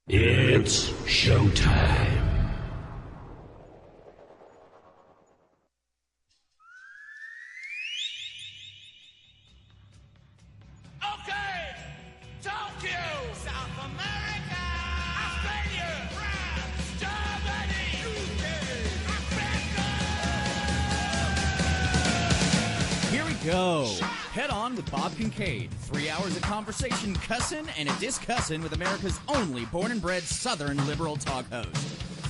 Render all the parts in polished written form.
It's showtime. Okay, Tokyo, South America, Australia, France, Germany, UK, Africa. Here we go. Head On with Bob Kincaid. 3 hours of conversation, cussin' and a discussin' with America's only born and bred Southern liberal talk host.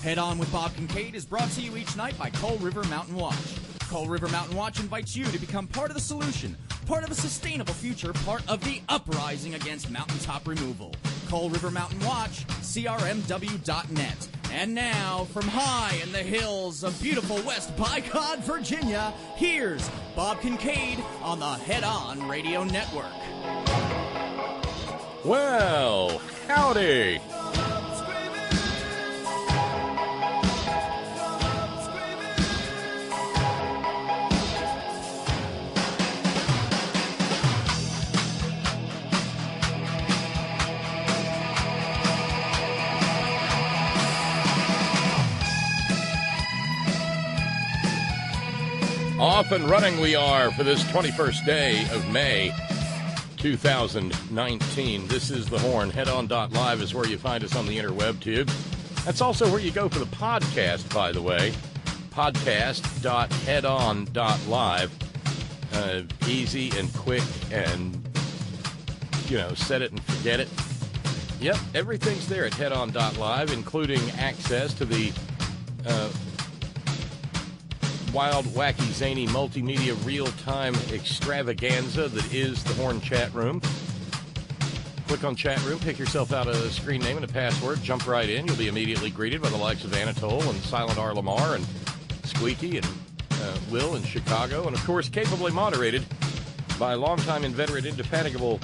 Head On with Bob Kincaid is brought to you each night by Coal River Mountain Watch. Coal River Mountain Watch invites you to become part of the solution, part of a sustainable future, part of the uprising against mountaintop removal. Coal River Mountain Watch, crmw.net. And now, from high in the hills of beautiful West Bicod, Virginia, here's Bob Kincaid on the Head On Radio Network. Well, howdy. Off and running we are for this 21st day of May 2019. This is The Horn. Headon.live is where you find us on the interweb tube. That's also where you go for the podcast, by the way. Podcast.headon.live. Easy and quick and, set it and forget it. Yep, everything's there at headon.live, including access to the wild, wacky, zany, multimedia, real-time extravaganza that is the Horn chat room. Click on chat room, pick yourself out a screen name and a password, jump right in. You'll be immediately greeted by the likes of Anatole and Silent R. Lamar and Squeaky and Will in Chicago, and of course capably moderated by longtime inveterate, indefatigable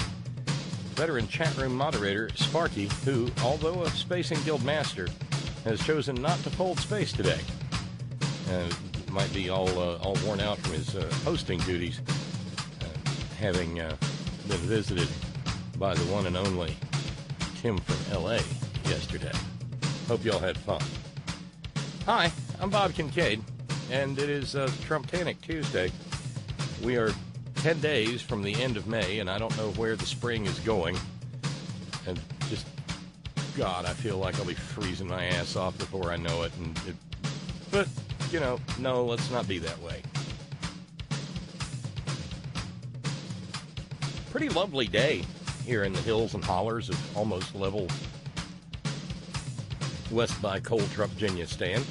veteran chat room moderator Sparky, who, although a Spacing Guild master, has chosen not to fold space today. Might be all worn out from his hosting duties, having been visited by the one and only Tim from L.A. yesterday. Hope you all had fun. Hi, I'm Bob Kincaid, and it is Trumptanic Tuesday. We are 10 days from the end of May, and I don't know where the spring is going. And just, God, I feel like I'll be freezing my ass off before I know it. But no, let's not be that way. Pretty lovely day here in the hills and hollers of almost level West by Coal Trumptanic stand.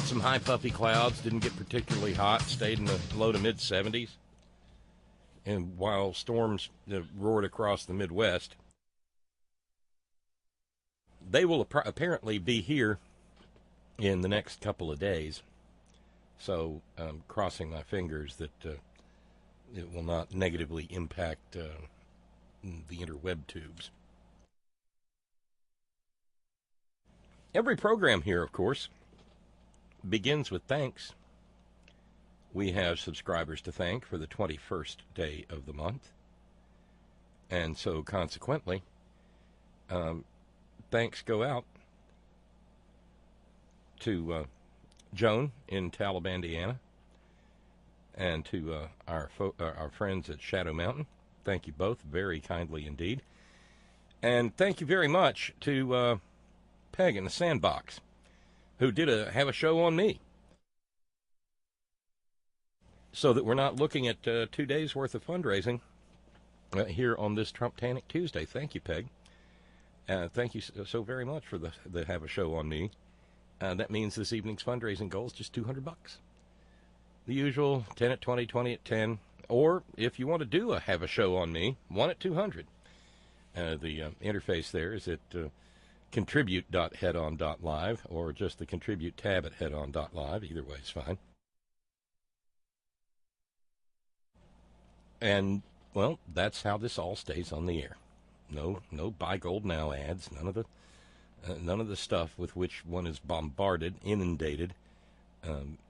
Some high puffy clouds, didn't get particularly hot, stayed in the low to mid 70s. And while storms roared across the Midwest, they will apparently be here in the next couple of days. So I'm crossing my fingers that it will not negatively impact the interweb tubes. Every program here, of course, begins with thanks. We have subscribers to thank for the 21st day of the month. And so consequently, thanks go out to Joan in Talib, Indiana, and to our friends at Shadow Mountain. Thank you both very kindly indeed. And thank you very much to Peg in the Sandbox, who did have a show on me, so that we're not looking at 2 days' worth of fundraising here on this Trumptanic Tuesday. Thank you, Peg. Thank you so very much for the have a show on me. That means this evening's fundraising goal is just $200. The usual 10 at 20, 20 at 10. Or if you want to do have a show on me, 1 at 200. The interface there is at contribute.headon.live or just the contribute tab at headon.live. Either way is fine. And, well, that's how this all stays on the air. No Buy Gold Now ads, none of the stuff with which one is bombarded, inundated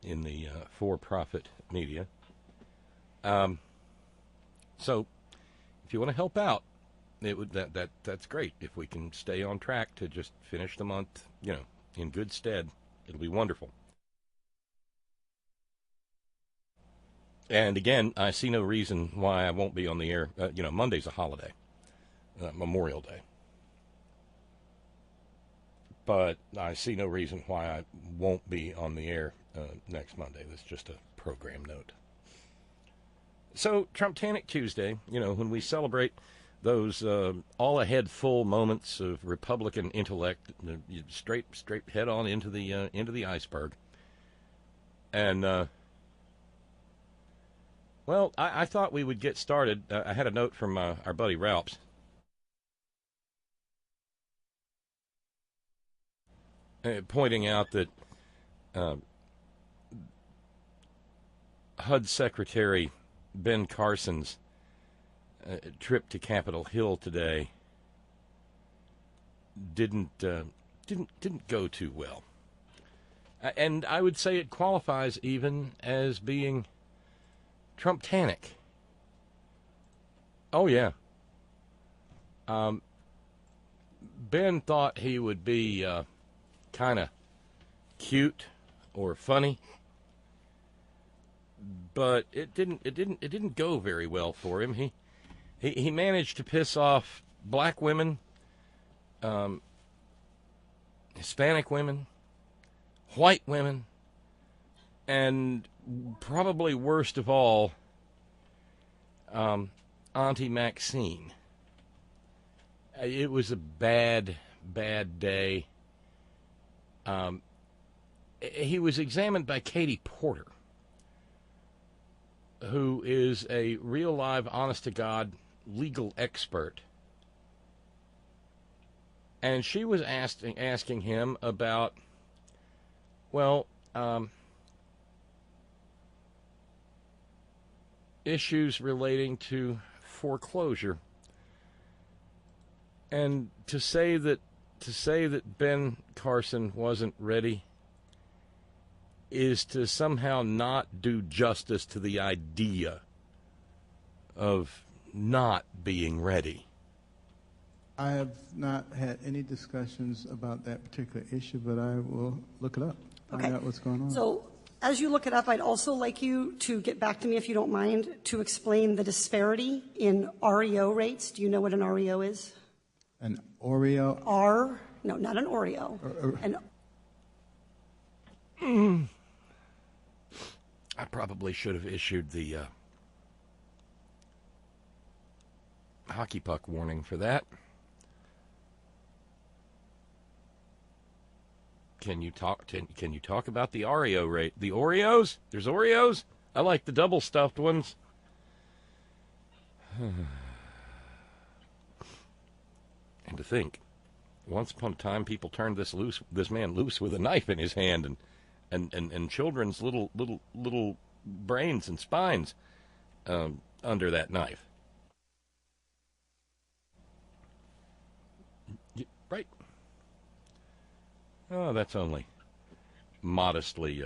in the for-profit media. So, if you want to help out, that's great. If we can stay on track to just finish the month, in good stead, it'll be wonderful. And again, I see no reason why I won't be on the air. Monday's a holiday, Memorial Day. But I see no reason why I won't be on the air next Monday. That's just a program note. So, Trumptanic Tuesday, when we celebrate those all-ahead full moments of Republican intellect, straight head on into the iceberg. And, I thought we would get started. I had a note from our buddy Ralphs. Pointing out that HUD Secretary Ben Carson's trip to Capitol Hill today didn't go too well, and I would say it qualifies even as being Trumptanic. Oh yeah. Ben thought he would be kind of cute or funny, but it didn't go very well for him. He managed to piss off black women, Hispanic women, white women, and probably worst of all, Auntie Maxine. It was a bad day. He was examined by Katie Porter, who is a real live, honest-to-God legal expert. And she was asking him about, issues relating to foreclosure. And to say that Ben Carson wasn't ready is to somehow not do justice to the idea of not being ready. I have not had any discussions about that particular issue, but I will look it up, find out what's going on. So as you look it up, I'd also like you to get back to me, if you don't mind, to explain the disparity in REO rates. Do you know what an REO is? An Oreo? No, not an Oreo. I probably should have issued the hockey puck warning for that. Can you talk about the Oreo rate? The Oreos? There's Oreos? I like the double stuffed ones. And to think, once upon a time, people turned this man loose with a knife in his hand, and children's little brains and spines under that knife. Right. Oh, that's only modestly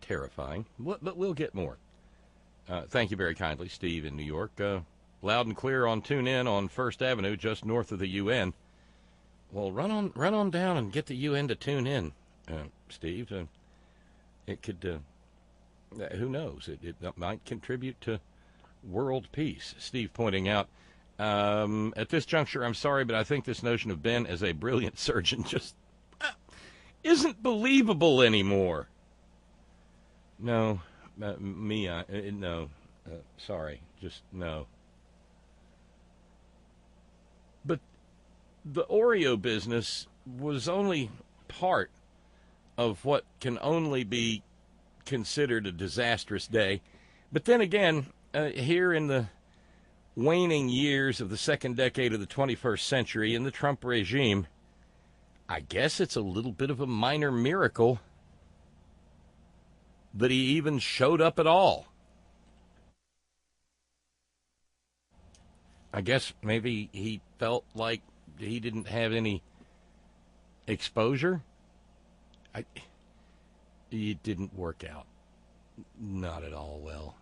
terrifying, but we'll get more. Thank you very kindly, Steve in New York. Loud and clear on Tune In on First Avenue, just north of the UN. Well, run on down and get the UN to tune in, Steve. It could, who knows? It might contribute to world peace. Steve pointing out, at this juncture, I'm sorry, but I think this notion of Ben as a brilliant surgeon just isn't believable anymore. No, no, sorry, just no. But the Oreo business was only part of what can only be considered a disastrous day. But then again, here in the waning years of the second decade of the 21st century in the Trump regime, I guess it's a little bit of a minor miracle that he even showed up at all. I guess maybe he felt like he didn't have any exposure. It didn't work out. Not at all well.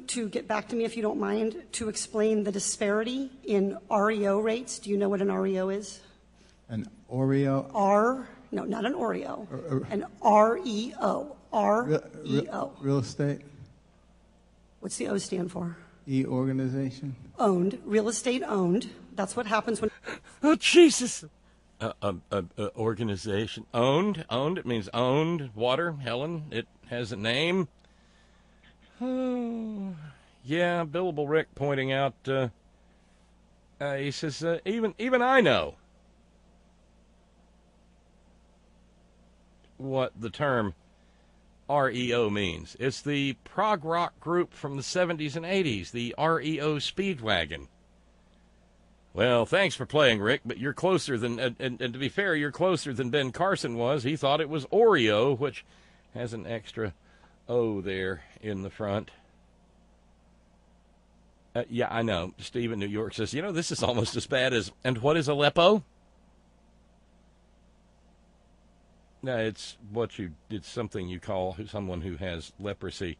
To get back to me, if you don't mind, to explain the disparity in REO rates. Do you know what an REO is? An Oreo? No, not an Oreo. An REO. REO. Real estate? What's the O stand for? E organization? Owned. Real estate owned. That's what happens when... Oh, Jesus. Organization. Owned? Owned? It means owned. Water, Helen. It has a name. Oh, yeah, Billable Rick pointing out, he says, even I know what the term REO means. It's the prog rock group from the 70s and 80s, the REO Speedwagon. Well, thanks for playing, Rick, but you're closer than, and to be fair, you're closer than Ben Carson was. He thought it was Oreo, which has an extra O there in the front. Yeah, I know. Steve in New York says, this is almost as bad as, and what is Aleppo? No, it's something you call someone who has leprosy,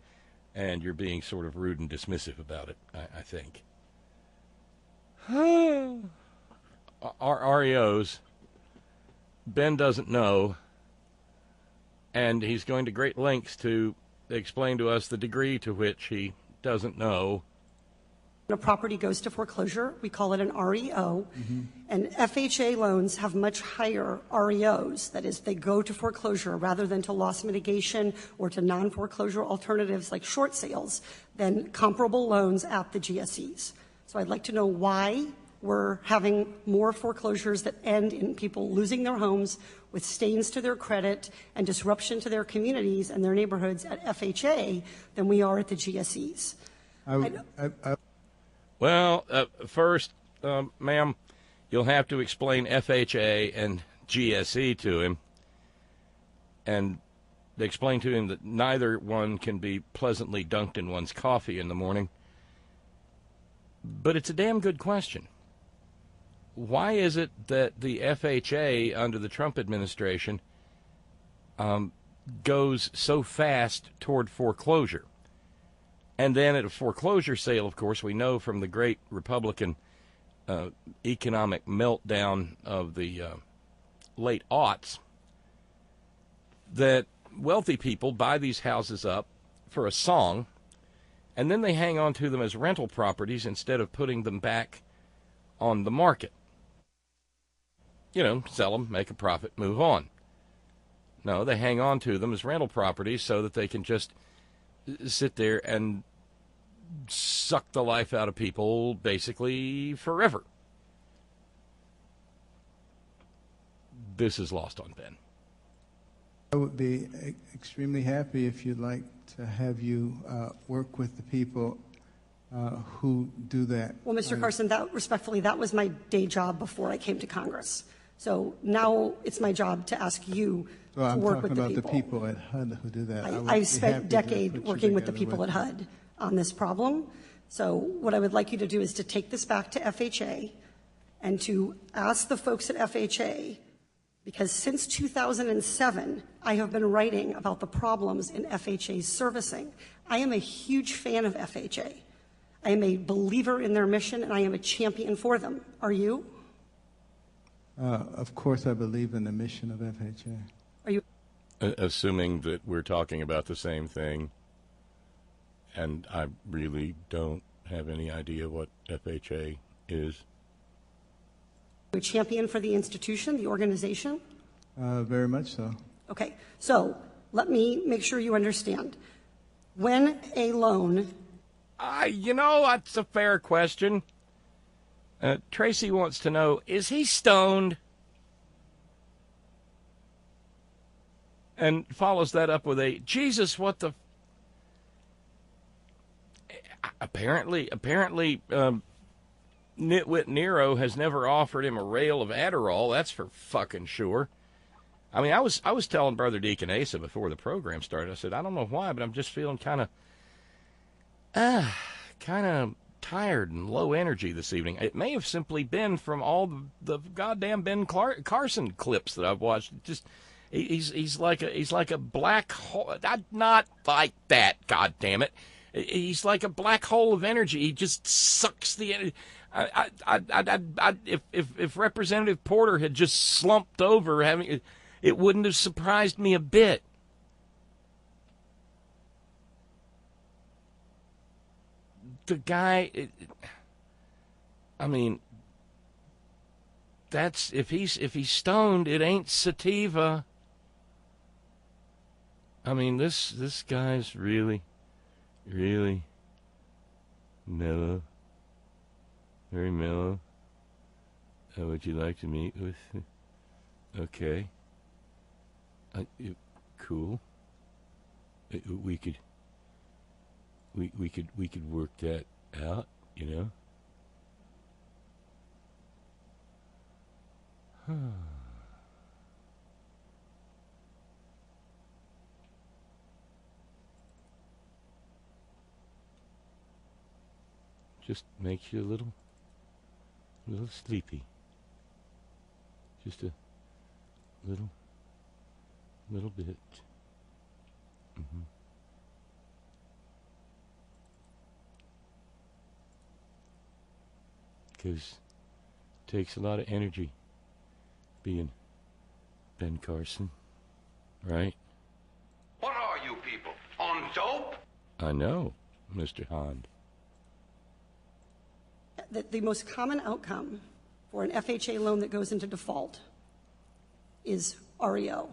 and you're being sort of rude and dismissive about it, I think. REOs, Ben doesn't know, and he's going to great lengths to explain to us the degree to which he doesn't know. When a property goes to foreclosure, we call it an REO, and FHA loans have much higher REOs. That is, they go to foreclosure rather than to loss mitigation or to non-foreclosure alternatives like short sales than comparable loans at the GSEs. So I'd like to know why we're having more foreclosures that end in people losing their homes with stains to their credit and disruption to their communities and their neighborhoods at FHA than we are at the GSEs. Well, first, ma'am, you'll have to explain FHA and GSE to him and explain to him that neither one can be pleasantly dunked in one's coffee in the morning. But it's a damn good question. Why is it that the FHA under the Trump administration goes so fast toward foreclosure? And then at a foreclosure sale, of course, we know from the great Republican economic meltdown of the late aughts that wealthy people buy these houses up for a song, and then they hang on to them as rental properties instead of putting them back on the market. Sell them, make a profit, move on. No, they hang on to them as rental properties so that they can just sit there and suck the life out of people basically forever. This is lost on Ben. I would be extremely happy if you'd like to have you work with the people who do that. Well, Mr. Carson, that was my day job before I came to Congress. So now it's my job to ask you to work with the people. I'm talking about the people at HUD who do that. I've spent a decade working with the people at HUD on this problem. So what I would like you to do is to take this back to FHA and to ask the folks at FHA, because since 2007, I have been writing about the problems in FHA's servicing. I am a huge fan of FHA. I am a believer in their mission, and I am a champion for them. Are you? Of course, I believe in the mission of FHA. Are you? Assuming that we're talking about the same thing, and I really don't have any idea what FHA is. A champion for the institution, the organization? Very much so. Okay, so let me make sure you understand. When a loan... that's a fair question. Tracy wants to know, is he stoned? And follows that up with a, Jesus, what the... Apparently, Nitwit Nero has never offered him a rail of Adderall. That's for fucking sure. I mean, I was telling Brother Deacon Asa before the program started. I said, I don't know why, but I'm just feeling kind of tired and low energy this evening. It may have simply been from all the goddamn Ben Carson clips that I've watched. Just he's like a black hole. Not like that. God damn it. He's like a black hole of energy. He just sucks the energy. If Representative Porter had just slumped over, it wouldn't have surprised me a bit. The guy, I mean, that's if he's stoned, it ain't sativa. I mean, this guy's really mellow, very mellow. Would you like to meet with? Okay. Cool. We could work that out, you know. Just makes you a little sleepy. Just a little bit. Because it takes a lot of energy being Ben Carson, right? What are you people? On dope? I know, Mr. Hond. The most common outcome for an FHA loan that goes into default is REO.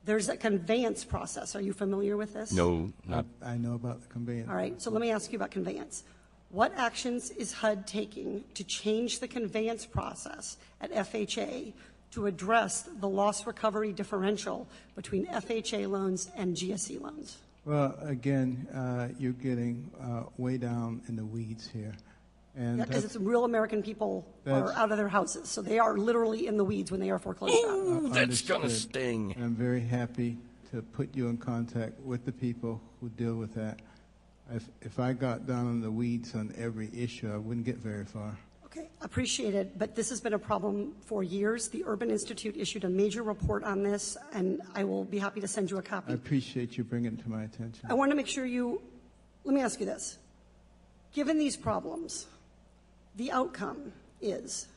There's a conveyance process. Are you familiar with this? No, not. I know about the conveyance. All right, so let me ask you about conveyance. What actions is HUD taking to change the conveyance process at FHA to address the loss recovery differential between FHA loans and GSE loans? Well, again, you're getting way down in the weeds here. And Because it's real American people are out of their houses, so they are literally in the weeds when they are foreclosed on. That's gonna sting. And I'm very happy to put you in contact with the people who deal with that. If I got down in the weeds on every issue, I wouldn't get very far. Okay, appreciate it, but this has been a problem for years. The Urban Institute issued a major report on this, and I will be happy to send you a copy. I appreciate you bringing it to my attention. I want to make sure let me ask you this. Given these problems, the outcome is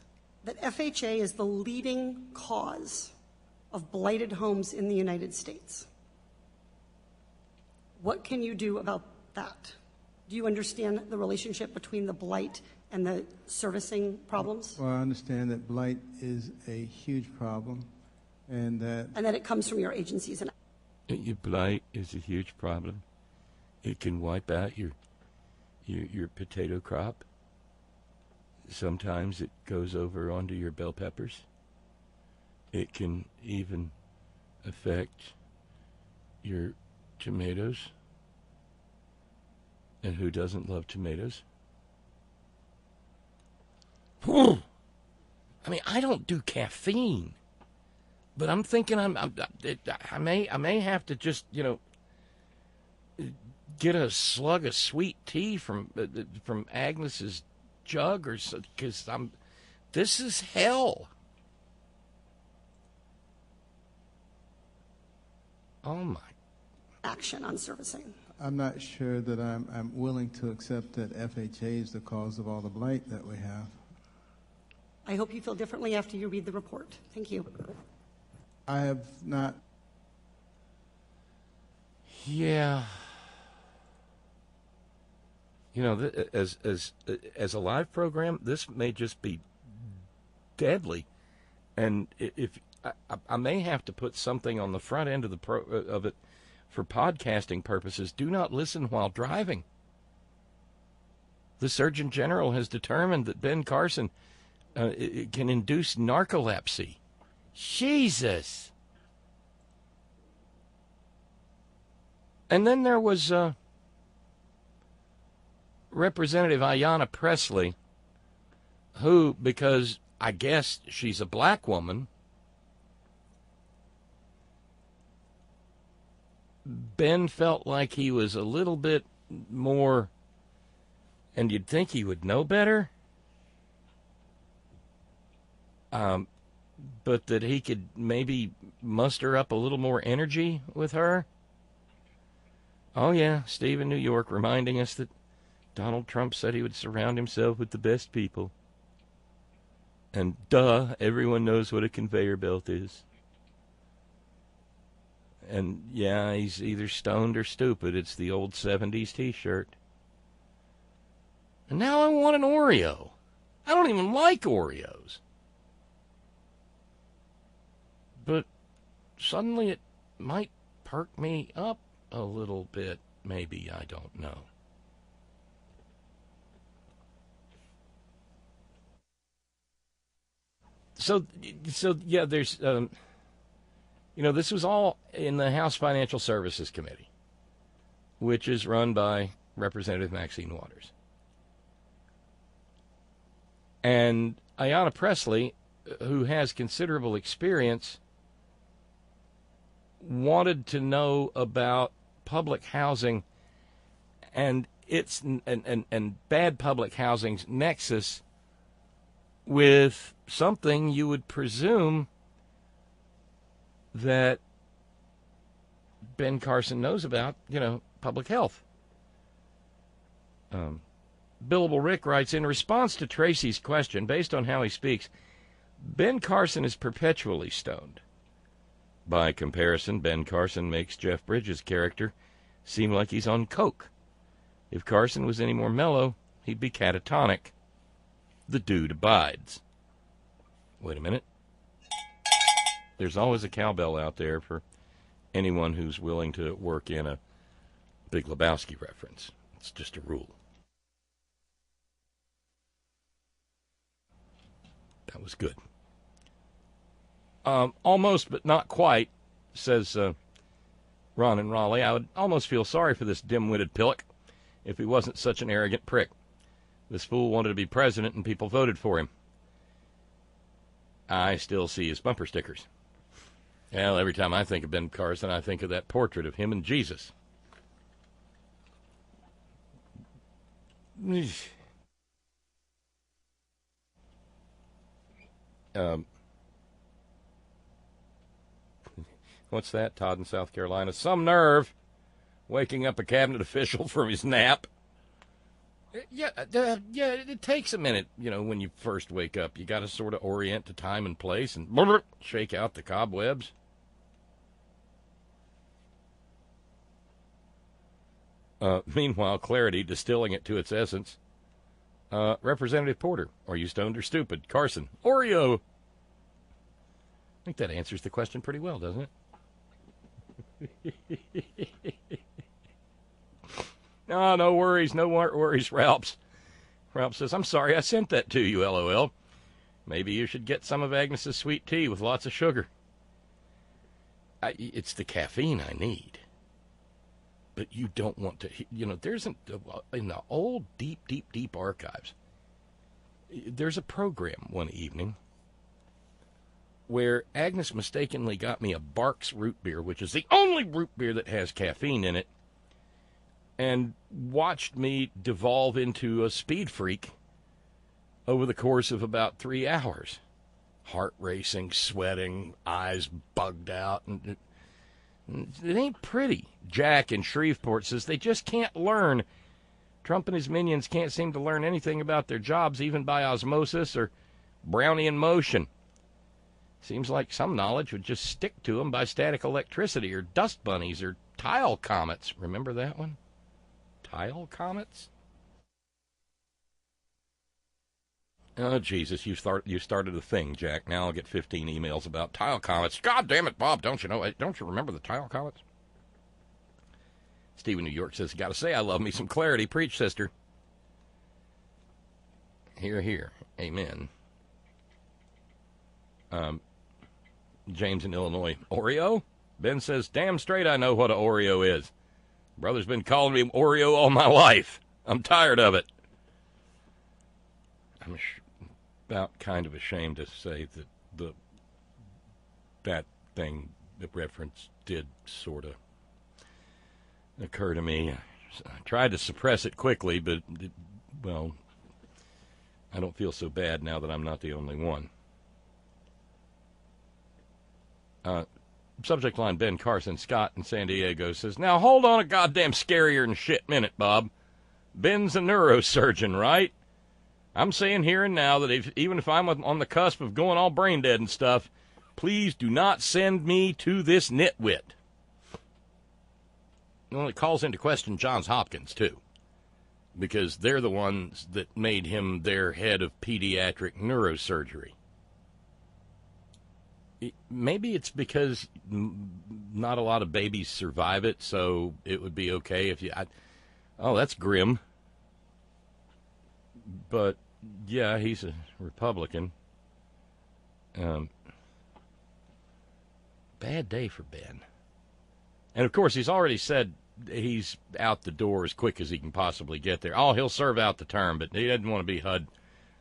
that FHA is the leading cause of blighted homes in the United States. What can you do about that? Do you understand the relationship between the blight and the servicing problems? Well, I understand that blight is a huge problem, and that it comes from your agencies. And Your blight is a huge problem. It can wipe out your potato crop. Sometimes it goes over onto your bell peppers. It can even affect your tomatoes. And who doesn't love tomatoes? I mean, I don't do caffeine, but I'm thinking I may have to just get a slug of sweet tea from Agnes's jug or so, because this is hell. Oh my! action on servicing. I'm not sure that I'm willing to accept that FHA is the cause of all the blight that we have. I hope you feel differently after you read the report. Thank you. I have not. Yeah. As a live program, this may just be deadly, and if I may have to put something on the front end of of it for podcasting purposes. Do not listen while driving. The Surgeon General has determined that Ben Carson it can induce narcolepsy. Jesus. And then there was Representative Ayanna Pressley, who, because I guess she's a black woman, Ben felt like he was a little bit more, and you'd think he would know better, but that he could maybe muster up a little more energy with her. Oh, yeah, Steve in New York reminding us that Donald Trump said he would surround himself with the best people. And duh, everyone knows what a conveyor belt is. And yeah, he's either stoned or stupid. It's the old 70s t-shirt. And now I want an Oreo. I don't even like Oreos. But suddenly it might perk me up a little bit. Maybe, I don't know. So yeah, there's, this was all in the House Financial Services Committee, which is run by Representative Maxine Waters. And Ayanna Pressley, who has considerable experience, wanted to know about public housing and its and bad public housing's nexus with something you would presume that Ben Carson knows about, public health. Billable Rick writes, in response to Tracy's question, based on how he speaks, Ben Carson is perpetually stoned. By comparison, Ben Carson makes Jeff Bridges' character seem like he's on coke. If Carson was any more mellow, he'd be catatonic. The dude abides. Wait a minute. There's always a cowbell out there for anyone who's willing to work in a Big Lebowski reference. It's just a rule. That was good. Almost, but not quite, says Ron in Raleigh. I would almost feel sorry for this dim-witted pillock if he wasn't such an arrogant prick. This fool wanted to be president and people voted for him. I still see his bumper stickers. Well, every time I think of Ben Carson, I think of that portrait of him and Jesus. What's that? Todd in South Carolina. Some nerve waking up a cabinet official from his nap. Yeah, it takes a minute, when you first wake up. You got to sort of orient to time and place and shake out the cobwebs. Meanwhile, Clarity, distilling it to its essence. Representative Porter, are you stoned or stupid? Carson, Oreo. I think that answers the question pretty well, doesn't it? No worries, no worries, Ralphs. Ralph says, I'm sorry I sent that to you, LOL. Maybe you should get some of Agnes's sweet tea with lots of sugar. It's the caffeine I need. But you don't want to, there's in the old deep archives, there's a program one evening where Agnes mistakenly got me a Barks root beer, which is the only root beer that has caffeine in it, and watched me devolve into a speed freak over the course of about 3 hours. Heart racing, sweating, eyes bugged out. And it ain't pretty. Jack in Shreveport says they just can't learn. Trump and his minions can't seem to learn anything about their jobs, even by osmosis or Brownian motion. Seems like some knowledge would just stick to them by static electricity or dust bunnies or tile comets. Remember that one? Tile comets? Oh, Jesus, you started a thing, Jack. Now I'll get 15 emails about tile comets. God damn it, Bob, don't you remember the tile comets? Steve in New York says, gotta say, I love me some Clarity. Preach, sister. Hear, hear. Amen. James in Illinois. Oreo? Ben says, damn straight I know what an Oreo is. Brother's been calling me Oreo all my life. I'm tired of it. I'm about kind of ashamed to say that that thing, the reference did sort of occur to me. I tried to suppress it quickly, but, I don't feel so bad now that I'm not the only one. Subject line, Ben Carson, Scott in San Diego says, now hold on a goddamn scarier than shit minute, Bob. Ben's a neurosurgeon, right? I'm saying here and now that even if I'm on the cusp of going all brain dead and stuff, please do not send me to this nitwit. Well, it calls into question Johns Hopkins, too, because they're the ones that made him their head of pediatric neurosurgery. Maybe it's because not a lot of babies survive it, so it would be okay if you... oh, that's grim. But, yeah, he's a Republican. Bad day for Ben. And, of course, he's already said he's out the door as quick as he can possibly get there. Oh, he'll serve out the term, but he doesn't want to be HUD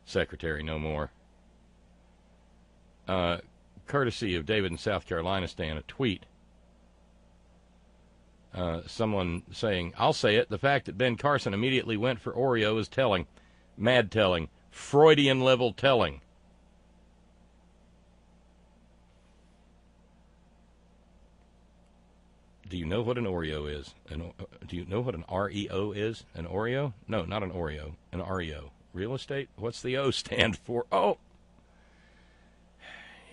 secretary no more. Courtesy of David in South Carolina, Stan, a tweet. Someone saying, I'll say it, the fact that Ben Carson immediately went for Oreo is telling. Mad telling. Freudian level telling. Do you know what an Oreo is? Do you know what an REO is? An Oreo? No, not an Oreo. An REO. Real estate? What's the O stand for? Oh!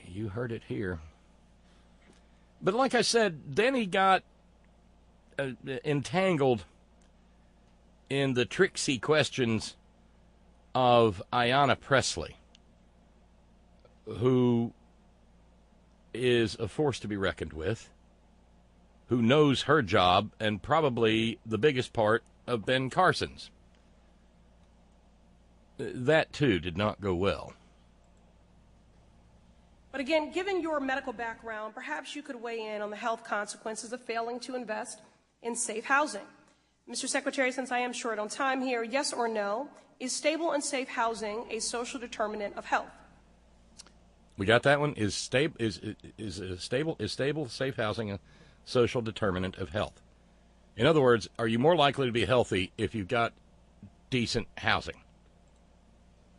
You heard it here. But like I said, then he got entangled in the tricksy questions of Ayanna Pressley, who is a force to be reckoned with, who knows her job and probably the biggest part of Ben Carson's. That, too, did not go well. But again, given your medical background, perhaps you could weigh in on the health consequences of failing to invest in safe housing. Mr. Secretary, since I am short on time here, yes or no, is stable and safe housing a social determinant of health? We got that one. Is stable, safe housing a social determinant of health? In other words, are you more likely to be healthy if you've got decent housing?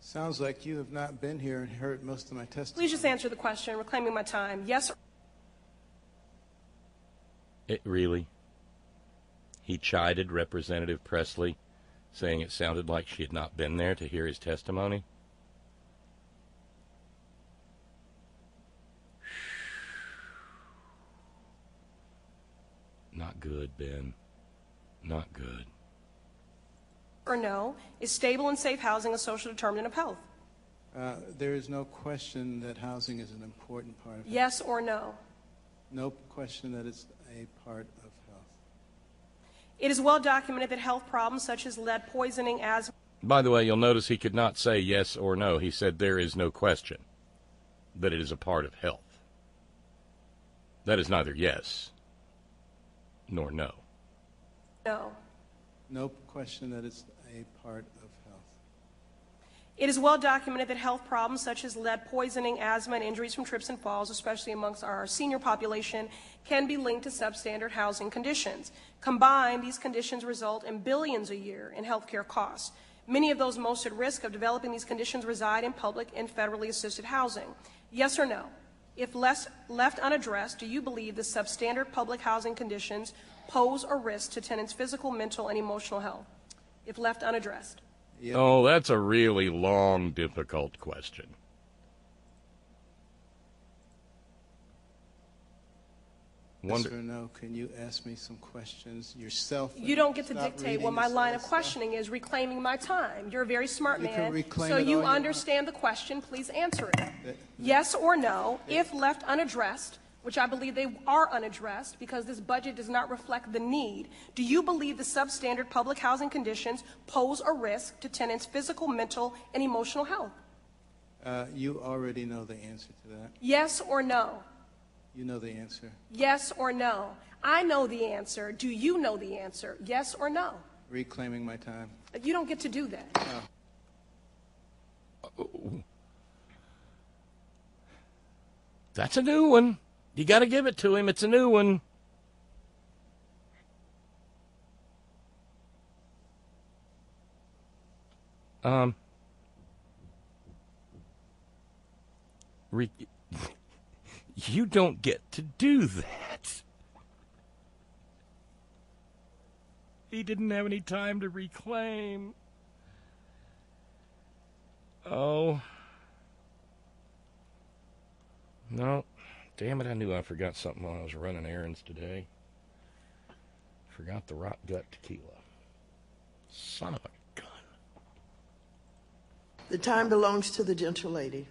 Sounds like you have not been here and heard most of my testimony. Please just answer the question, reclaiming my time. Yes or It really? He chided Representative Pressley, saying it sounded like she had not been there to hear his testimony. Not good, Ben. Not good. or no, is stable and safe housing a social determinant of health? There is no question that housing is an important part of health. Yes or no? No question that it's a part of health. It is well documented that health problems such as lead poisoning, asthma... By the way, you'll notice he could not say yes or no. He said there is no question that it is a part of health. That is neither yes nor no. No. No question that it's a part of health. It is well documented that health problems such as lead poisoning, asthma, and injuries from trips and falls, especially amongst our senior population, can be linked to substandard housing conditions. Combined, these conditions result in billions a year in healthcare costs. Many of those most at risk of developing these conditions reside in public and federally assisted housing. Yes or no? If left unaddressed, do you believe the substandard public housing conditions pose a risk to tenants' physical, mental, and emotional health? If left unaddressed. Yep. Oh, that's a really long, difficult question. Yes or no? Can you ask me some questions yourself? You don't get to Stop dictate what reading my this line other of stuff. questioning is, reclaiming my time. You're a very smart You can man, reclaim so it you all you want. understand the question. Please answer it. Yes or no, if left unaddressed, which I believe they are unaddressed because this budget does not reflect the need, do you believe the substandard public housing conditions pose a risk to tenants' physical, mental, and emotional health? You already know the answer to that. Yes or no? You know the answer. Yes or no? I know the answer. Do you know the answer? Yes or no? Reclaiming my time. You don't get to do that. That's a new one. You got to give it to him. It's a new one. You don't get to do that. He didn't have any time to reclaim. Oh. No. Damn it, I knew I forgot something while I was running errands today. Forgot the rock gut tequila. Son of a gun. The time belongs to the gentle lady.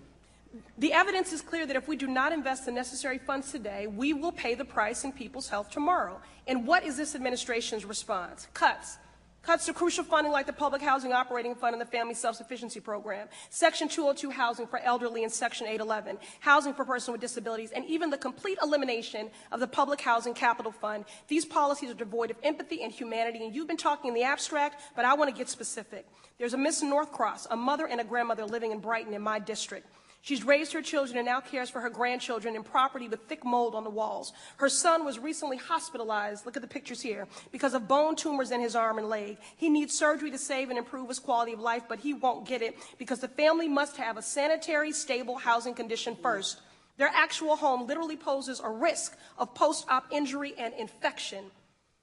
The evidence is clear that if we do not invest the necessary funds today, we will pay the price in people's health tomorrow. And what is this administration's response? Cuts. Cuts to crucial funding like the Public Housing Operating Fund and the Family Self-Sufficiency Program, Section 202 housing for elderly and Section 811, housing for persons with disabilities, and even the complete elimination of the Public Housing Capital Fund. These policies are devoid of empathy and humanity, and you've been talking in the abstract, but I want to get specific. There's a Miss Northcross, a mother and a grandmother living in Brighton in my district. She's raised her children and now cares for her grandchildren in property with thick mold on the walls. Her son was recently hospitalized, look at the pictures here, because of bone tumors in his arm and leg. He needs surgery to save and improve his quality of life, but he won't get it because the family must have a sanitary, stable housing condition first. Their actual home literally poses a risk of post-op injury and infection.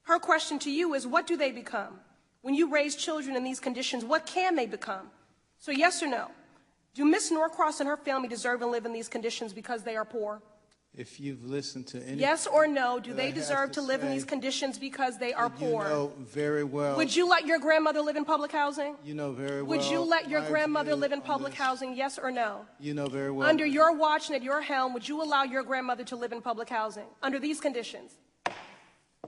Her question to you is, what do they become? When you raise children in these conditions, what can they become? So yes or no? Do Miss Norcross and her family deserve to live in these conditions because they are poor? If you've listened to any... Yes or no, do they deserve to live in these conditions because they are poor? You know very well... Would you let your grandmother live in public housing? You know very well... Would you let your grandmother live in public housing, yes or no? You know very well... Under your watch and at your helm, would you allow your grandmother to live in public housing under these conditions?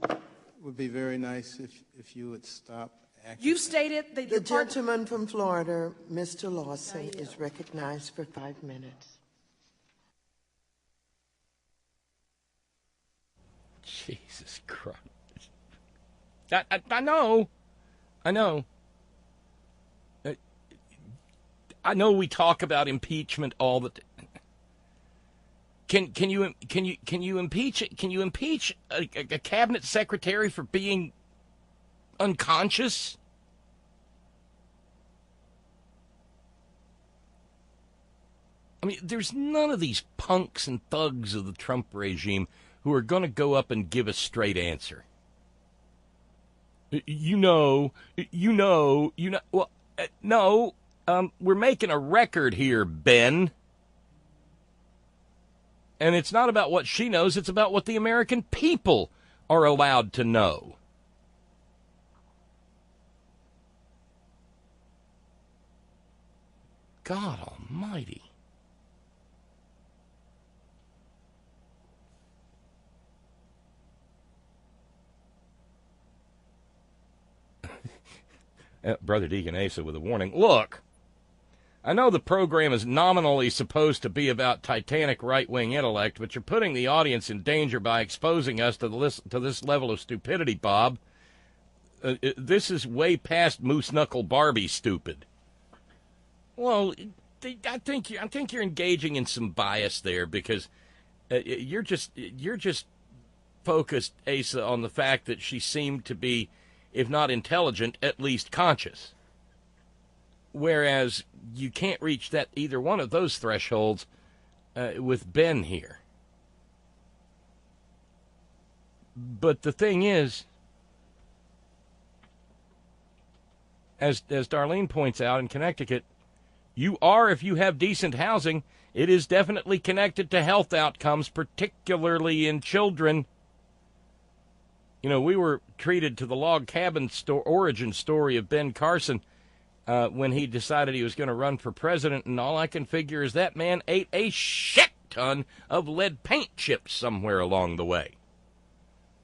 It would be very nice if you would stop... You've stated that the gentleman from Florida, Mr. Lawson, is recognized for 5 minutes. Jesus Christ. I know. I know we talk about impeachment all the time. Can you impeach a cabinet secretary for being unconscious? I mean, there's none of these punks and thugs of the Trump regime who are going to go up and give a straight answer. Well, no, we're making a record here, Ben. And it's not about what she knows, it's about what the American people are allowed to know. God almighty. Brother Deacon Asa with a warning. Look, I know the program is nominally supposed to be about Titanic right-wing intellect, but you're putting the audience in danger by exposing us to this level of stupidity, Bob. This is way past Moose Knuckle Barbie stupid. Well, I think you're engaging in some bias there because you're just focused, Asa, on the fact that she seemed to be, if not intelligent, at least conscious. Whereas you can't reach either one of those thresholds with Ben here. But the thing is, as Darlene points out in Connecticut, you are, if you have decent housing, it is definitely connected to health outcomes, particularly in children. You know, we were treated to the log cabin origin story of Ben Carson when he decided he was going to run for president, and all I can figure is that man ate a shit ton of lead paint chips somewhere along the way.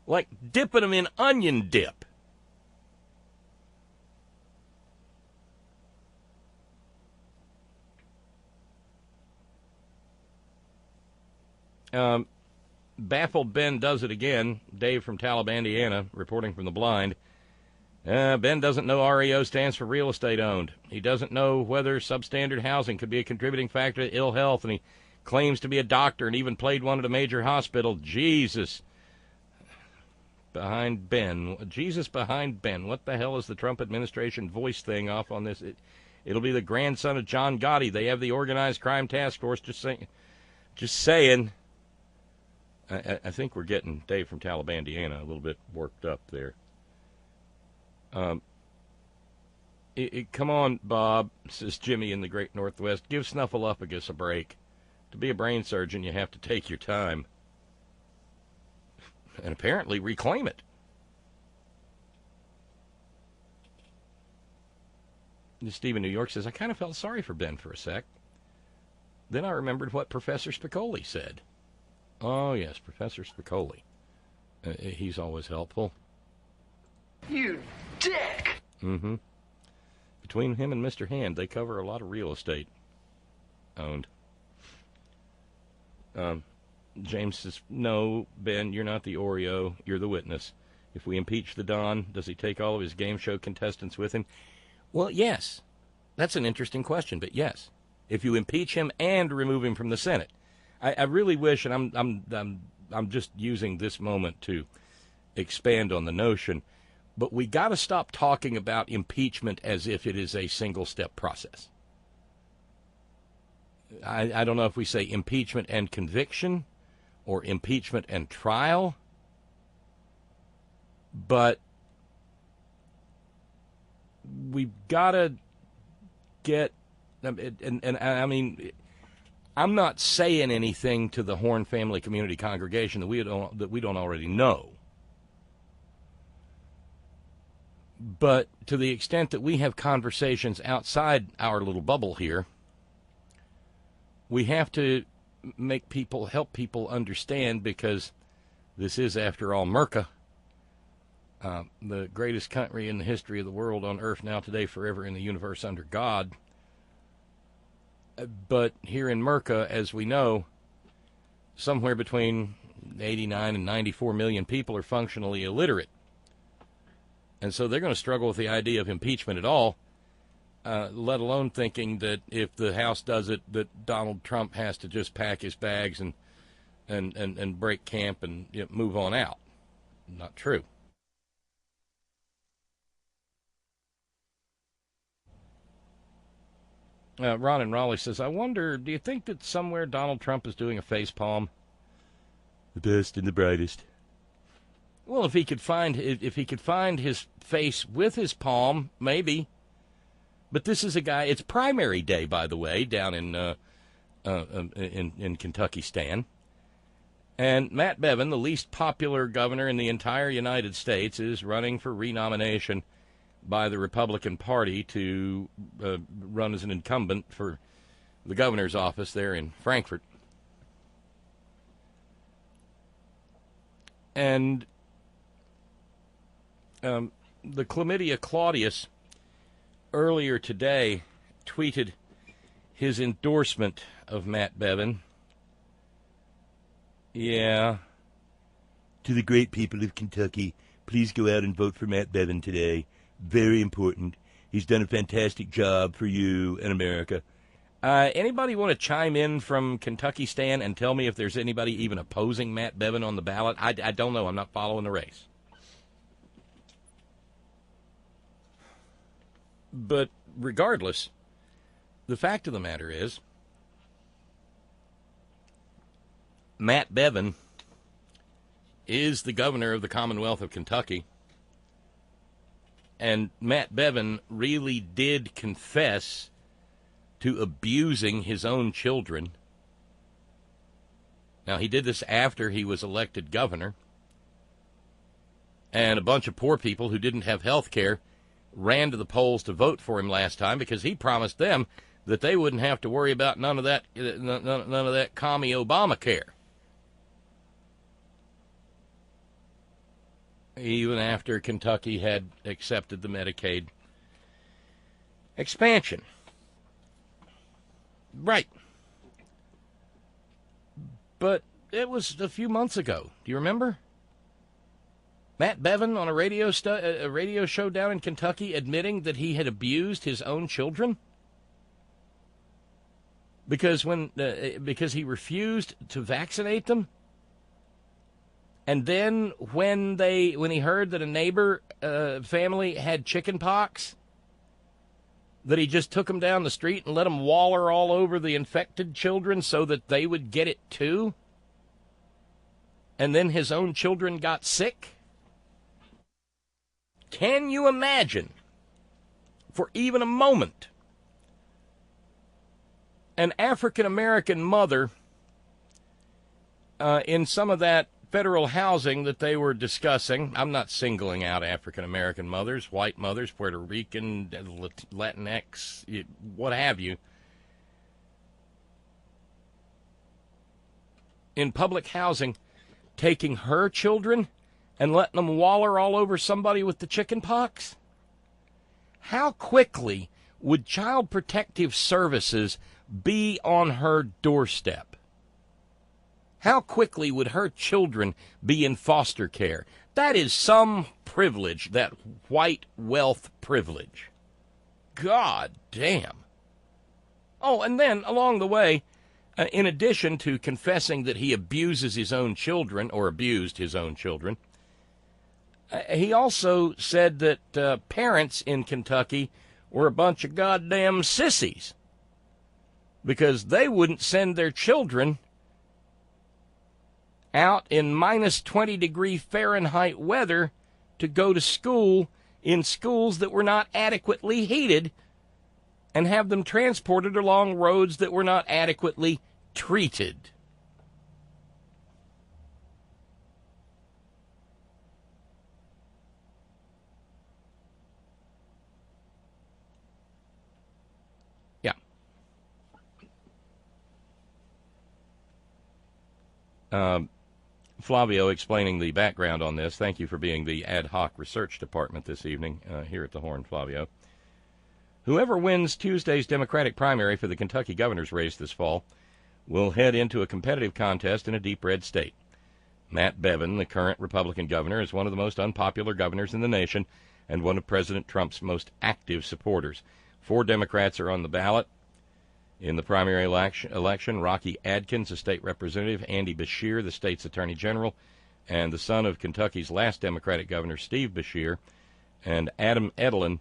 Like dipping them in onion dip. Baffled Ben does it again. Dave from Talib, Indiana, reporting from the blind. Ben doesn't know REO stands for real estate owned. He doesn't know whether substandard housing could be a contributing factor to ill health, and he claims to be a doctor and even played one at a major hospital. Jesus. Behind Ben. Jesus behind Ben. What the hell is the Trump administration voice thing off on this? It'll be the grandson of John Gotti. They have the organized crime task force. Just saying. I think we're getting Dave from Talibandiana a little bit worked up there. Come on, Bob, says Jimmy in the Great Northwest. Give Snuffleupagus a break. To be a brain surgeon, you have to take your time. And apparently reclaim it. Steve in New York says, I kind of felt sorry for Ben for a sec. Then I remembered what Professor Spicoli said. Oh, yes, Professor Spicoli. He's always helpful. You dick! Mm-hmm. Between him and Mr. Hand, they cover a lot of real estate owned. James says, no, Ben, you're not the Oreo. You're the witness. If we impeach the Don, does he take all of his game show contestants with him? Well, yes. That's an interesting question, but yes. If you impeach him and remove him from the Senate. I really wish, and I'm just using this moment to expand on the notion, but we got to stop talking about impeachment as if it is a single-step process. I don't know if we say impeachment and conviction or impeachment and trial, but we've got to get, and I mean, I'm not saying anything to the Horn Family Community Congregation that we don't already know. But to the extent that we have conversations outside our little bubble here, we have to help people understand, because this is, after all, America, the greatest country in the history of the world, on earth now, today, forever, in the universe, under God. But here in America, as we know, somewhere between 89 and 94 million people are functionally illiterate. And so they're going to struggle with the idea of impeachment at all, let alone thinking that if the House does it, that Donald Trump has to just pack his bags and break camp and move on out. Not true. Ron in Raleigh says, I wonder, do you think that somewhere Donald Trump is doing a face palm? The best and the brightest. Well, if he could find his face with his palm, maybe. But this is a guy. It's primary day, by the way, down in Kentucky, Stan. And Matt Bevin, the least popular governor in the entire United States, is running for renomination by the Republican Party to run as an incumbent for the governor's office there in Frankfort. And the Chlamydia Claudius earlier today tweeted his endorsement of Matt Bevin. Yeah. To the great people of Kentucky, please go out and vote for Matt Bevin today. Very important. He's done a fantastic job for you and America. Anybody want to chime in from Kentucky, Stan, and tell me if there's anybody even opposing Matt Bevin on the ballot? I don't know. I'm not following the race. But regardless, the fact of the matter is, Matt Bevin is the governor of the Commonwealth of Kentucky. And Matt Bevin really did confess to abusing his own children. Now, he did this after he was elected governor. And a bunch of poor people who didn't have health care ran to the polls to vote for him last time because he promised them that they wouldn't have to worry about none of that commie Obamacare. Even after Kentucky had accepted the Medicaid expansion. Right. But it was a few months ago. Do you remember? Matt Bevin on a radio show down in Kentucky admitting that he had abused his own children because he refused to vaccinate them. And then when he heard that a neighbor family had chicken pox, that he just took them down the street and let them waller all over the infected children so that they would get it too. and then his own children got sick? Can you imagine, for even a moment, an African-American mother in some of that federal housing that they were discussing? I'm not singling out African-American mothers, white mothers, Puerto Rican, Latinx, what have you. In public housing, taking her children and letting them waller all over somebody with the chicken pox? How quickly would Child Protective Services be on her doorstep? How quickly would her children be in foster care? That is some privilege, that white wealth privilege. God damn. Oh, and then along the way, in addition to confessing that he abuses his own children, or abused his own children, he also said that parents in Kentucky were a bunch of goddamn sissies because they wouldn't send their children out in minus 20-degree Fahrenheit weather to go to school in schools that were not adequately heated and have them transported along roads that were not adequately treated. Yeah. Flavio explaining the background on this. Thank you for being the ad hoc research department this evening here at the Horn, Flavio. Whoever wins Tuesday's Democratic primary for the Kentucky governor's race this fall will head into a competitive contest in a deep red state. Matt Bevin, the current Republican governor, is one of the most unpopular governors in the nation and one of President Trump's most active supporters. 4 Democrats are on the ballot in the primary election: Rocky Adkins, a state representative; Andy Beshear, the state's attorney general, and the son of Kentucky's last Democratic governor, Steve Beshear; and Adam Edelin,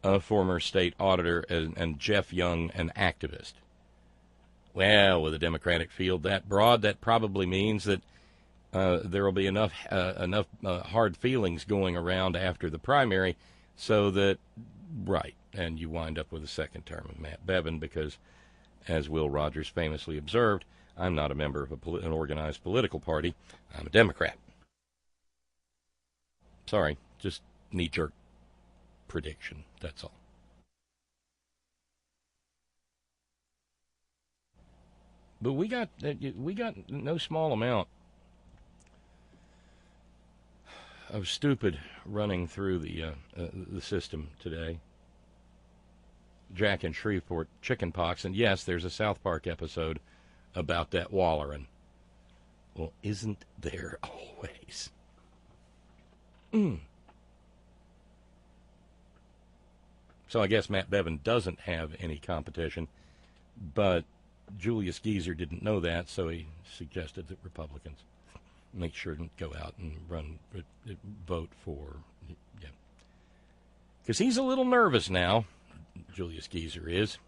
a former state auditor; and Jeff Young, an activist. Well, with a Democratic field that broad, that probably means that there will be enough hard feelings going around after the primary so that, right, and you wind up with a second term of Matt Bevin because, as Will Rogers famously observed, I'm not a member of an organized political party. I'm a Democrat. Sorry, just knee-jerk prediction, that's all. But we got no small amount of stupid running through the system today. Jack in Shreveport, chicken pox, and yes, there's a South Park episode about that wallering. Well, isn't there always? So I guess Matt Bevin doesn't have any competition, but Julius Geezer didn't know that, so he suggested that Republicans make sure to go out and vote for, yeah. Because he's a little nervous now, Julius Geezer is.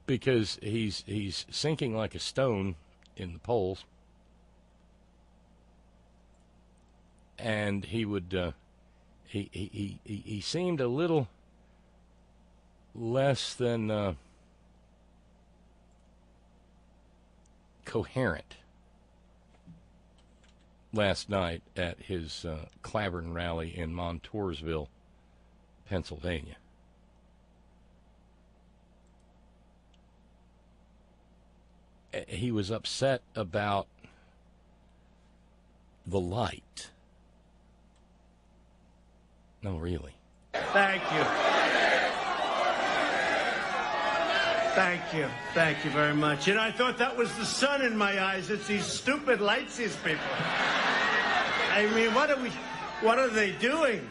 Because he's sinking like a stone in the polls. And he would, he seemed a little less than coherent last night at his Clavern rally in Montoursville, Pennsylvania. He was upset about the light. No, really. Thank you. Thank you. Thank you very much. You know, I thought that was the sun in my eyes. It's these stupid lights, these people. I mean, what are they doing?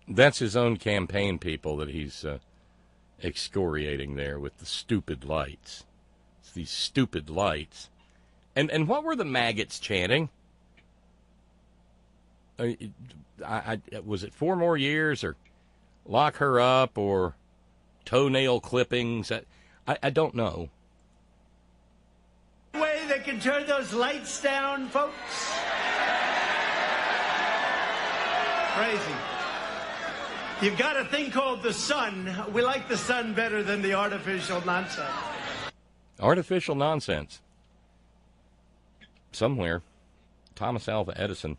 That's his own campaign people that he's excoriating there with the stupid lights. It's these stupid lights. And what were the maggots chanting? Was it 4 more years, or lock her up, or toenail clippings? I don't know. Way they can turn those lights down, folks. Crazy. You've got a thing called the sun. We like the sun better than the artificial nonsense. Artificial nonsense. Somewhere, Thomas Alva Edison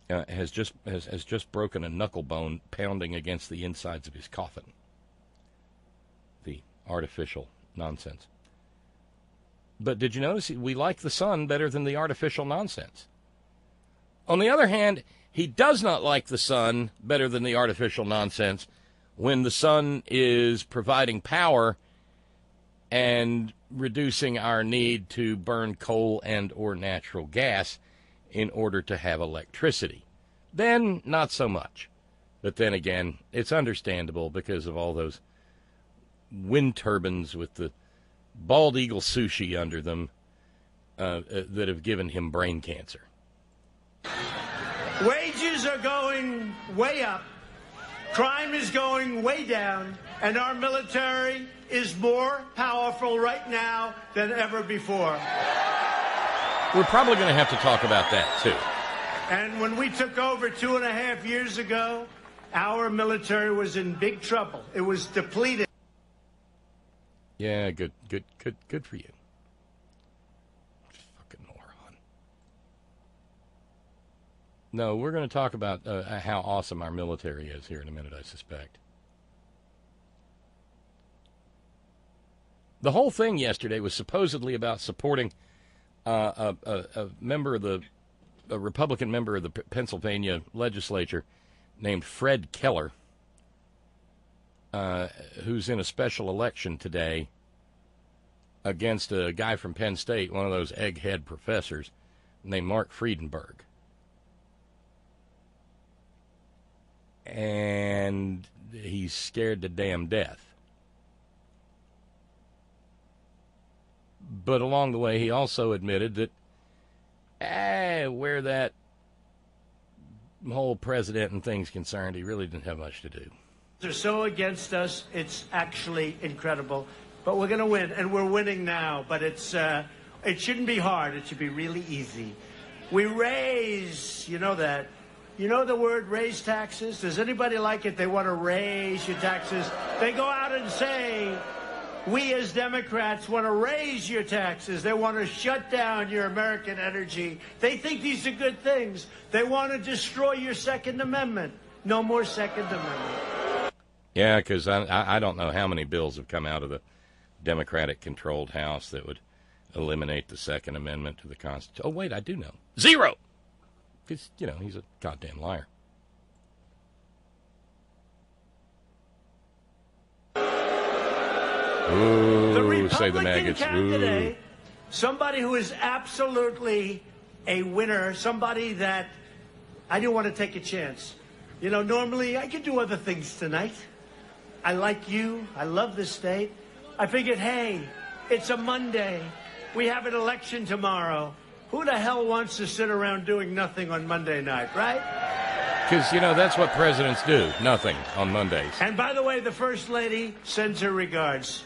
has just broken a knuckle bone pounding against the insides of his coffin. The artificial nonsense. But did you notice we like the sun better than the artificial nonsense? On the other hand, he does not like the sun better than the artificial nonsense when the sun is providing power and reducing our need to burn coal and or natural gas in order to have electricity. Then, not so much. But then again, it's understandable because of all those wind turbines with the bald eagle sushi under them that have given him brain cancer. Wages are going way up. Crime is going way down. And our military is more powerful right now than ever before. We're probably going to have to talk about that, too. And when we took over 2.5 years ago, our military was in big trouble. It was depleted. Yeah, good for you. Fucking moron. No, we're going to talk about how awesome our military is here in a minute, I suspect. The whole thing yesterday was supposedly about supporting a Republican member of the Pennsylvania legislature named Fred Keller, who's in a special election today against a guy from Penn State, one of those egghead professors, named Mark Friedenberg. And he's scared to damn death. But along the way, he also admitted that where that whole president and things concerned, he really didn't have much to do. They're so against us, it's actually incredible. But we're going to win, and we're winning now. But it shouldn't be hard. It should be really easy. We raise, you know that. You know the word raise taxes? Does anybody like it? They want to raise your taxes. They go out and say, we as Democrats want to raise your taxes. They want to shut down your American energy. They think these are good things. They want to destroy your Second Amendment. No more Second Amendment. Yeah, because I don't know how many bills have come out of the Democratic-controlled House that would eliminate the Second Amendment to the Constitution. Oh, wait, I do know. 0! Because, he's a goddamn liar. Ooh, say the maggots. Candidate, somebody who is absolutely a winner, somebody that I didn't want to take a chance. Normally I could do other things tonight. I like you. I love this state. I figured, hey, it's a Monday. We have an election tomorrow. Who the hell wants to sit around doing nothing on Monday night, right? Because, that's what presidents do. Nothing on Mondays. And by the way, the First Lady sends her regards.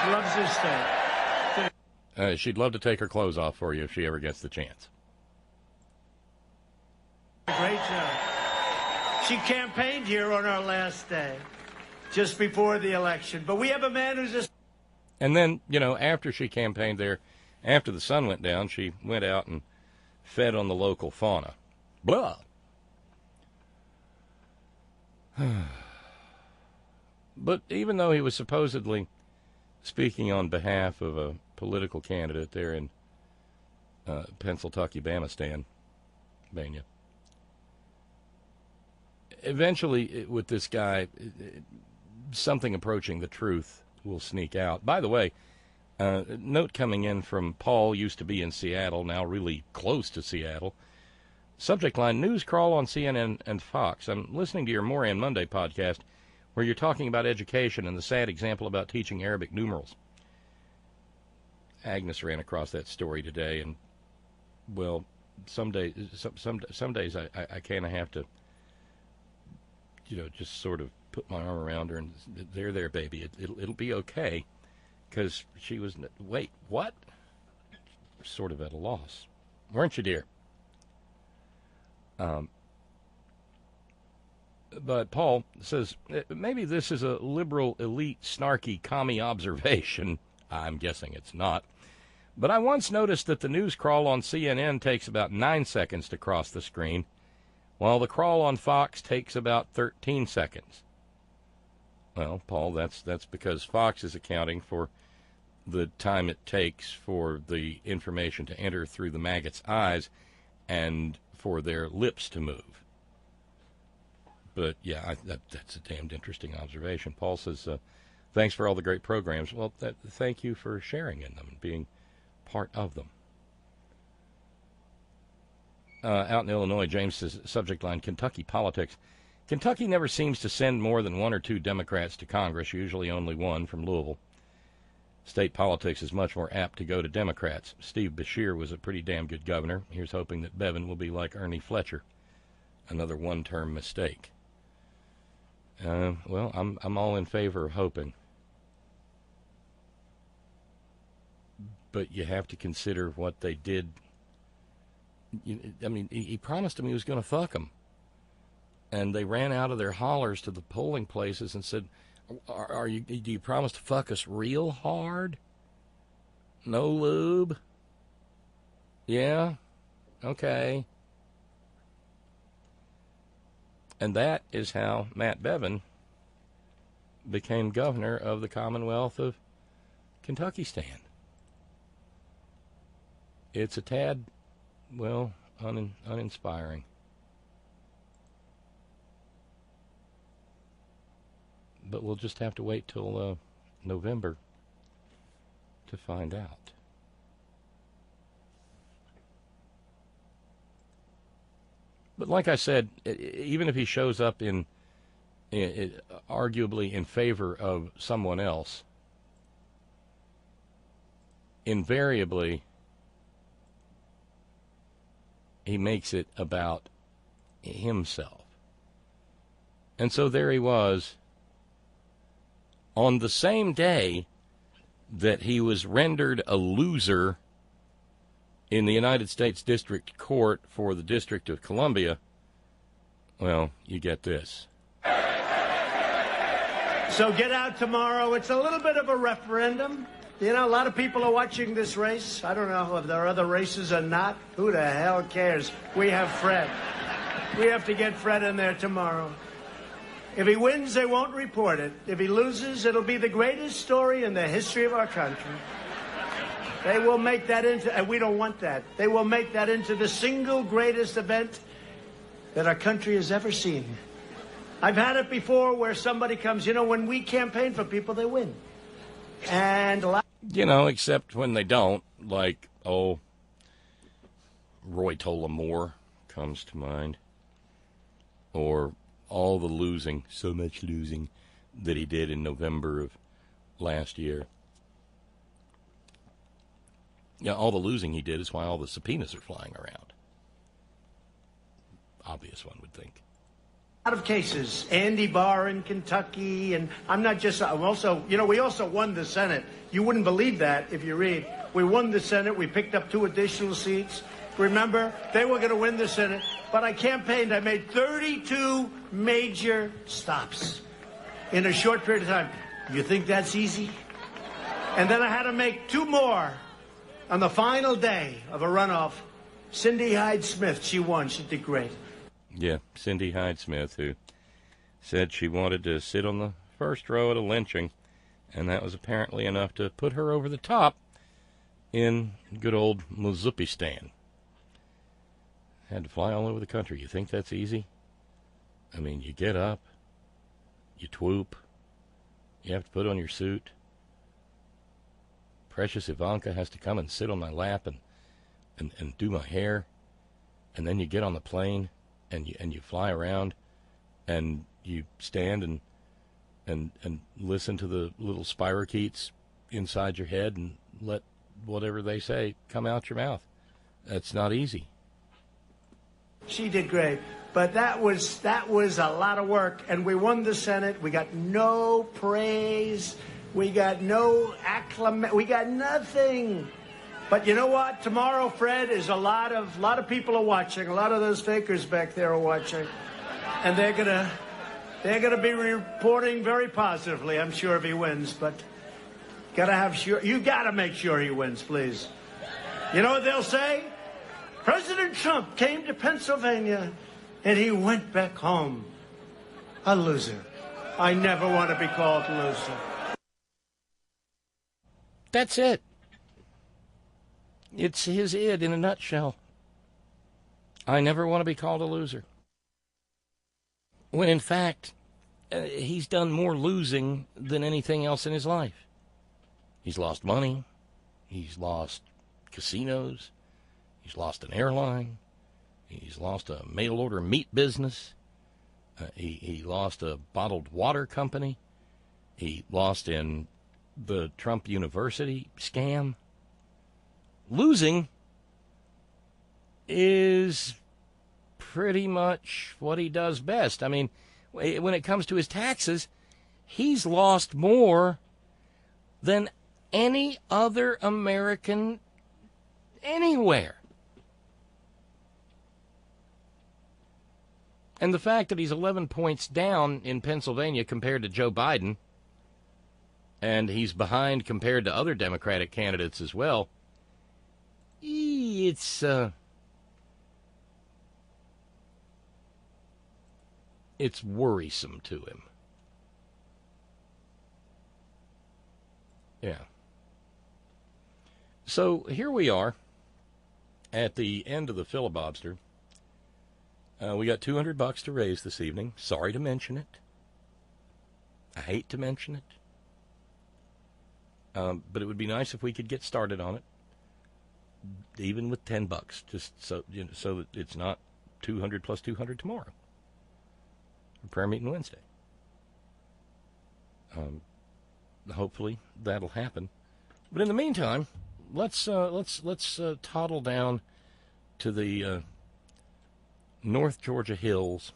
She loves this state. She'd love to take her clothes off for you if she ever gets the chance. Great job. She campaigned here on our last day, just before the election. But we have a man who's just... And then, after she campaigned there, after the sun went down, she went out and fed on the local fauna. Blah. But even though he was supposedly speaking on behalf of a political candidate there in Pennsylvania, eventually, with this guy, something approaching the truth will sneak out. By the way, note coming in from Paul, used to be in Seattle, now really close to Seattle. Subject line, news crawl on CNN and Fox. I'm listening to your Moran Monday podcast where you're talking about education and the sad example about teaching Arabic numerals. Agnes ran across that story today, and, well, some days I kind of have to, just sort of put my arm around her and there, baby. It'll be okay. Because she was, wait, what? Sort of at a loss. Weren't you, dear? But Paul says, maybe this is a liberal, elite, snarky, commie observation. I'm guessing it's not. But I once noticed that the news crawl on CNN takes about 9 seconds to cross the screen, while the crawl on Fox takes about 13 seconds. Well, Paul, that's because Fox is accounting for the time it takes for the information to enter through the maggot's eyes and for their lips to move. But, yeah, that's a damned interesting observation. Paul says, thanks for all the great programs. Well, thank you for sharing in them and being part of them. Out in Illinois, James says, subject line, Kentucky politics. Kentucky never seems to send more than 1 or 2 Democrats to Congress, usually only one from Louisville. State politics is much more apt to go to Democrats. Steve Beshear was a pretty damn good governor. Here's hoping that Bevin will be like Ernie Fletcher. Another one-term mistake. Well, I'm all in favor of hoping. But you have to consider what they did. I mean, he promised them he was going to fuck them. And they ran out of their hollers to the polling places and said, do you promise to fuck us real hard? No lube? Yeah? Okay. And that is how Matt Bevin became governor of the Commonwealth of Kentucky Stan. It's a tad, well, uninspiring. But we'll just have to wait till November to find out. But like I said, even if he shows up in arguably in favor of someone else, invariably he makes it about himself. And so there he was, on the same day that he was rendered a loser in the United States District Court for the District of Columbia. Well, you get this. So get out tomorrow. It's a little bit of a referendum. You know, a lot of people are watching this race. I don't know if there are other races or not. Who the hell cares? We have Fred. We have to get Fred in there tomorrow. If he wins, they won't report it. If he loses, it'll be the greatest story in the history of our country. They will make that into, and we don't want that, they will make that into the single greatest event that our country has ever seen. I've had it before where somebody comes, you know, when we campaign for people, they win. And you know, except when they don't, like, Roy Tolamore comes to mind. Or all the losing, so much losing, that he did in November of last year. Yeah, all the losing he did is why all the subpoenas are flying around. Obvious, one would think. A lot of cases. Andy Barr in Kentucky, and I'm also, you know, we also won the Senate. You wouldn't believe that if you read. We won the Senate. We picked up 2 additional seats. Remember, they were going to win the Senate, but I campaigned. I made 32 major stops in a short period of time. You think that's easy? And then I had to make 2 more on the final day of a runoff. Cindy Hyde-Smith, she won. She did great. Yeah, Cindy Hyde-Smith, who said she wanted to sit on the first row at a lynching, and that was apparently enough to put her over the top in good old Missoupistan. Had to fly all over the country. You think that's easy? I mean, you get up, you twoop, you have to put on your suit. Precious Ivanka has to come and sit on my lap and do my hair, and then you get on the plane and you fly around and you stand and listen to the little spirochetes inside your head and let whatever they say come out your mouth. That's not easy. She did great. But that was a lot of work, and we won the Senate. We got no praise. We got no acclamation. We got nothing. But you know what? Tomorrow, Fred, is a lot of people are watching. A lot of those fakers back there are watching, and they're gonna be reporting very positively. I'm sure if he wins, but you gotta make sure he wins, please. You know what they'll say? President Trump came to Pennsylvania, and he went back home a loser. I never want to be called a loser. That's it. It's his id in a nutshell. I never want to be called a loser. When in fact, he's done more losing than anything else in his life. He's lost money. He's lost casinos. He's lost an airline. He's lost a mail-order meat business. He lost a bottled water company. He lost in the Trump University scam. Losing is pretty much what he does best. I mean, when it comes to his taxes, he's lost more than any other American anywhere. And the fact that he's 11 points down in Pennsylvania compared to Joe Biden, and he's behind compared to other Democratic candidates as well, it's worrisome to him. Yeah. So here we are at the end of the filibuster. We got $200 to raise this evening. Sorry to mention it. I hate to mention it. But it would be nice if we could get started on it, even with $10, just so that it's not 200 plus 200 tomorrow. Prayer meeting Wednesday. Hopefully that'll happen. But in the meantime, let's toddle down to the North Georgia hills,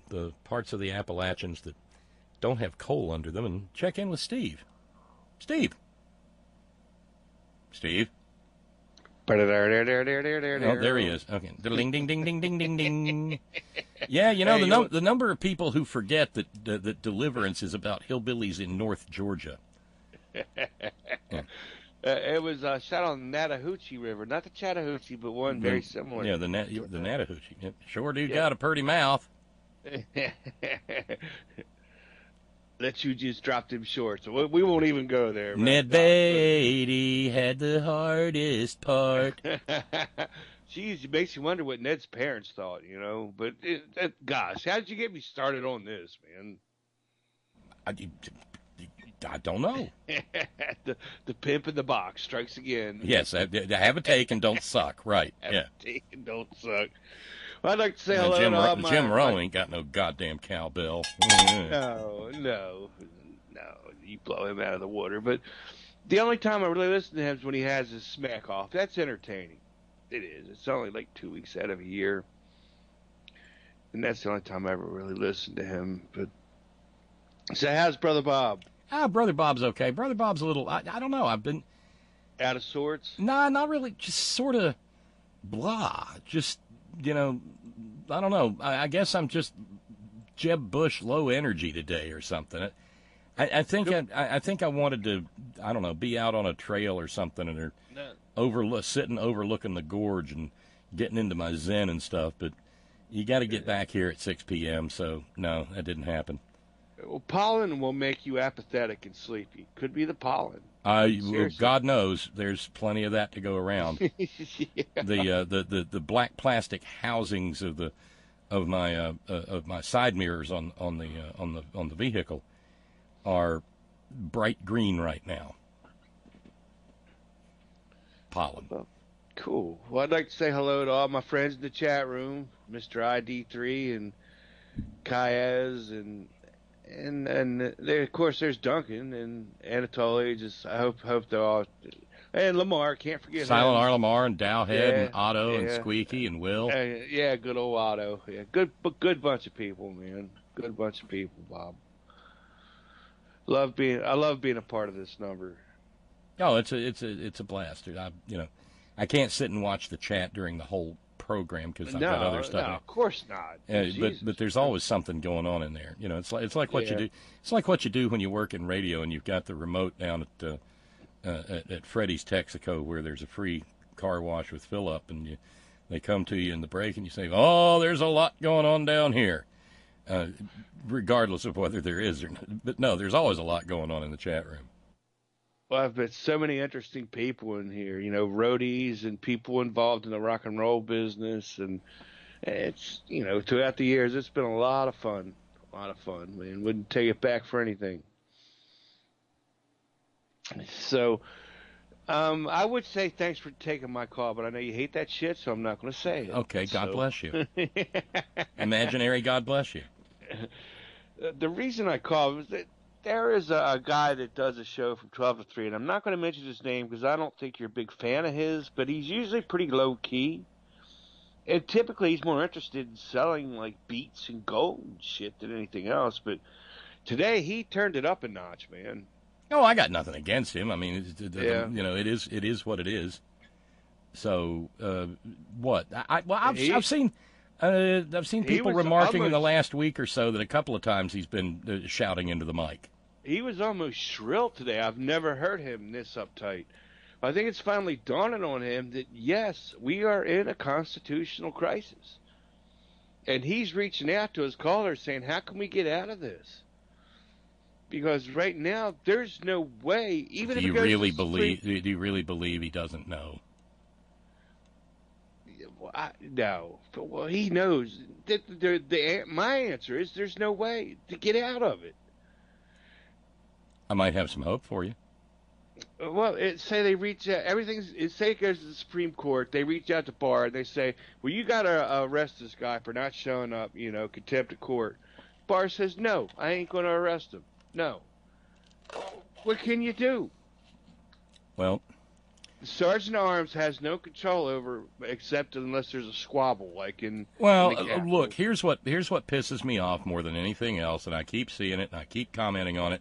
the parts of the Appalachians that don't have coal under them, and check in with Steve. Steve. Oh, there he is. Okay. Ding, ding, ding, ding, ding, ding, ding. Yeah, you know, the number of people who forget that Deliverance is about hillbillies in North Georgia. Yeah. It was shot on the Chattahoochee River. Not the Chattahoochee, but one very similar. Yeah, the Chattahoochee. Yep. Sure do got a pretty mouth. That you just dropped him short, so we won't even go there. Ned Beatty had the hardest part. Jeez, it makes you wonder what Ned's parents thought, you know. But, gosh, how did you get me started on this, man? I don't know. the pimp in the box strikes again. Yes, have a take and don't suck. Right, have yeah. a take and don't suck. Well, I'd like to say hello to Jim Rowe ain't got no goddamn cowbell. No. You blow him out of the water. But the only time I really listen to him is when he has his smack off. That's entertaining. It is. It's only like 2 weeks out of a year. And that's the only time I ever really listened to him. But so how's Brother Bob? Brother Bob's okay. Brother Bob's a little, I don't know. I've been out of sorts? Nah, not really. Just sort of blah. Just, you know, I don't know. I guess I'm just Jeb Bush low energy today or something. I think I wanted to, I don't know, be out on a trail or something and sitting overlooking the gorge and getting into my zen and stuff. But you got to get back here at 6 p.m. So no, that didn't happen. Well, pollen will make you apathetic and sleepy. Could be the pollen. Well, God knows there's plenty of that to go around. Yeah. The black plastic housings of my side mirrors on the vehicle are bright green right now. Pollen. Well, cool. Well, I'd like to say hello to all my friends in the chat room, Mr. ID3 and Kaez and there, of course, there's Duncan and Anatoly. I hope they're all And Lamar, can't forget Silent him. R. Lamar and Dowhead and Otto and yeah. Squeaky and Will. Yeah, good old Otto. Yeah, good bunch of people, man. Good bunch of people, Bob. I love being a part of this number. Oh, it's a blast, dude. I can't sit and watch the chat during the whole program because I've got other stuff. No, of course not. But there's always something going on in there. You know, it's like what you do. It's like what you do when you work in radio and you've got the remote down at Freddy's Texaco where there's a free car wash with fill up, and they come to you in the break and you say, "Oh, there's a lot going on down here," regardless of whether there is or not. But no, there's always a lot going on in the chat room. Well, I've met so many interesting people in here, you know, roadies and people involved in the rock and roll business. And it's, you know, throughout the years, it's been a lot of fun. Man. Wouldn't take it back for anything. So, I would say thanks for taking my call, but I know you hate that shit, so I'm not going to say it. Okay, God bless you. Imaginary God bless you. The reason I called was that there is a guy that does a show from 12 to 3, and I'm not going to mention his name because I don't think you're a big fan of his, but he's usually pretty low-key. And typically he's more interested in selling, like, beats and gold and shit than anything else. But today he turned it up a notch, man. Oh, I got nothing against him. I mean, Yeah. you know, it is what it is. So, what? I've seen people remarking in the last week or so that a couple of times he's been shouting into the mic. He was almost shrill today. I've never heard him this uptight. I think it's finally dawning on him that, yes, we are in a constitutional crisis. And he's reaching out to his callers saying, how can we get out of this? Because right now, there's no way, even if it goes to Supreme... Do you really believe he doesn't know? No. Well, he knows. My answer is there's no way to get out of it. I might have some hope for you. Well, say they reach out, say it goes to the Supreme Court, they reach out to Barr, and they say, well, you got to arrest this guy for not showing up, you know, contempt of court. Barr says, no, I ain't going to arrest him. No. What can you do? Well, the Sergeant at Arms has no control over, except unless there's a squabble, like in. Well, look, here's what pisses me off more than anything else, and I keep seeing it, and I keep commenting on it.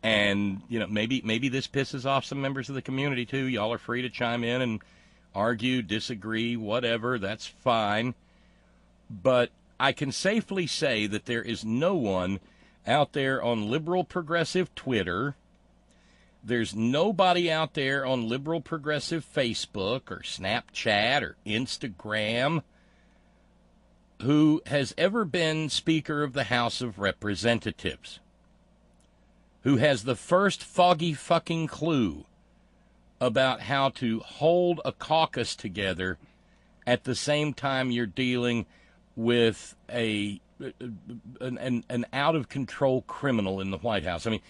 And, you know, maybe this pisses off some members of the community, too. Y'all are free to chime in and argue, disagree, whatever. That's fine. But I can safely say that there is no one out there on liberal progressive Twitter. There's nobody out there on liberal progressive Facebook or Snapchat or Instagram who has ever been Speaker of the House of Representatives, who has the first foggy fucking clue about how to hold a caucus together at the same time you're dealing with an out-of-control criminal in the White House. I mean,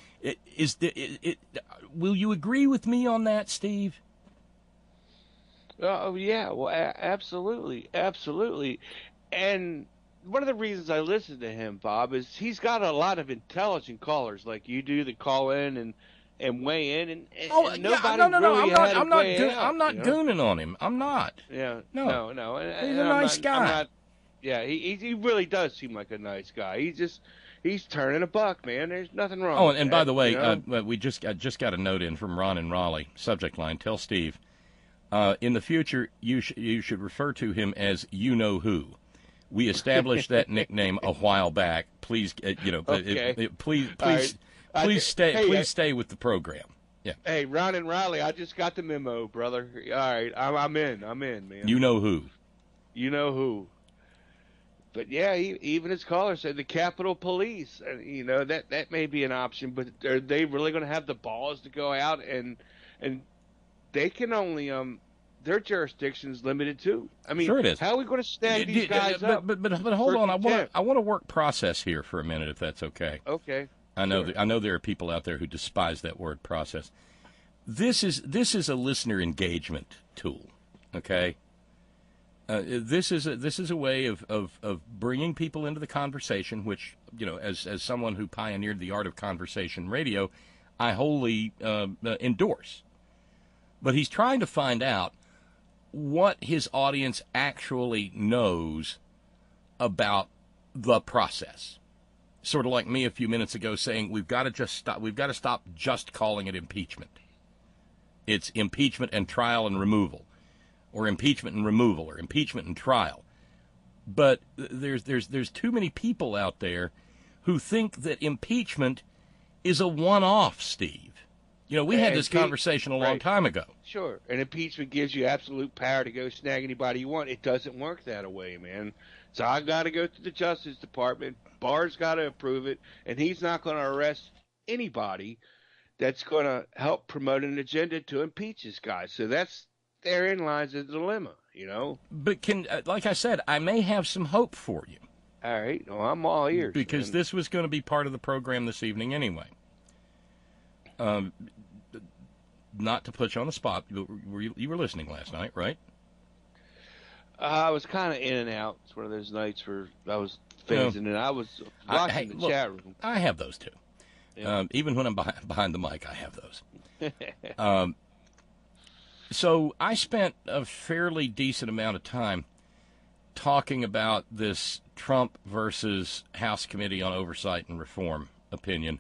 will you agree with me on that, Steve? Oh, yeah. Well, absolutely. Absolutely. And one of the reasons I listen to him, Bob, is he's got a lot of intelligent callers like you do that call in and weigh in. And nobody really I'm not gooning on him. I'm not. Yeah. No. He's a nice guy. He really does seem like a nice guy. He's turning a buck, man. There's nothing wrong. Oh, and by the way, we just got a note in from Ron in Raleigh. Subject line: tell Steve, in the future you should refer to him as you know who. We established that nickname a while back. Please, okay. Please stay with the program. Yeah. Hey, Ron and Riley, I just got the memo, brother. All right, I'm in, man. You know who. You know who. But yeah, even his caller said the Capitol Police. You know, that may be an option, but are they really going to have the balls to go out and they can only their jurisdiction's limited too. I mean, sure it is. How are we going to snag these guys up? But hold on, I want to work process here for a minute, if that's okay. Okay. I know there are people out there who despise that word process. This is a listener engagement tool. Okay. This is a way of bringing people into the conversation, which, you know, as someone who pioneered the art of conversation radio, I wholly endorse. But he's trying to find out what his audience actually knows about the process. Sort of like me a few minutes ago saying we've got to stop just calling it impeachment. It's impeachment and trial and removal, or impeachment and removal, or impeachment and trial. But there's too many people out there who think that impeachment is a one-off, Steve. You know, we had this conversation a long time ago. Sure, and impeachment gives you absolute power to go snag anybody you want. It doesn't work that way, man. So I got to go to the Justice Department. Barr's got to approve it, and he's not going to arrest anybody that's going to help promote an agenda to impeach this guy. So therein lies the dilemma, you know. But like I said, I may have some hope for you. All right, well, I'm all ears. Because this was going to be part of the program this evening anyway. Not to put you on the spot, you were listening last night, right? I was kind of in and out. It's one of those nights where I was phasing, and I was watching the chat room. I have those too. Yeah. Even when I'm behind the mic, I have those. So I spent a fairly decent amount of time talking about this Trump versus House Committee on Oversight and Reform opinion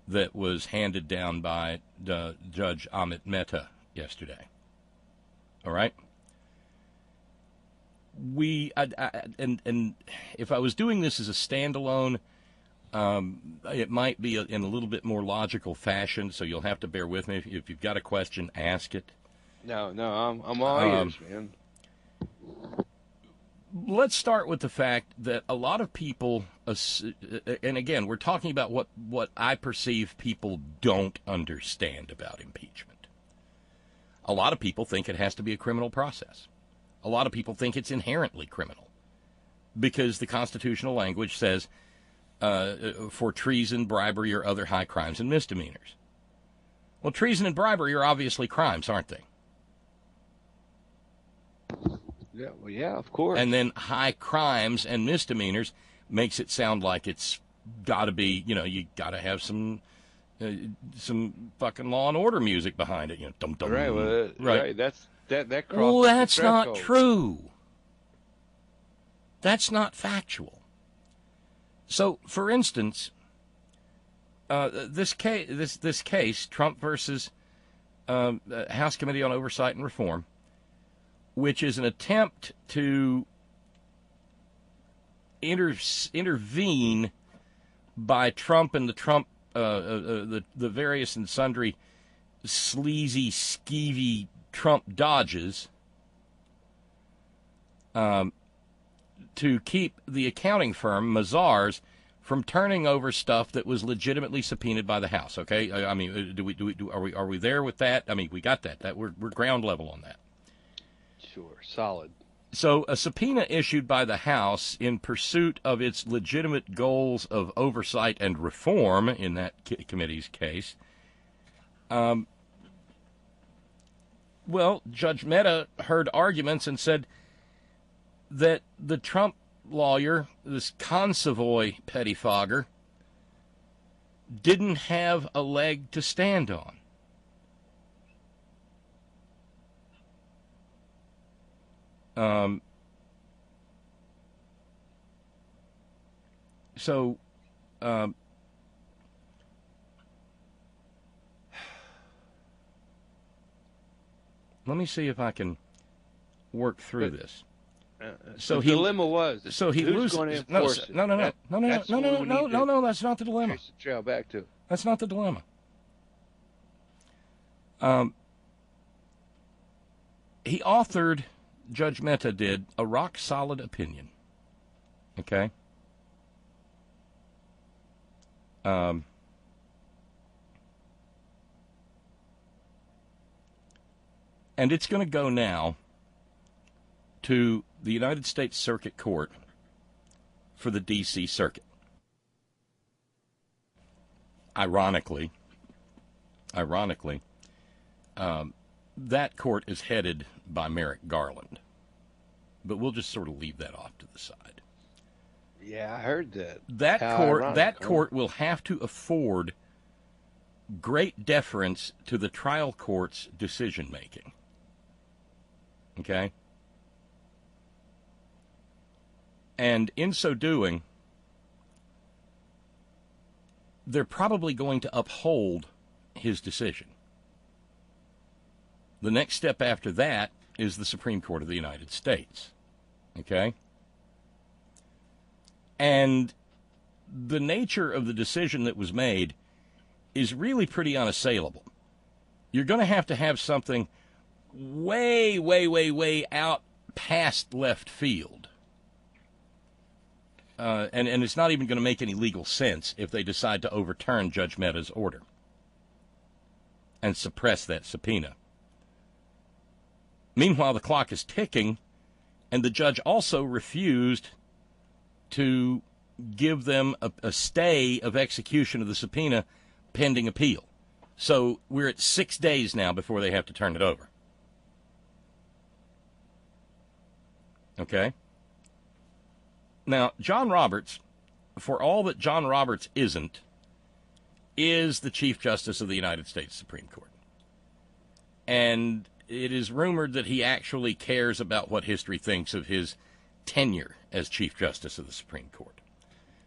that was handed down by Judge Amit Mehta yesterday. All right? And if I was doing this as a standalone, it might be in a little bit more logical fashion, so you'll have to bear with me. If you've got a question, ask it. No, I'm all ears, man. Let's start with the fact that a lot of people, and again, we're talking about what I perceive people don't understand about impeachment. A lot of people think it has to be a criminal process. A lot of people think it's inherently criminal because the constitutional language says for treason, bribery, or other high crimes and misdemeanors. Well, treason and bribery are obviously crimes, aren't they? Yeah, well, yeah, of course. And then high crimes and misdemeanors makes it sound like it's got to be, you got to have some fucking Law and Order music behind it, dum dum. Right, well, right. That crosses. Well, that's not true. That's not factual. So, for instance, this case, Trump versus House Committee on Oversight and Reform, which is an attempt to intervene by Trump and the various and sundry sleazy, skeevy Trump dodges to keep the accounting firm, Mazars, from turning over stuff that was legitimately subpoenaed by the House. Okay, I mean, are we there with that? I mean, we got that. That we're ground level on that. Sure, solid. So a subpoena issued by the House in pursuit of its legitimate goals of oversight and reform, in that committee's case, well, Judge Mehta heard arguments and said that the Trump lawyer, this consovoy pettifogger, didn't have a leg to stand on. So, let me see if I can work through this. So the dilemma was. So he loses. No, that's not the dilemma. Trail back to. That's not the dilemma. He authored, Judge Mehta did, a rock-solid opinion. Okay? And it's going to go now to the United States Circuit Court for the D.C. Circuit. Ironically, that court is headed by Merrick Garland. But we'll just sort of leave that off to the side. Yeah, I heard that. That court will have to afford great deference to the trial court's decision-making. Okay? And in so doing, they're probably going to uphold his decision. The next step after that is the Supreme Court of the United States. Okay? And the nature of the decision that was made is really pretty unassailable. You're going to have something way, way, way, way out past left field. And it's not even going to make any legal sense if they decide to overturn Judge Mehta's order and suppress that subpoena. Meanwhile, the clock is ticking, and the judge also refused to give them a stay of execution of the subpoena pending appeal. So we're at 6 days now before they have to turn it over. Okay? Now, John Roberts, for all that John Roberts isn't, is the Chief Justice of the United States Supreme Court. And it is rumored that he actually cares about what history thinks of his tenure as Chief Justice of the Supreme Court.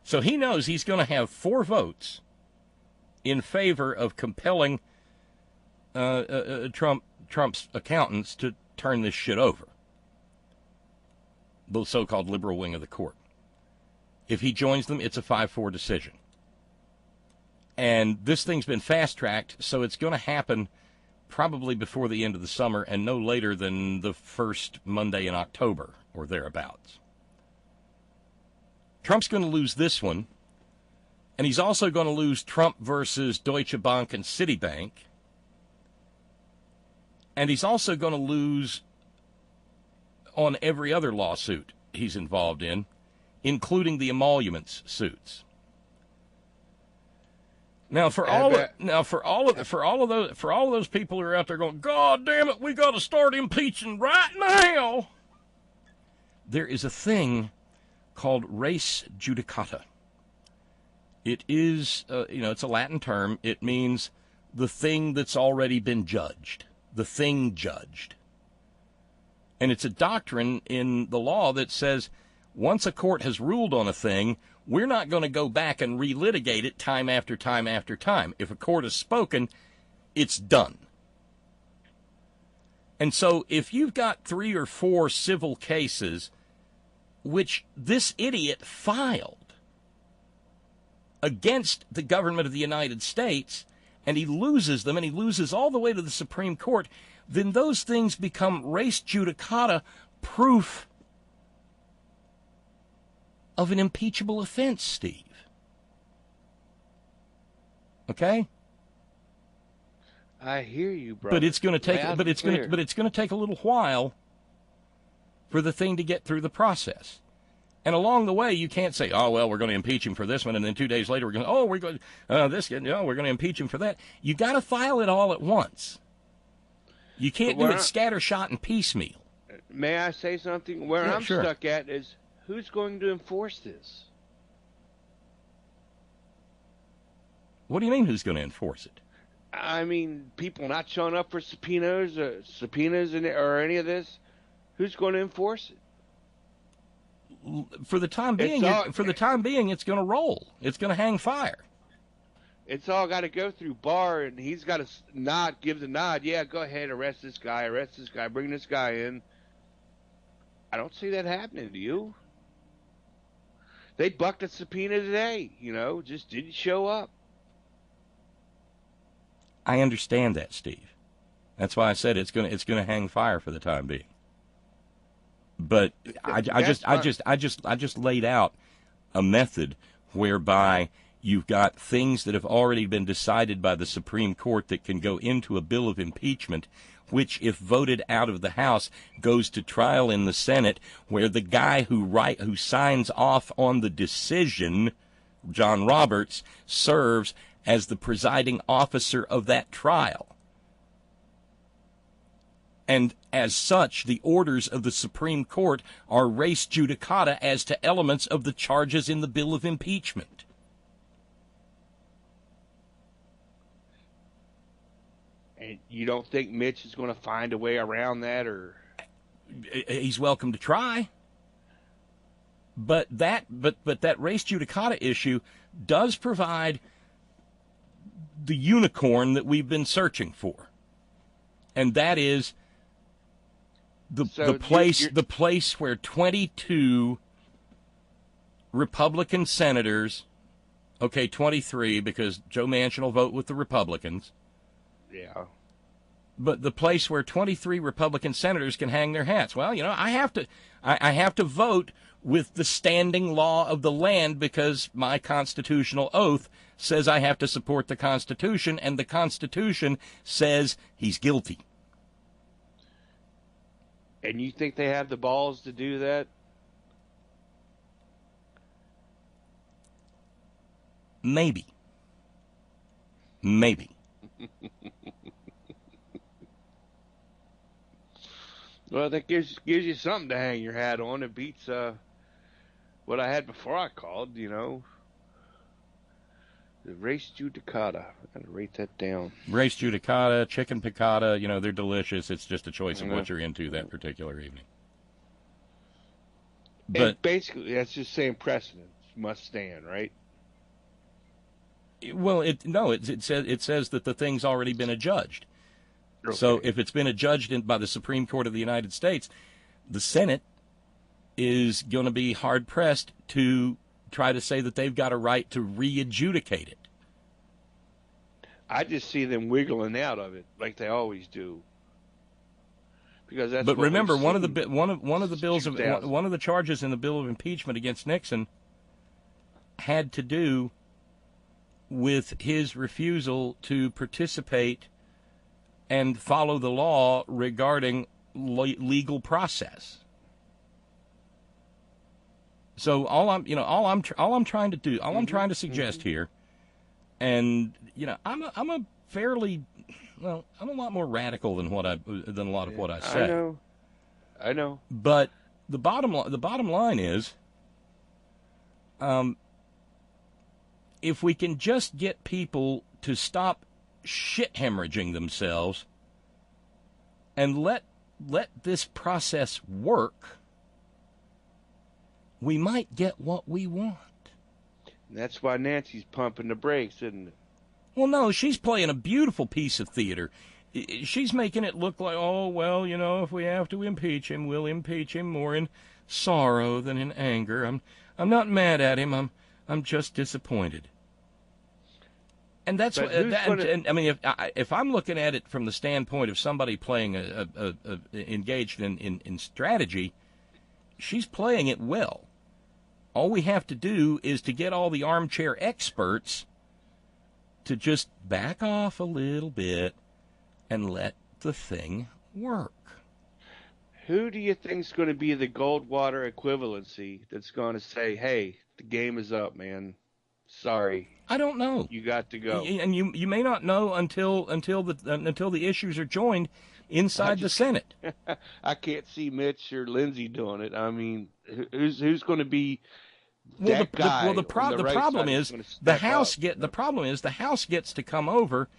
So he knows he's going to have 4 votes in favor of compelling Trump's accountants to turn this shit over, the so-called liberal wing of the court. If he joins them, it's a 5-4 decision. And this thing's been fast-tracked, so it's going to happen probably before the end of the summer and no later than the first Monday in October or thereabouts. Trump's going to lose this one, and he's also going to lose Trump versus Deutsche Bank and Citibank, and he's also going to lose on every other lawsuit he's involved in, including the emoluments suits. Now, for all of those people who are out there going, God damn it, we got to start impeaching right now. There is a thing called res judicata. It is, it's a Latin term. It means the thing that's already been judged, the thing judged. And it's a doctrine in the law that says once a court has ruled on a thing, we're not going to go back and relitigate it time after time after time. If a court has spoken, it's done. And so if you've got 3 or 4 civil cases which this idiot filed against the government of the United States, and he loses them, and he loses all the way to the Supreme Court, then those things become res judicata proof of an impeachable offense, Steve. Okay? I hear you, bro. But it's going to take it's going to take a little while for the thing to get through the process. And along the way, you can't say, "Oh well, we're going to impeach him for this one," and then 2 days later we're going, we're going to impeach him for that. You got to file it all at once. You can't do it scattershot and piecemeal. May I say something? Where I'm stuck at is, who's going to enforce this? What do you mean, who's going to enforce it? I mean, people not showing up for subpoenas or any of this. Who's going to enforce it? For the time being, it's going to roll. It's going to hang fire. It's all got to go through Barr, and he's got to give the nod. Yeah, go ahead, arrest this guy, bring this guy in. I don't see that happening. Do you? They bucked a subpoena today. Just didn't show up. I understand that, Steve. That's why I said it's going to hang fire for the time being. But I just laid out a method whereby you've got things that have already been decided by the Supreme Court that can go into a bill of impeachment, which, if voted out of the House, goes to trial in the Senate, where the guy who signs off on the decision, John Roberts, serves as the presiding officer of that trial. And as such, the orders of the Supreme Court are res judicata as to elements of the charges in the bill of impeachment. And you don't think Mitch is going to find a way around that, or he's welcome to try. But that race judicata issue does provide the unicorn that we've been searching for, and that is the place where 22 Republican senators, okay, 23 because Joe Manchin will vote with the Republicans. Yeah. But the place where 23 Republican senators can hang their hats. Well, I have to vote with the standing law of the land because my constitutional oath says I have to support the Constitution, and the Constitution says he's guilty. And you think they have the balls to do that? Maybe. Well, that gives you something to hang your hat on. It beats what I had before I called, The race judicata. I gotta write that down. Race judicata, chicken piccata, they're delicious. It's just a choice of what you're into that particular evening. But and basically, that's just saying precedent must stand, right? Well, it says that the thing's already been adjudged. Okay. So if it's been adjudged by the Supreme Court of the United States, the Senate is going to be hard-pressed to try to say that they've got a right to re-adjudicate it. I just see them wiggling out of it like they always do. Because that's. But what remember, we've one of seen the charges in the bill of impeachment against Nixon had to do with his refusal to participate and follow the law regarding legal process. So all I'm trying to suggest here, and I'm a lot more radical than a lot of what I say. I know. But the bottom line is, if we can just get people to stop shit hemorrhaging themselves and let this process work, we might get what we want. That's why Nancy's pumping the brakes, isn't it? Well, no, she's playing a beautiful piece of theater. She's making it look like, if we have to impeach him, we'll impeach him more in sorrow than in anger. I'm not mad at him. I'm just disappointed. And that's what. If I'm looking at it from the standpoint of somebody playing engaged in strategy, she's playing it well. All we have to do is to get all the armchair experts to just back off a little bit and let the thing work. Who do you think is going to be the Goldwater equivalency that's going to say, "Hey, the game is up, man. Sorry, I don't know. You got to go." And you may not know until the issues are joined inside the Senate. I can't see Mitch or Lindsey doing it. I mean, who's going to be that guy? The problem is the House gets to come over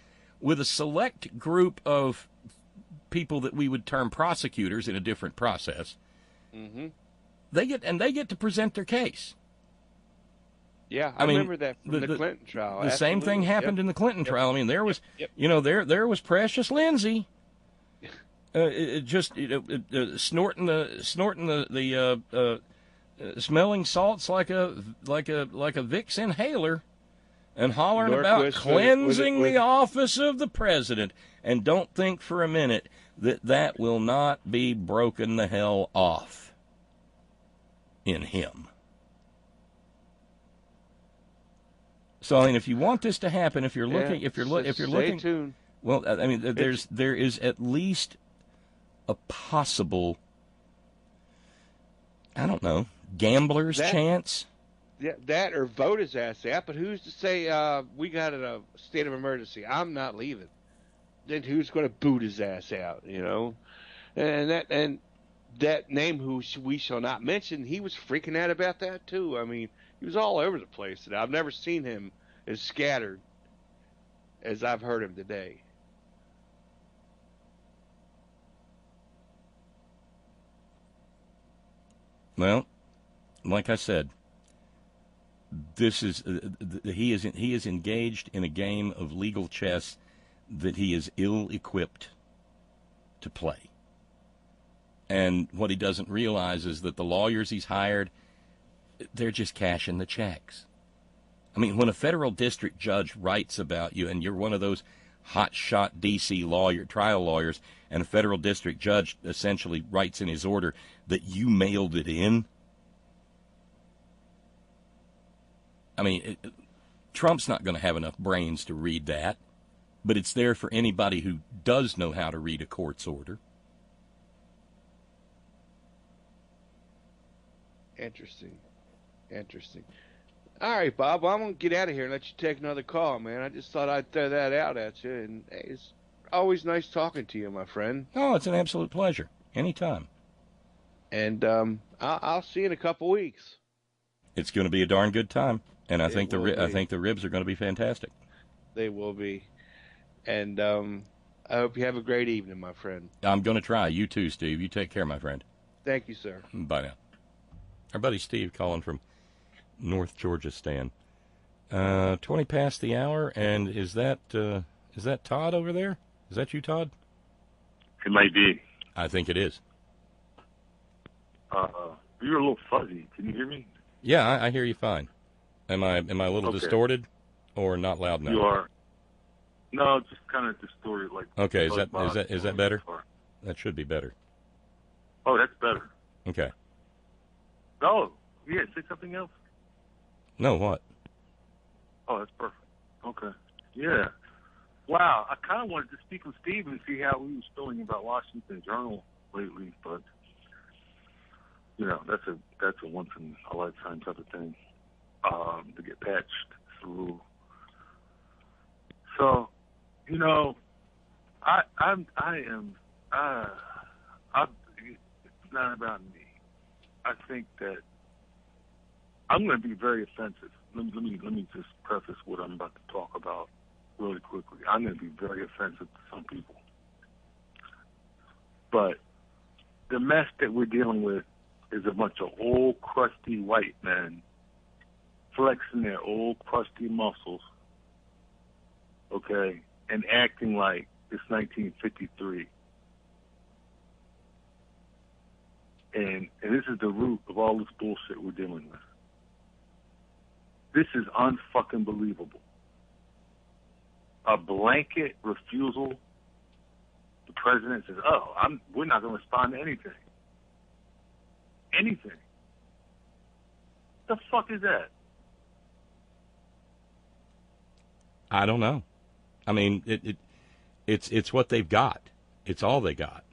with a select group of people that we would term prosecutors in a different process. Mm-hmm. They get to present their case. Yeah, I remember that from the Clinton trial. The same thing happened in the Clinton trial. I mean, there was, there was Precious Lindsay, snorting the smelling salts like a Vicks inhaler, and hollering about cleansing the office of the president. And don't think for a minute that will not be broken the hell off in him. So I mean, if you want this to happen, if you're looking, stay tuned. Well, I mean, there is at least a possible, I don't know, gambler's chance. Yeah, that or vote his ass out. But who's to say we got a state of emergency? I'm not leaving. Then who's going to boot his ass out? And that name who we shall not mention, he was freaking out about that too. I mean, he was all over the place today. I've never seen him as scattered as I've heard him today. Well, like I said, this is he is engaged in a game of legal chess that he is ill-equipped to play. And what he doesn't realize is that the lawyers he's hired, they're just cashing the checks. I mean, when a federal district judge writes about you, and you're one of those hot-shot D.C. trial lawyers, and a federal district judge essentially writes in his order that you mailed it in, I mean, Trump's not going to have enough brains to read that, but it's there for anybody who does know how to read a court's order. Interesting. All right, Bob, well, I'm going to get out of here and let you take another call, man. I just thought I'd throw that out at you. And hey, it's always nice talking to you, my friend. Oh, it's an absolute pleasure. Anytime. And I'll see you in a couple weeks. It's going to be a darn good time. And I think the ribs are going to be fantastic. They will be. And I hope you have a great evening, my friend. I'm going to try. You too, Steve. You take care, my friend. Thank you, sir. Bye now. Our buddy Steve calling from North Georgia Stan. 20 past the hour, and is that Todd over there? Is that you, Todd? It might be. I think it is. You're a little fuzzy. Can you hear me? Yeah, I hear you fine. Am I a little distorted or not loud enough? You are. No, just kind of distorted. Like okay, is that better? That should be better. Oh, that's better. Okay. Oh, yeah. Say something else. No, what? Oh, that's perfect. Okay. Yeah. Wow. I kind of wanted to speak with Steve and see how he was feeling about Washington Journal lately, but that's a once in a lifetime type of thing to get patched through. So, I am. It's not about me. I think that I'm going to be very offensive. Let me just preface what I'm about to talk about really quickly. I'm going to be very offensive to some people. But the mess that we're dealing with is a bunch of old, crusty white men flexing their old, crusty muscles, okay, and acting like it's 1953. And this is the root of all this bullshit we're dealing with. This is unfucking believable. A blanket refusal. The president says, we're not going to respond to anything. Anything. The fuck is that? I don't know. I mean, it's what they've got. It's all they got.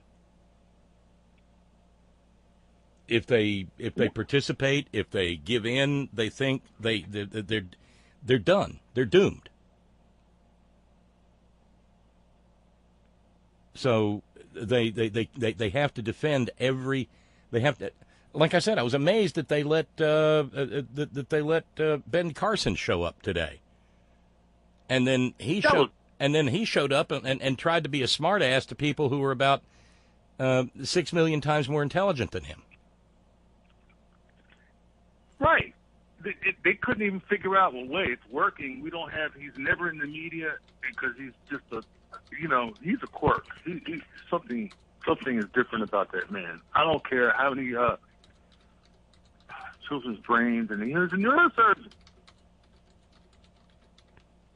If they participate, if they give in, they think they're done. They're doomed. So they have to defend every. They have to. Like I said, I was amazed that they let Ben Carson show up today. And then he showed up and tried to be a smartass to people who were about 6 million times more intelligent than him. Right. They couldn't even figure out, it's working. He's never in the media because he's just he's a quirk. Something is different about that man. I don't care how many children's brains, and he was a neurosurgeon.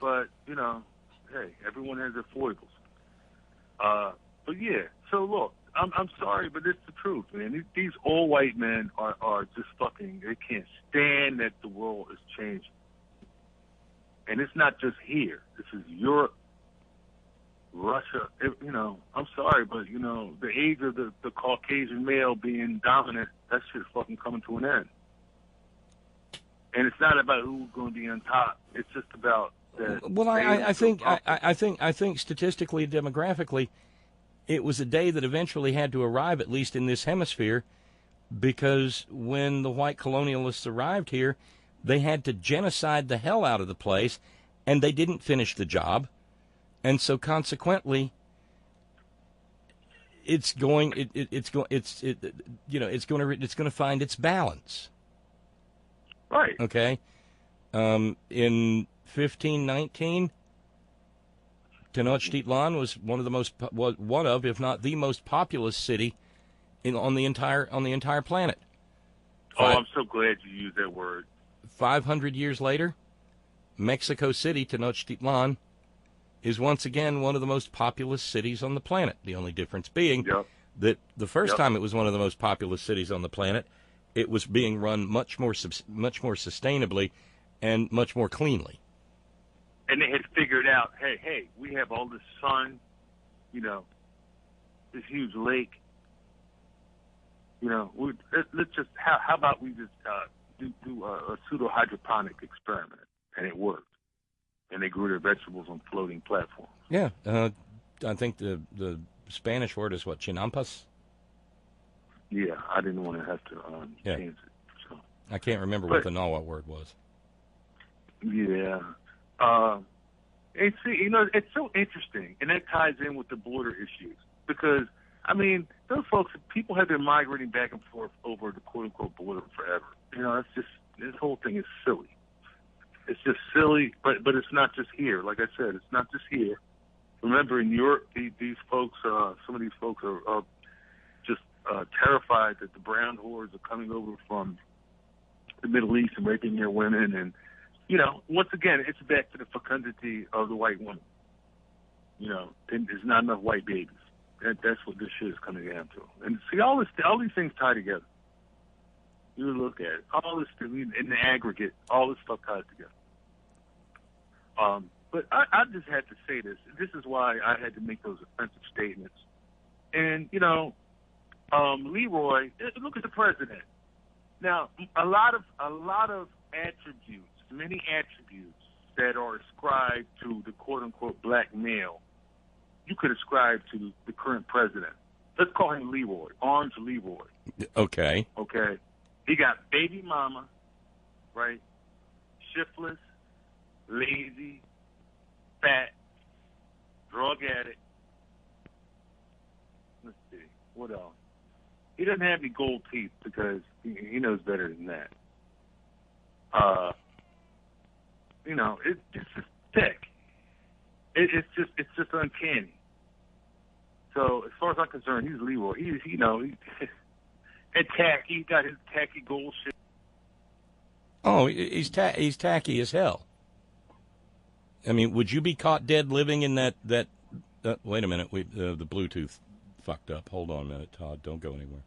But, hey, everyone has their foibles. But yeah, so look, I'm sorry, but it's the truth, man. These old white men are just fucking, they can't stand that the world is changing. And it's not just here. This is Europe, Russia. I'm sorry, but, the age of the Caucasian male being dominant, that shit's fucking coming to an end. And it's not about who's going to be on top. It's just about that. Well, I think statistically, demographically, it was a day that eventually had to arrive, at least in this hemisphere, because when the white colonialists arrived here, they had to genocide the hell out of the place, and they didn't finish the job. And so consequently, it's going to find its balance. Right. Okay. In 1519, Tenochtitlan was one of, if not the most populous city on the entire planet. I'm so glad you used that word. 500 years later, Mexico City, Tenochtitlan, is once again one of the most populous cities on the planet. The only difference being that the first time it was one of the most populous cities on the planet, it was being run much more sustainably and much more cleanly. And they had figured out, hey, we have all this sun, this huge lake. Let's just how about we just do a pseudo hydroponic experiment, and it worked. And they grew their vegetables on floating platforms. Yeah, I think the Spanish word is what, chinampas? Yeah, I didn't want to have to change it. So. I can't remember what the Nahuatl word was. Yeah. And see, it's so interesting, and that ties in with the border issues. Because, those folks, people have been migrating back and forth over the quote-unquote border forever. It's just, this whole thing is silly. It's just silly, but it's not just here. Like I said, it's not just here. Remember, in Europe, these folks, some of these folks are just terrified that the brown hordes are coming over from the Middle East and raping their women. And, once again, it's back to the fecundity of the white woman. And there's not enough white babies. That's what this shit is coming down to. And see, all these things tie together. You look at it, all this in the aggregate, all this stuff ties together. But I just had to say this. This is why I had to make those offensive statements. And Leroy, look at the president. Now, a lot of attributes, many attributes that are ascribed to the quote unquote black male, you could ascribe to the current president. Let's call him Leroy, Orange Leroy. Okay. Okay. He got baby mama, right? Shiftless, lazy, fat, drug addict. Let's see. What else? He doesn't have any gold teeth because he knows better than that. It's just thick. It's just uncanny. So as far as I'm concerned, he's Leroy. He's and tacky. He got his tacky gold shit. Oh, he's tacky as hell. Would you be caught dead living in that wait a minute, the Bluetooth fucked up. Hold on a minute, Todd. Don't go anywhere.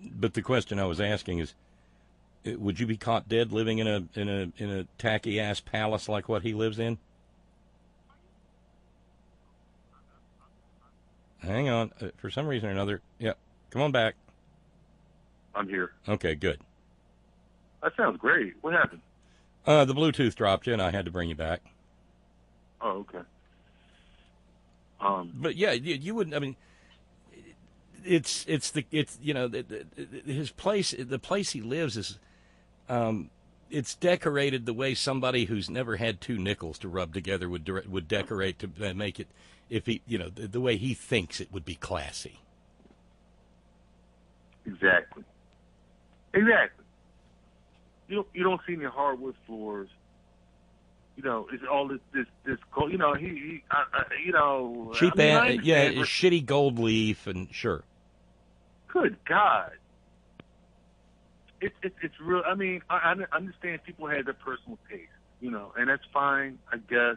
But the question I was asking is, would you be caught dead living in a tacky ass palace like what he lives in? Hang on. For some reason or another, yeah. Come on back. I'm here. Okay, good. That sounds great. What happened? The Bluetooth dropped you, and I had to bring you back. Oh, okay. But yeah, you wouldn't. It's his place. The place he lives is, it's decorated the way somebody who's never had two nickels to rub together would decorate to make it. If he, the way he thinks it would be classy. Exactly. You don't see any hardwood floors. It's all this gold. Cheap, shitty gold leaf, and sure. Good God. It's real. I understand people have their personal taste, and that's fine, I guess,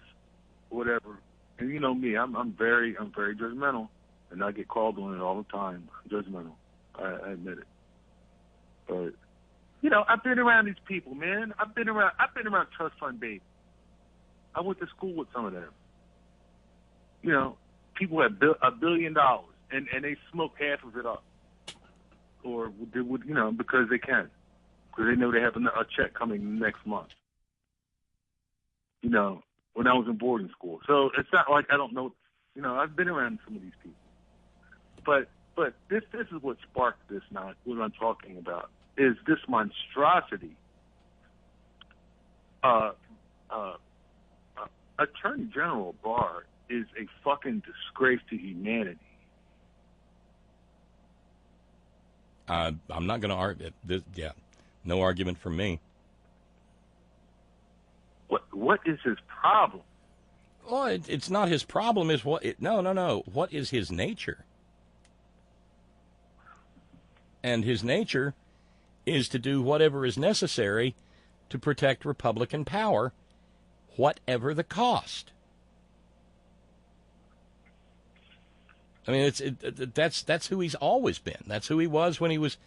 whatever. And me, I'm very judgmental, and I get called on it all the time. I'm judgmental. I admit it. But I've been around these people, man. I've been around trust fund babies. I went to school with some of them. People have $1 billion, and they smoke half of it up, or they would, because they can, because they know they have a check coming next month. When I was in boarding school, so it's not like I don't know. I've been around some of these people, but this is what sparked this. Not what I'm talking about is this monstrosity. Attorney General Barr is a fucking disgrace to humanity. I'm not going to argue. Yeah, no argument from me. What is his problem? Well, it's not his problem. Is what? No. What is his nature? And his nature is to do whatever is necessary to protect Republican power, whatever the cost. I mean, that's who he's always been. That's who he was when he was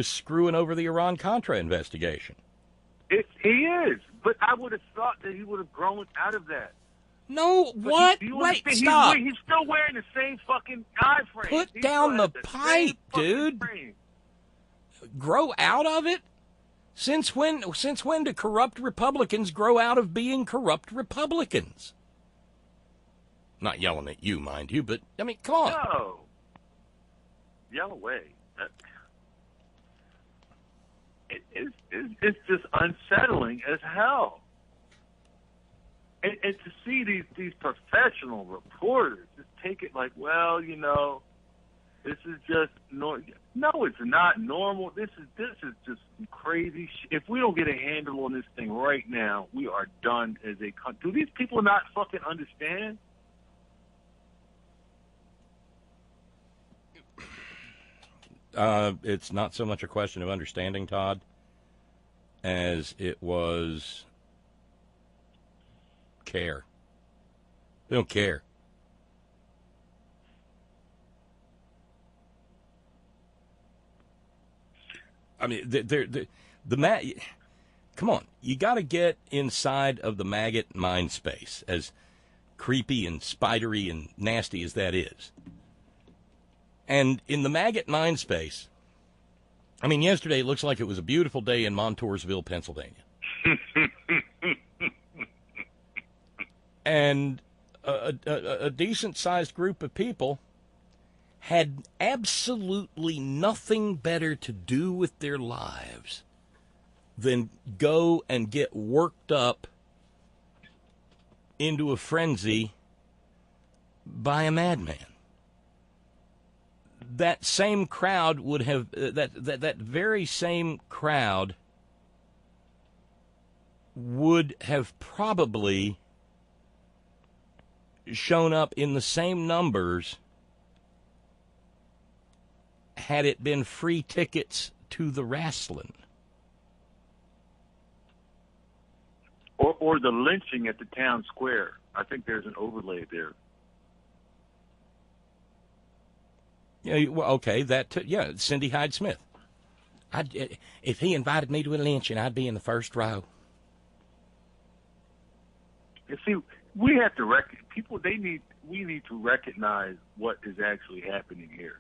screwing over the Iran-Contra investigation. He is, but I would have thought that he would have grown out of that. No, but what? Wait, Stop. He's still wearing the same fucking eye frame. Put down the pipe, dude. Grow out of it? Since when do corrupt Republicans grow out of being corrupt Republicans? Not yelling at you, mind you, but, I mean, come on. No. Yell away. It's just unsettling as hell. And to see these professional reporters just take it like, well, you know, this is just no, it's not normal. This is just crazy shit. If we don't get a handle on this thing right now, we are done as a country. Do these people not fucking understand? It's not so much a question of understanding, Todd, as it was care. They don't care. I mean, come on, you got to get inside of the maggot mind space, as creepy and spidery and nasty as that is. And in the maggot mind space, I mean, yesterday it looks like it was a beautiful day in Montoursville, Pennsylvania. And a decent-sized group of people had absolutely nothing better to do with their lives than go and get worked up into a frenzy by a madman. That same crowd would have, that very same crowd would have probably shown up in the same numbers had it been free tickets to the wrestling. Or the lynching at the town square. I think there's an overlay there. Yeah, well, okay, Cindy Hyde-Smith. If he invited me to a lynching, I'd be in the first row. You see, we have to we need to recognize what is actually happening here.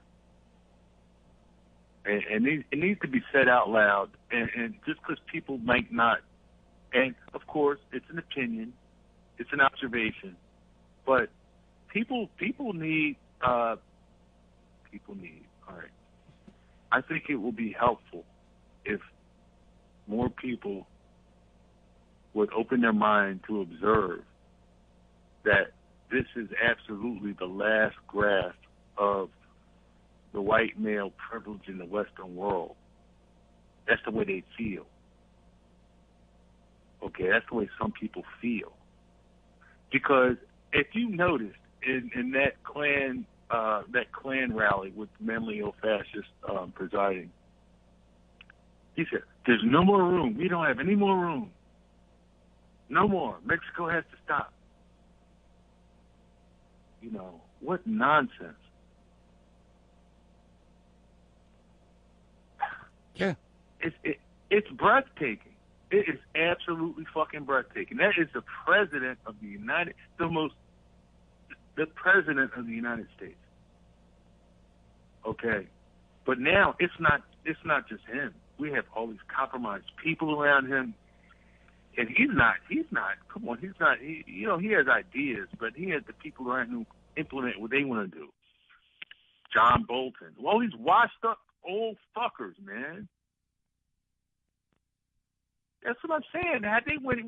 And it needs to be said out loud. And just because people might not, and of course, it's an opinion, it's an observation, but people need. All right. I think it will be helpful if more people would open their mind to observe that this is absolutely the last grasp of the white male privilege in the Western world. That's the way they feel. Okay, that's the way some people feel. Because if you noticed in that Klan rally with mentally ill fascists presiding, he said, "There's no more room. We don't have any more room. No more. Mexico has to stop." You know, what nonsense. Yeah. It's breathtaking. It is absolutely fucking breathtaking. That is the president of the president of the United States. Okay. But now it's not just him. We have all these compromised people around him. And he has ideas, but he has the people around who implement what they want to do. John Bolton. All these washed up old fuckers, man. That's what I'm saying.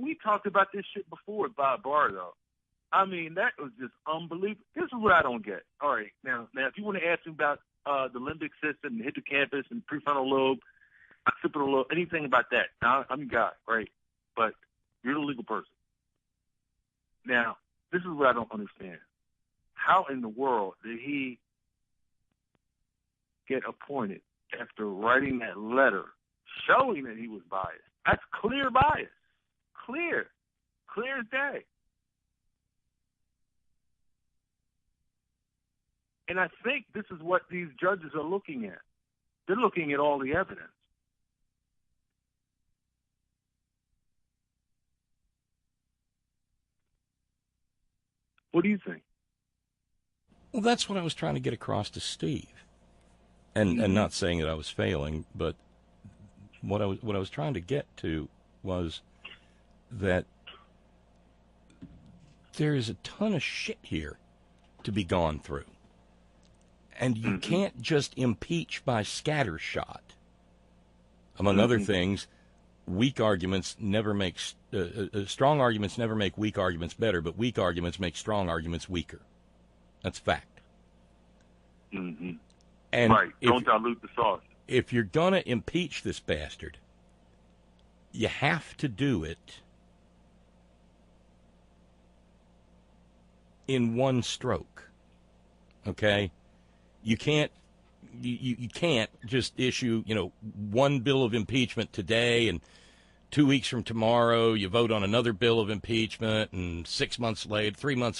We talked about this shit before with Bob Barr, though. I mean, that was just unbelievable. This is what I don't get. All right, now, if you want to ask me about the limbic system, the hippocampus, and prefrontal lobe, occipital lobe, anything about that, now, I'm your guy, right? But you're the legal person. Now, this is what I don't understand. How in the world did he get appointed after writing that letter showing that he was biased? That's clear bias. Clear as day. And I think this is what these judges are looking at. They're looking at all the evidence. What do you think? Well, that's what I was trying to get across to Steve. And not saying that I was failing, but what I was trying to get to was that there is a ton of shit here to be gone through. And you can't just impeach by scattershot. Among other things, weak arguments never make strong arguments never make weak arguments better, but weak arguments make strong arguments weaker. That's fact. Mm-hmm. And right. Don't dilute the sauce. If you're going to impeach this bastard, you have to do it in one stroke. Okay? You can't you can't just issue, one bill of impeachment today and 2 weeks from tomorrow you vote on another bill of impeachment and 3 months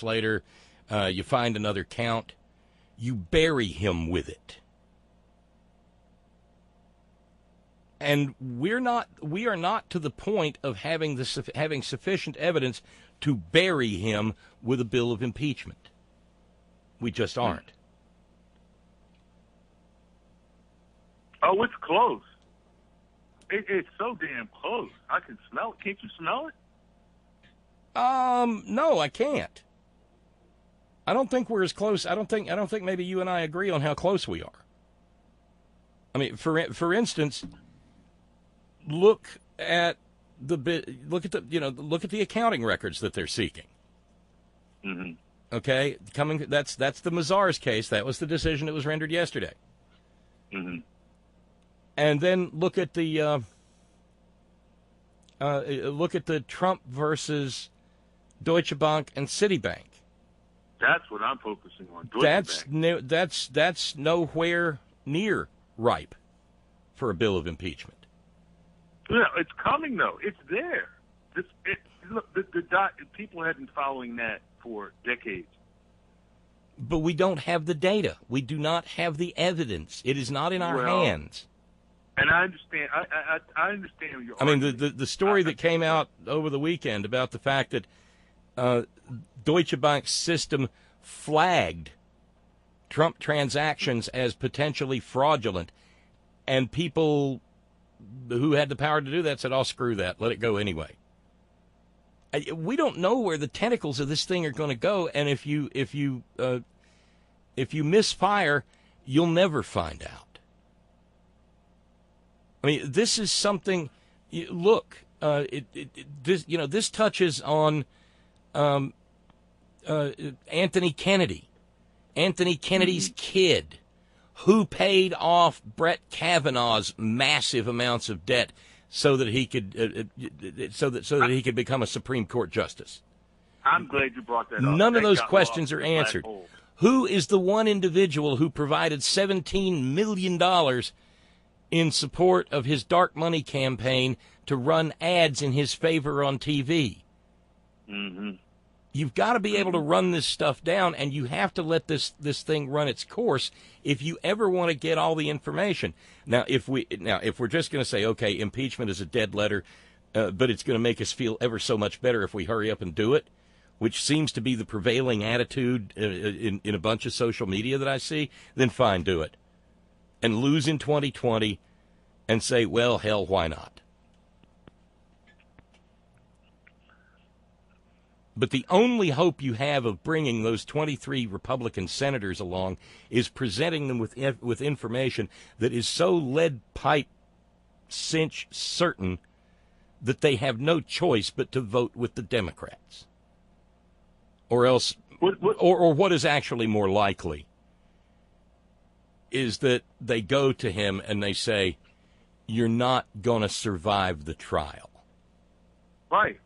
later you find another count. You bury him with it. And we are not to the point of having sufficient evidence to bury him with a bill of impeachment. We just aren't. Oh, it's close. It's so damn close. I can smell it. Can't you smell it? No, I can't. I don't think we're as close. I don't think maybe you and I agree on how close we are. I mean, for instance, look at the accounting records that they're seeking. Mm-hmm. Okay, that's the Mazars case. That was the decision that was rendered yesterday. Mm-hmm. And then look at the Trump versus Deutsche Bank and Citibank. That's what I'm focusing on. That's nowhere near ripe for a bill of impeachment. Yeah, it's coming though. It's there. People have been following that for decades. But we don't have the data. We do not have the evidence. It is not in our hands. And I understand. I understand your argument. I mean, the story that came out over the weekend about the fact that Deutsche Bank's system flagged Trump transactions as potentially fraudulent, and people who had the power to do that said, "Oh, screw that. Let it go anyway." We don't know where the tentacles of this thing are going to go, and if you misfire, you'll never find out. I mean, this is something. Look, this touches on Anthony Kennedy, Anthony Kennedy's kid, who paid off Brett Kavanaugh's massive amounts of debt so that he could he could become a Supreme Court justice. I'm glad you brought that up. None of those questions are answered. Who is the one individual who provided $17 million in support of his dark money campaign to run ads in his favor on TV? Mm-hmm. You've got to be able to run this stuff down, and you have to let this thing run its course if you ever want to get all the information. Now, if we're just going to say, okay, impeachment is a dead letter, but it's going to make us feel ever so much better if we hurry up and do it, which seems to be the prevailing attitude in a bunch of social media that I see, then fine, do it. And lose in 2020 and say, well, hell, why not? But the only hope you have of bringing those 23 Republican senators along is presenting them with information that is so lead pipe cinch certain that they have no choice but to vote with the Democrats. Or else, or what is actually more likely is that they go to him and they say, you're not going to survive the trial. Right.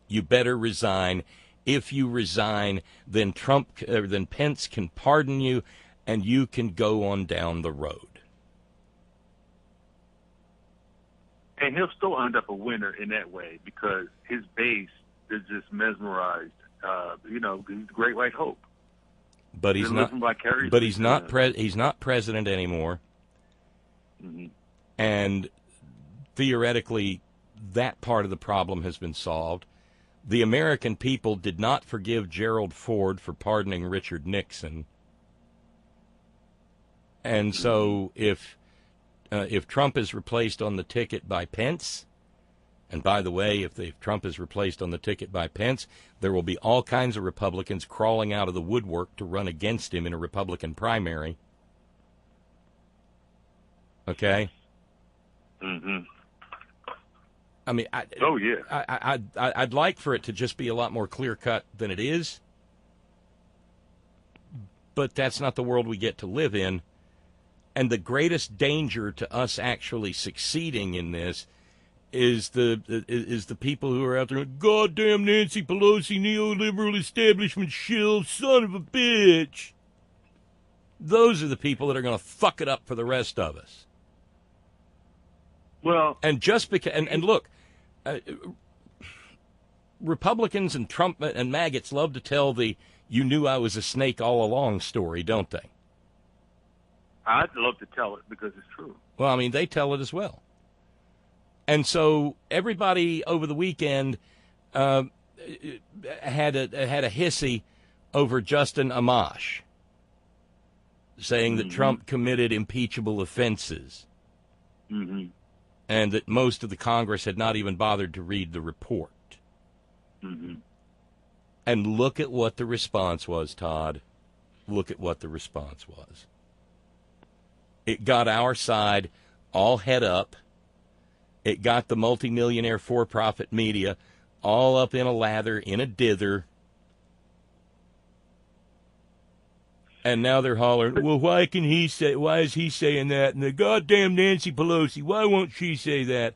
You better resign. If you resign, then then Pence can pardon you, and you can go on down the road. And he'll still end up a winner in that way because his base is just mesmerized. He's the great white hope. But he's not. But he's not. He's not president anymore. Mm-hmm. And theoretically, that part of the problem has been solved. The American people did not forgive Gerald Ford for pardoning Richard Nixon. And so if Trump is replaced on the ticket by Pence, and by the way, if Trump is replaced on the ticket by Pence, there will be all kinds of Republicans crawling out of the woodwork to run against him in a Republican primary. Okay? Mm-hmm. I mean, I'd like for it to just be a lot more clear-cut than it is, but that's not the world we get to live in. And the greatest danger to us actually succeeding in this is the people who are out there, goddamn Nancy Pelosi, neoliberal establishment shill, son of a bitch. Those are the people that are going to fuck it up for the rest of us. Well, and just because, and look, Republicans and Trump and maggots love to tell the "you knew I was a snake all along" story, don't they? I'd love to tell it because it's true. Well, I mean, they tell it as well. And so everybody over the weekend had a hissy over Justin Amash, saying that Trump committed impeachable offenses, and that most of the Congress had not even bothered to read the report. And look at what the response was, Todd. Look at what the response was. It got our side all head up. It got the multimillionaire for-profit media all up in a lather, in a dither. And now they're hollering, well, why is he saying that? And the goddamn Nancy Pelosi, why won't she say that?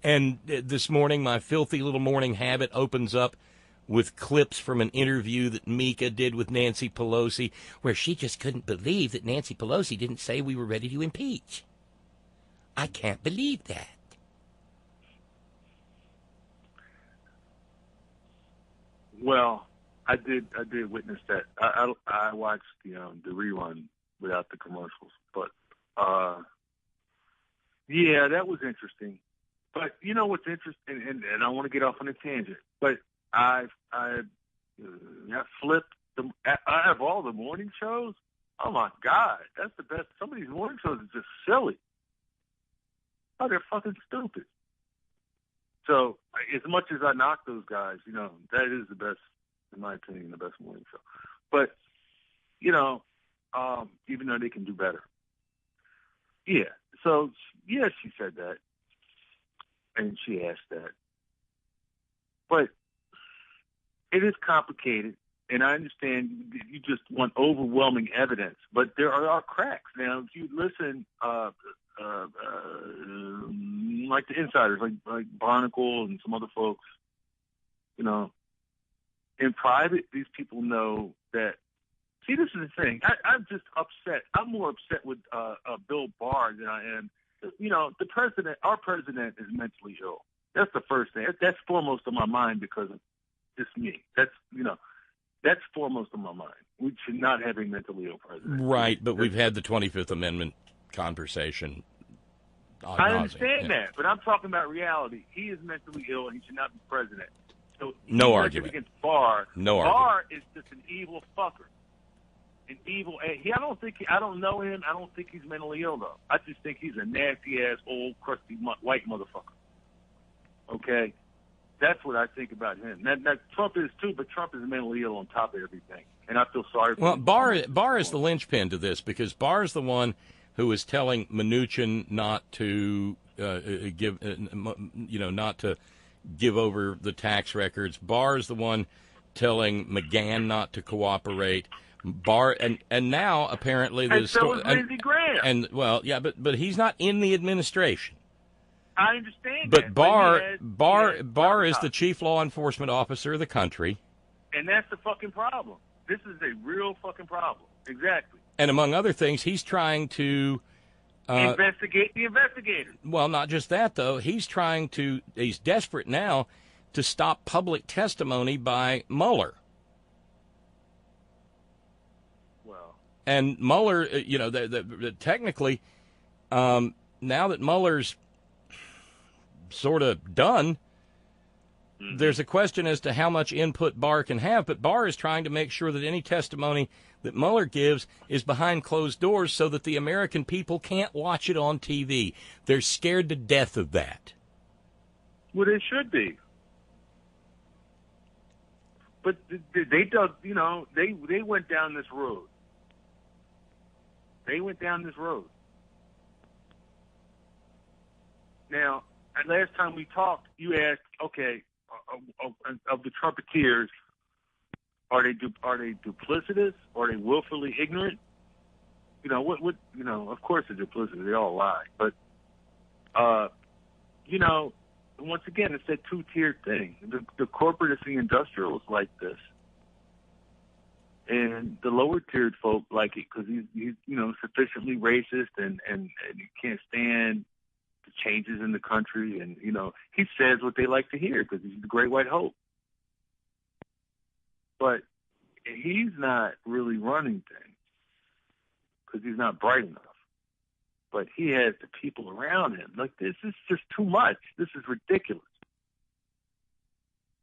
And this morning, my filthy little morning habit opens up with clips from an interview that Mika did with Nancy Pelosi, where she just couldn't believe that Nancy Pelosi didn't say we were ready to impeach. I can't believe that. Well, I did witness that. I watched the rerun without the commercials, but yeah, that was interesting. But you know what's interesting, and I want to get off on a tangent, but I flipped out of all the morning shows. Oh my God, that's the best. Some of these morning shows are just silly. Oh, they're fucking stupid. So as much as I knock those guys, that is the best, in my opinion, the best morning show. But even though they can do better, yeah. So yeah, she said that, and she asked that, but it is complicated, and I understand you just want overwhelming evidence, but there are cracks. Now, if you listen, like the insiders, like Barnacle and some other folks, in private, these people know that. See, this is the thing. I'm just upset. I'm more upset with Bill Barr than I am. The president, our president, is mentally ill. That's the first thing. That's foremost on my mind because of just me. That's foremost on my mind. We should not have a mentally ill president. Right, but we've had the 25th Amendment conversation. I understand that, but I'm talking about reality. He is mentally ill, and he should not be president. So no argument against Barr. No Barr argument. is just an evil fucker. An evil. I don't know him. I don't think he's mentally ill though. I just think he's a nasty ass, old, crusty white motherfucker. Okay, that's what I think about him. Now Trump is too, but Trump is mentally ill on top of everything, and I feel sorry for him. Barr is the linchpin to this because Barr is the one who is telling Mnuchin not to not to give over the tax records. Barr is the one telling McGahn not to cooperate. Barr and now apparently the and so is Lindsey Graham. And well, yeah, but he's not in the administration. I understand But that. Barr is the chief law enforcement officer of the country. And that's the fucking problem. This is a real fucking problem. Exactly. And among other things, he's trying to investigate the investigators. Well, not just that, though. He's desperate now to stop public testimony by Mueller. Well. And Mueller, technically, now that Mueller's sort of done, there's a question as to how much input Barr can have, but Barr is trying to make sure that any testimony that Mueller gives is behind closed doors so that the American people can't watch it on TV. They're scared to death of that. Well, they should be. But they dug, they went down this road. They went down this road. Now, last time we talked, you asked, okay, of the Trumpeteers, are they duplicitous? Are they willfully ignorant? Of course they're duplicitous. They all lie. But, once again, it's that two-tiered thing. The corporate and the industrial is like this. And the lower-tiered folk like it because he's sufficiently racist and he can't stand the changes in the country. And, he says what they like to hear because he's the great white hope. But he's not really running things because he's not bright enough. But he has the people around him. Like, this is just too much. This is ridiculous.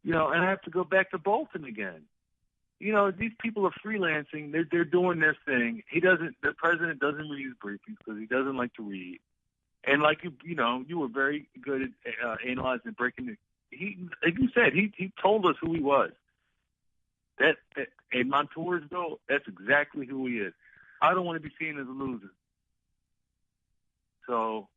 And I have to go back to Bolton again. These people are freelancing. They're doing their thing. The president doesn't read his briefings because he doesn't like to read. And like you were very good at analyzing, breaking it. Like you said, he told us who he was. That in Montoursville, that's exactly who he is. I don't want to be seen as a loser. So,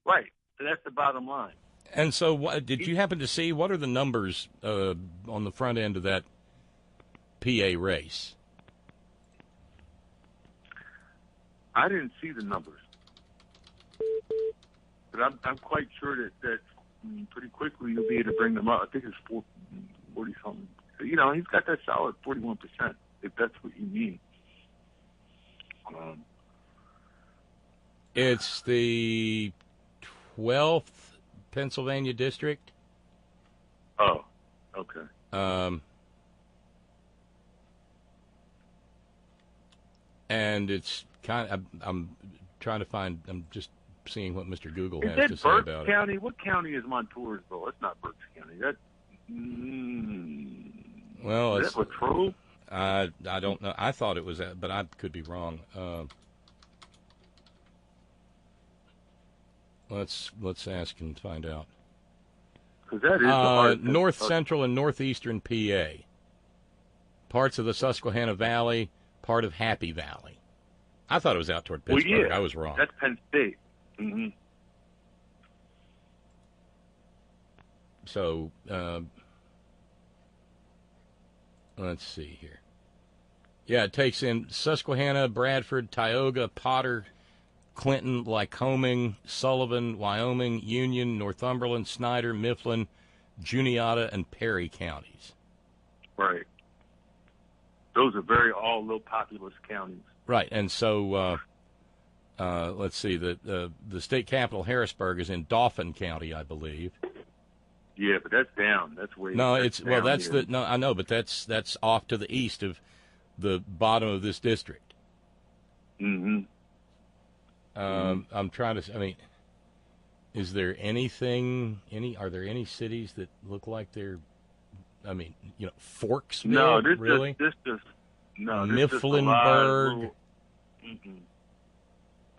right. So that's the bottom line. And so, did you happen to see what are the numbers on the front end of that PA race? I didn't see the numbers, but I'm quite sure that pretty quickly you'll be able to bring them up. I think it's 40 something. He's got that solid 41%. If that's what you mean. It's the 12th Pennsylvania district. Oh, okay. And it's kind of, I'm trying to find, I'm just seeing what Mr. Google has to say about it. County? What county is Montoursville? That's not Berks County. Well, is that Latrobe? I don't know. I thought it was that, but I could be wrong. Let's ask and find out. Because that is north central and northeastern PA. Parts of the Susquehanna Valley, part of Happy Valley. I thought it was out toward Pittsburgh. Well, yeah, I was wrong. That's Penn State. Mm-hmm. So, let's see here. Yeah, it takes in Susquehanna, Bradford, Tioga, Potter, Clinton, Lycoming, Sullivan, Wyoming, Union, Northumberland, Snyder, Mifflin, Juniata, and Perry counties. Right. Those are all low populous counties. Right, and so let's see. The state capital, Harrisburg, is in Dauphin County, I believe. Yeah, but that's down. That's way. No, that's I know, but that's off to the east of the bottom of this district. Mm-hmm. I'm trying to. I mean, is there are there any cities that look like they're? I mean, Forksville. No, this really. Mifflinburg.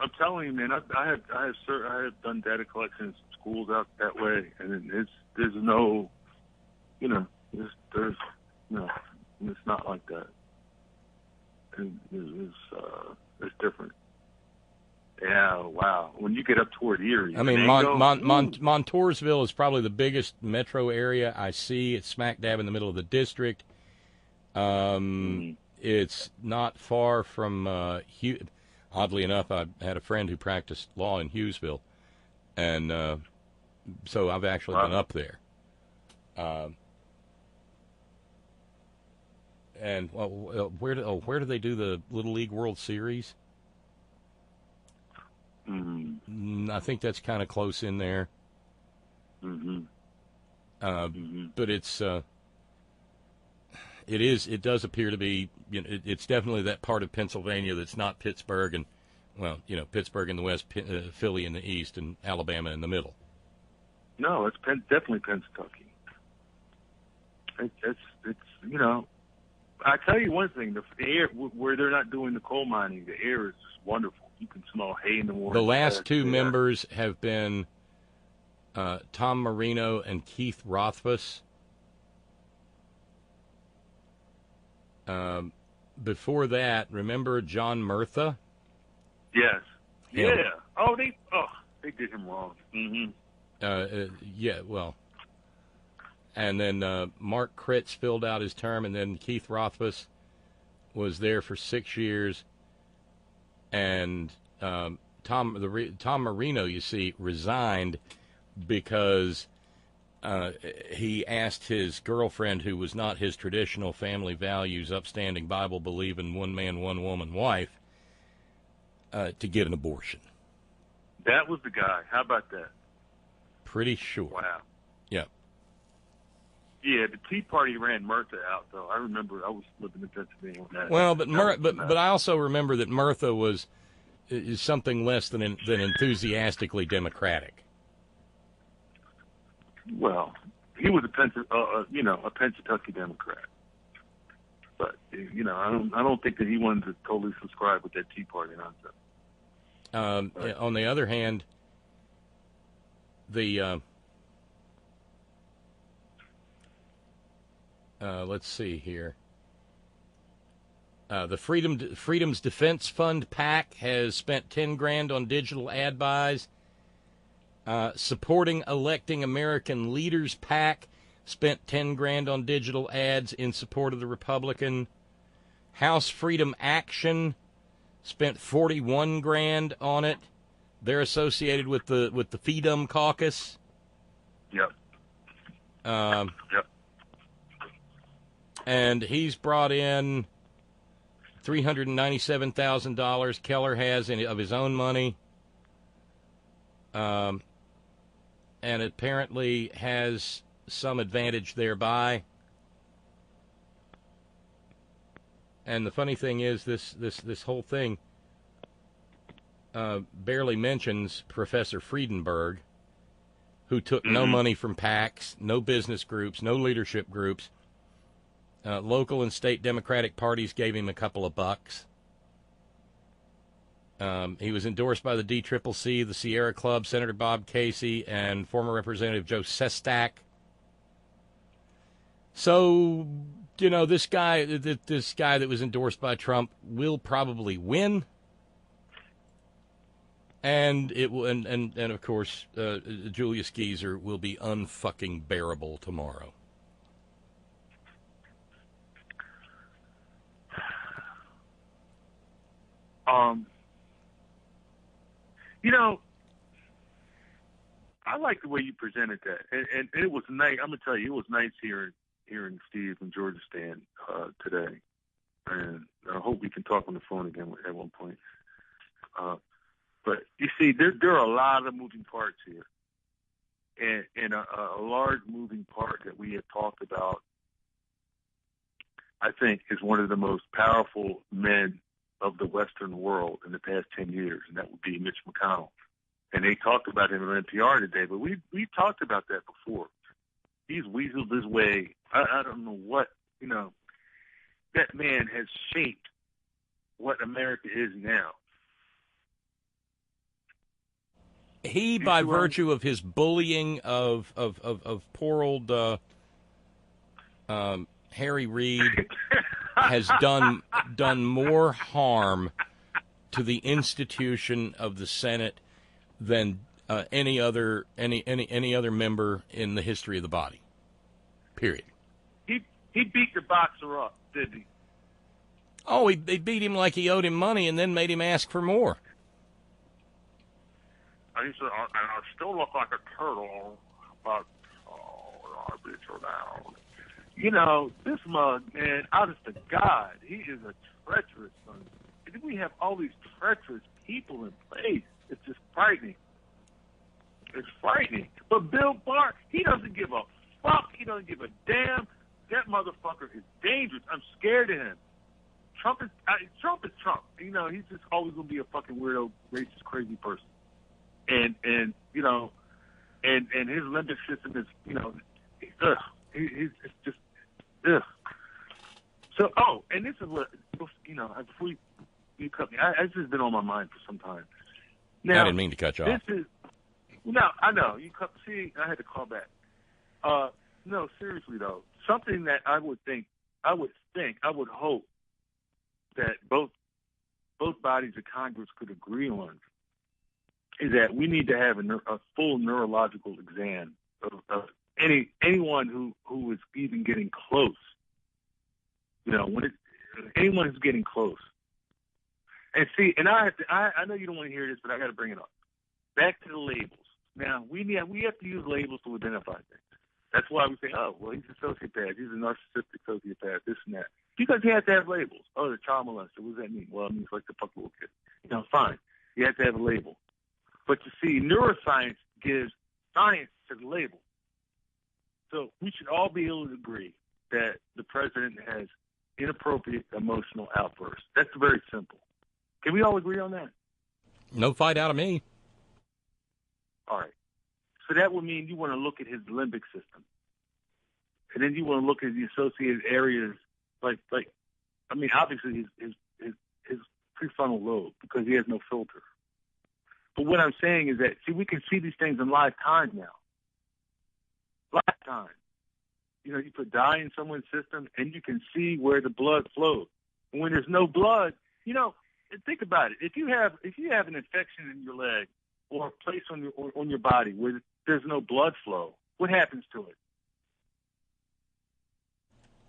I'm telling you, man. I have done data collection in schools out that way, and there's no, there's it's not like that. And it's different. Yeah, wow. When you get up toward Erie, I mean, Montoursville is probably the biggest metro area I see. It's smack dab in the middle of the district. It's not far from oddly enough, I had a friend who practiced law in Hughesville, and so I've actually been up there. And where do they do the Little League World Series? I think that's kind of close in there. But it does appear to be, it's definitely that part of Pennsylvania that's not Pittsburgh and, Pittsburgh in the west, Philly in the east, and Alabama in the middle. No, it's definitely Kentucky. It's I tell you one thing: the air where they're not doing the coal mining, the air is just wonderful. You can smell hay in the morning. The last two members have been Tom Marino and Keith Rothfuss. Before that, remember John Murtha? Yes. Him. Yeah. Oh, they did him wrong. Yeah. Well. And then Mark Kritz filled out his term, and then Keith Rothfuss was there for 6 years. And Tom Marino, you see, resigned because he asked his girlfriend, who was not his traditional family values, upstanding, Bible-believing, one-man, one-woman wife, to get an abortion. That was the guy. How about that? Pretty sure. Wow. Yeah. Yeah, the Tea Party ran Murtha out, though. I remember I was living in Pennsylvania when that. Well, but I also remember that Murtha is something less than enthusiastically Democratic. Well, he was a Pennsylvania Democrat, but I don't think that he wanted to totally subscribe with that Tea Party nonsense. On the other hand, let's see here. The Freedom's Defense Fund PAC has spent $10,000 on digital ad buys. Supporting Electing American Leaders PAC spent $10,000 on digital ads in support of the Republican. House Freedom Action spent $41,000 on it. They're associated with the Freedom Caucus. Yep. Yep. And he's brought in $397,000. Keller has of his own money. And apparently has some advantage thereby. And the funny thing is, this whole thing barely mentions Professor Friedenberg, who took no money from PACs, no business groups, no leadership groups. Local and state Democratic parties gave him a couple of bucks. He was endorsed by the DCCC, the Sierra Club, Senator Bob Casey, and former Representative Joe Sestak. So, this guy that was endorsed by Trump will probably win. And it will, and of course, Julius Geezer will be unfucking bearable tomorrow. I like the way you presented that, and it was nice. I'm gonna tell you, it was nice hearing Steve and Georgia stand today, and I hope we can talk on the phone again at one point. But you see, there are a lot of moving parts here, and a large moving part that we have talked about, I think, is one of the most powerful men of the Western world in the past 10 years, and that would be Mitch McConnell. And they talked about him on NPR today, but we've talked about that before. He's weaseled his way. I don't know what, that man has shaped what America is now. He, by virtue of his bullying of poor old Harry Reid, has done more harm to the institution of the Senate than any other member in the history of the body. Period. He beat the boxer up. did he? Oh, they beat him like he owed him money and then made him ask for more. And he said, and I still look like a turtle, but I'll beat you down. You know, this mug, man, honest to God, he is a treacherous son. And we have all these treacherous people in place. It's just frightening. It's frightening. But Bill Barr, he doesn't give a fuck. He doesn't give a damn. That motherfucker is dangerous. I'm scared of him. Trump is Trump. You know, he's just always going to be a fucking weirdo, racist, crazy person. And you know, and his limbic system is, you know, he's just, ugh. So, and this is what, you know, before you cut me, it's just been on my mind for some time. Now, I didn't mean to cut you off. No, I know. You cut, see, I had to call back. No, seriously though, something that I would hope that both bodies of Congress could agree on is that we need to have a full neurological exam of anyone who is even getting close. You know, anyone who's getting close. And see, and I know you don't want to hear this, but I got to bring it up. Back to the labels. Now we have to use labels to identify things. That's why we say, oh, well, he's a sociopath. He's a narcissistic sociopath. This and that. Because you have to have labels. Oh, the child molester. What does that mean? Well, it means like the fuck little kid. You know, fine. You have to have a label. But you see, neuroscience gives science to the label. So we should all be able to agree that the president has inappropriate emotional outbursts. That's very simple. Can we all agree on that? No fight out of me. All right. So that would mean you want to look at his limbic system. And then you want to look at the associated areas like I mean, obviously his prefrontal lobe, because he has no filter. But what I'm saying is that, see, we can see these things in live time now. Live time. You know, you put dye in someone's system and you can see where the blood flows. And when there's no blood, you know, think about it. If you have an infection in your leg or a place on your body where there's no blood flow, what happens to it?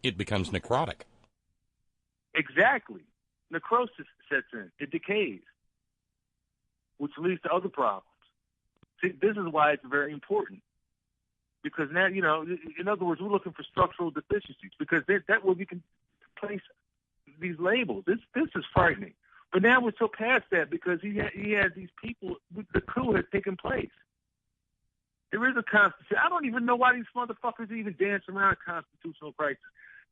It becomes necrotic. Exactly. Necrosis sets in. It decays, which leads to other problems. See, this is why it's very important. Because now, you know, in other words, we're looking for structural deficiencies because that way we can place these labels. This is frightening. But now we're so past that because he has these people, the coup has taken place. There is a constitution. I don't even know why these motherfuckers even dance around a constitutional crisis.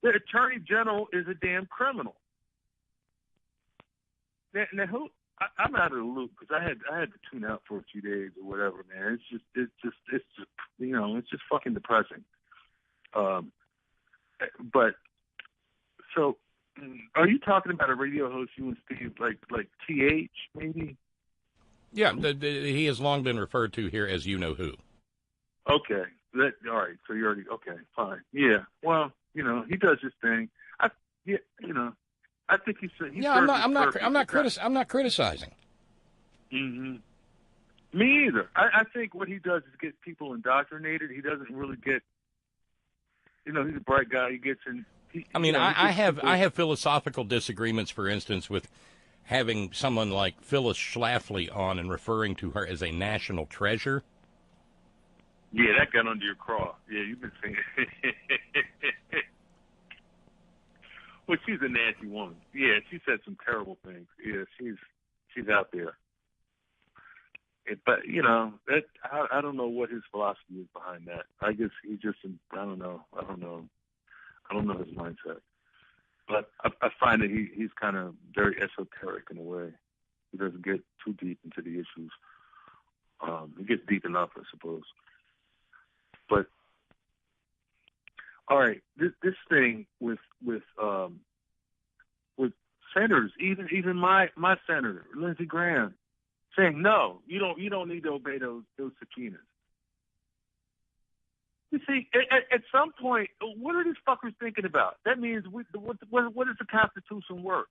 The attorney general is a damn criminal. Now who? I'm out of the loop because I had to tune out for a few days or whatever, man. It's just you know, it's just fucking depressing. But so, are you talking about a radio host you and Steve like TH maybe? Yeah, he has long been referred to here as you know who. Okay, all right. So you already fine. Yeah. Well, you know, he does his thing. You know. I think he's yeah. I'm not criticizing. Mm-hmm. Me either. I think what he does is get people indoctrinated. He doesn't really get. You know, he's a bright guy. He gets in. I have philosophical disagreements, for instance, with having someone like Phyllis Schlafly on and referring to her as a national treasure. Yeah, that got under your craw. Yeah, you've been saying. Well, she's a nasty woman. Yeah, she said some terrible things. Yeah, she's out there. But you know, I don't know what his philosophy is behind that. I guess he just, I don't know his mindset. But I find that he's kind of very esoteric in a way. He doesn't get too deep into the issues. He gets deep enough, I suppose. But all right, this thing with senators, even my senator Lindsey Graham, saying no, you don't need to obey those subpoenas. You see, at some point, what are these fuckers thinking about? That means what does the Constitution work?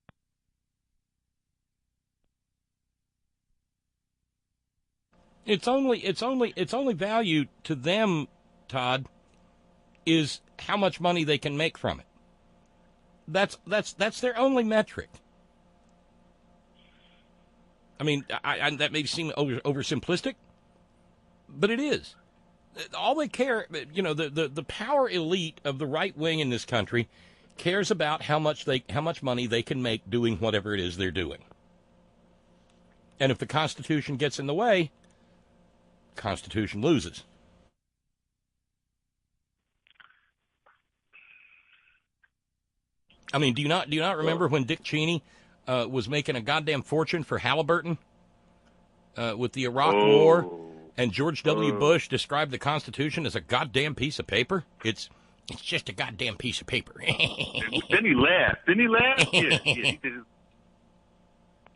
It's only value to them, Todd, is how much money they can make from it. That's their only metric. I mean, that may seem oversimplistic, but it is. All they care, the power elite of the right wing in this country cares about how much money they can make doing whatever it is they're doing. And if the Constitution gets in the way, the Constitution loses. I mean, do you not remember when Dick Cheney was making a goddamn fortune for Halliburton with the Iraq War, and George W. Bush described the Constitution as a goddamn piece of paper? It's just a goddamn piece of paper. Then he laughed. Didn't he laugh? Yeah, he did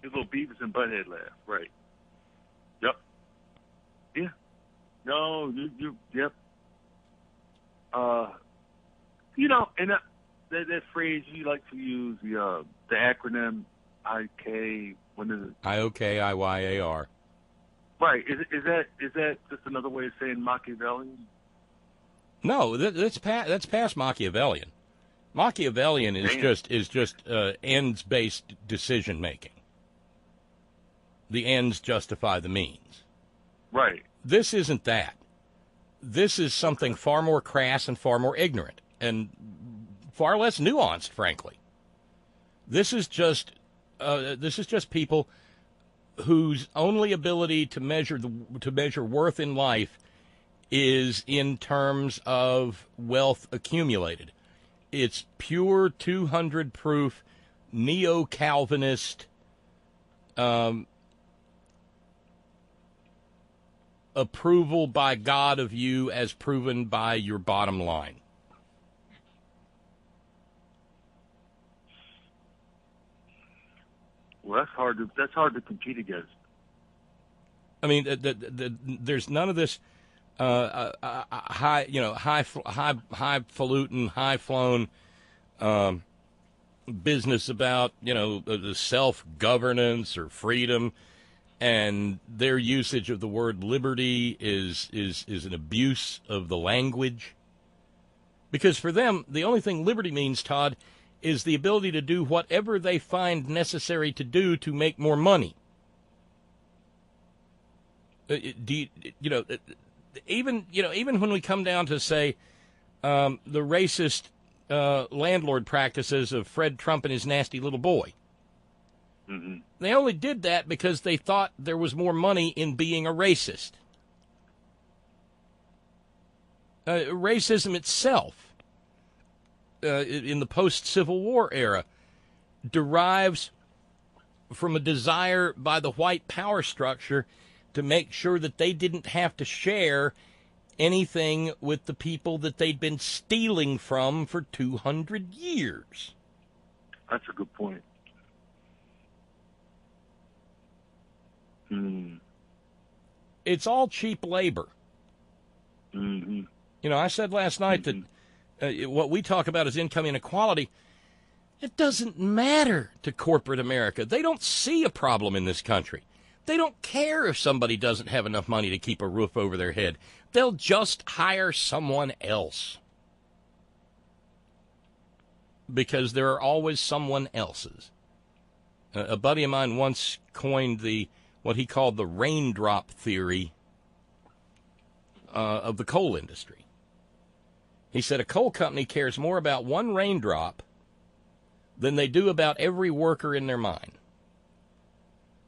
his little Beavis and Butthead laugh. Right. Yep. Yeah. No, yep. And that phrase you like to use, the acronym IK, when is it? IOKIYAR. Right. Is that just another way of saying Machiavellian? No, that's past Machiavellian. Machiavellian is just ends-based decision making. The ends justify the means. Right. This isn't that. This is something far more crass and far more ignorant and far less nuanced, frankly. This is just people whose only ability to measure worth in life is in terms of wealth accumulated. It's pure 200 proof neo-Calvinist approval by God of you as proven by your bottom line. Well, that's hard to compete against. I mean, there's none of this highfalutin, high-flown business about the self-governance or freedom, and their usage of the word liberty is an abuse of the language. Because for them, the only thing liberty means, Todd, is the ability to do whatever they find necessary to do to make more money. Even when we come down to, say, the racist landlord practices of Fred Trump and his nasty little boy, they only did that because they thought there was more money in being a racist. Racism itself, in the post-Civil War era, derives from a desire by the white power structure to make sure that they didn't have to share anything with the people that they'd been stealing from for 200 years. That's a good point. It's all cheap labor. I said last night that what we talk about is income inequality. It doesn't matter to corporate America. They don't see a problem in this country. They don't care if somebody doesn't have enough money to keep a roof over their head. They'll just hire someone else. Because there are always someone else's. A buddy of mine once coined what he called the raindrop theory of the coal industry. He said a coal company cares more about one raindrop than they do about every worker in their mine.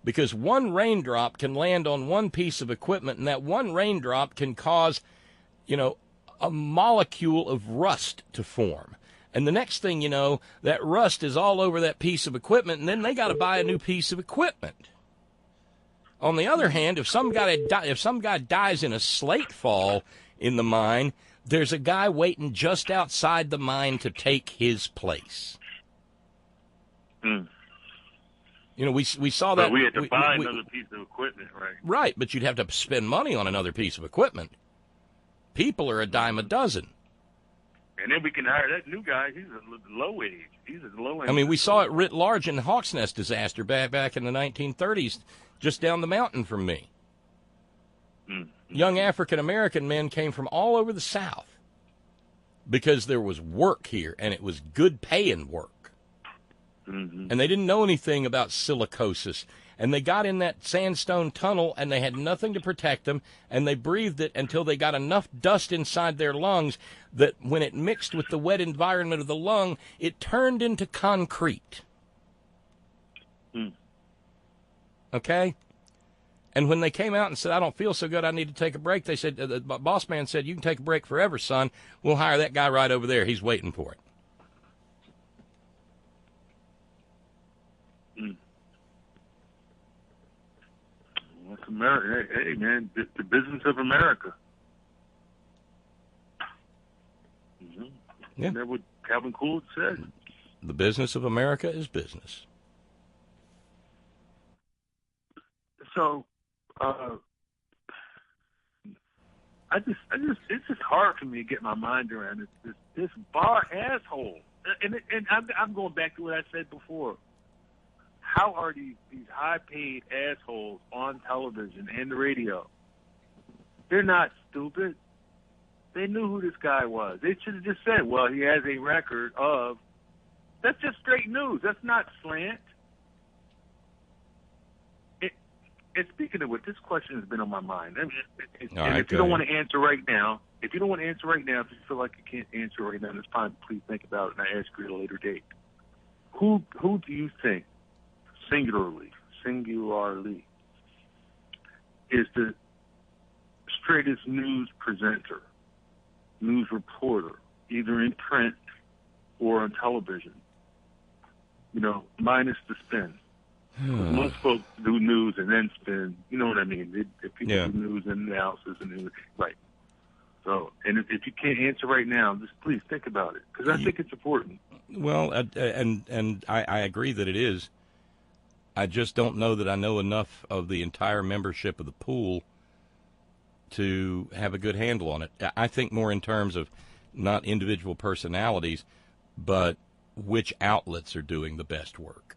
Because one raindrop can land on one piece of equipment, and that one raindrop can cause, a molecule of rust to form. And the next thing you know, that rust is all over that piece of equipment, and then they got to buy a new piece of equipment. On the other hand, if some guy dies in a slate fall in the mine, there's a guy waiting just outside the mine to take his place. We saw that. But we had to buy another piece of equipment, right? Right, but you'd have to spend money on another piece of equipment. People are a dime a dozen. And then we can hire that new guy. He's a low wage. He's a low end. I mean, we saw it writ large in the Hawks Nest disaster back in the 1930s, just down the mountain from me. Young African-American men came from all over the South because there was work here, and it was good-paying work. Mm-hmm. And they didn't know anything about silicosis. And they got in that sandstone tunnel, and they had nothing to protect them, and they breathed it until they got enough dust inside their lungs that when it mixed with the wet environment of the lung, it turned into concrete. Okay? And when they came out and said, I don't feel so good, I need to take a break, they said, the boss man said, you can take a break forever, son. We'll hire that guy right over there. He's waiting for it. That's America. Hey, man, the business of America. Mm-hmm. Yeah. Isn't that what Calvin Coolidge said? The business of America is business. So, it's just hard for me to get my mind around this bar asshole. And I'm going back to what I said before. How are these high-paid assholes on television and the radio? They're not stupid. They knew who this guy was. They should have just said, well, he has a record of... That's just straight news. That's not slant. And speaking of which, this question has been on my mind. I mean, if you don't want to answer right now, if you you feel like you can't answer right now, it's fine. Please think about it, and I ask you at a later date. Who do you think, singularly, is the straightest news presenter, news reporter, either in print or on television? Minus the spin. Most folks do news and then spin. You know what I mean? If people do news and analysis and news, right. So, and if you can't answer right now, just please think about it, because I think it's important. Well, and I agree that it is. I just don't know that I know enough of the entire membership of the pool to have a good handle on it. I think more in terms of not individual personalities, but which outlets are doing the best work.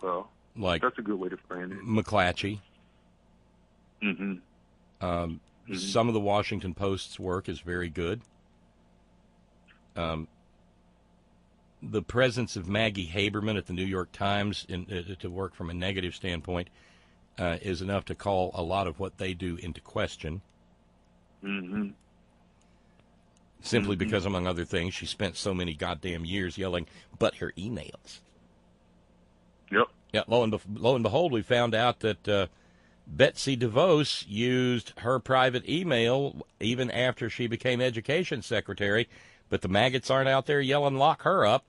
Well, like that's a good way to frame it. McClatchy. Mm-hmm. Some of the Washington Post's work is very good. The presence of Maggie Haberman at the New York Times to work from a negative standpoint is enough to call a lot of what they do into question. Mm-hmm. Simply because, among other things, she spent so many goddamn years yelling, "But her emails." Yep. Yeah. Lo and behold, we found out that Betsy DeVos used her private email even after she became education secretary, but the maggots aren't out there yelling, "Lock her up."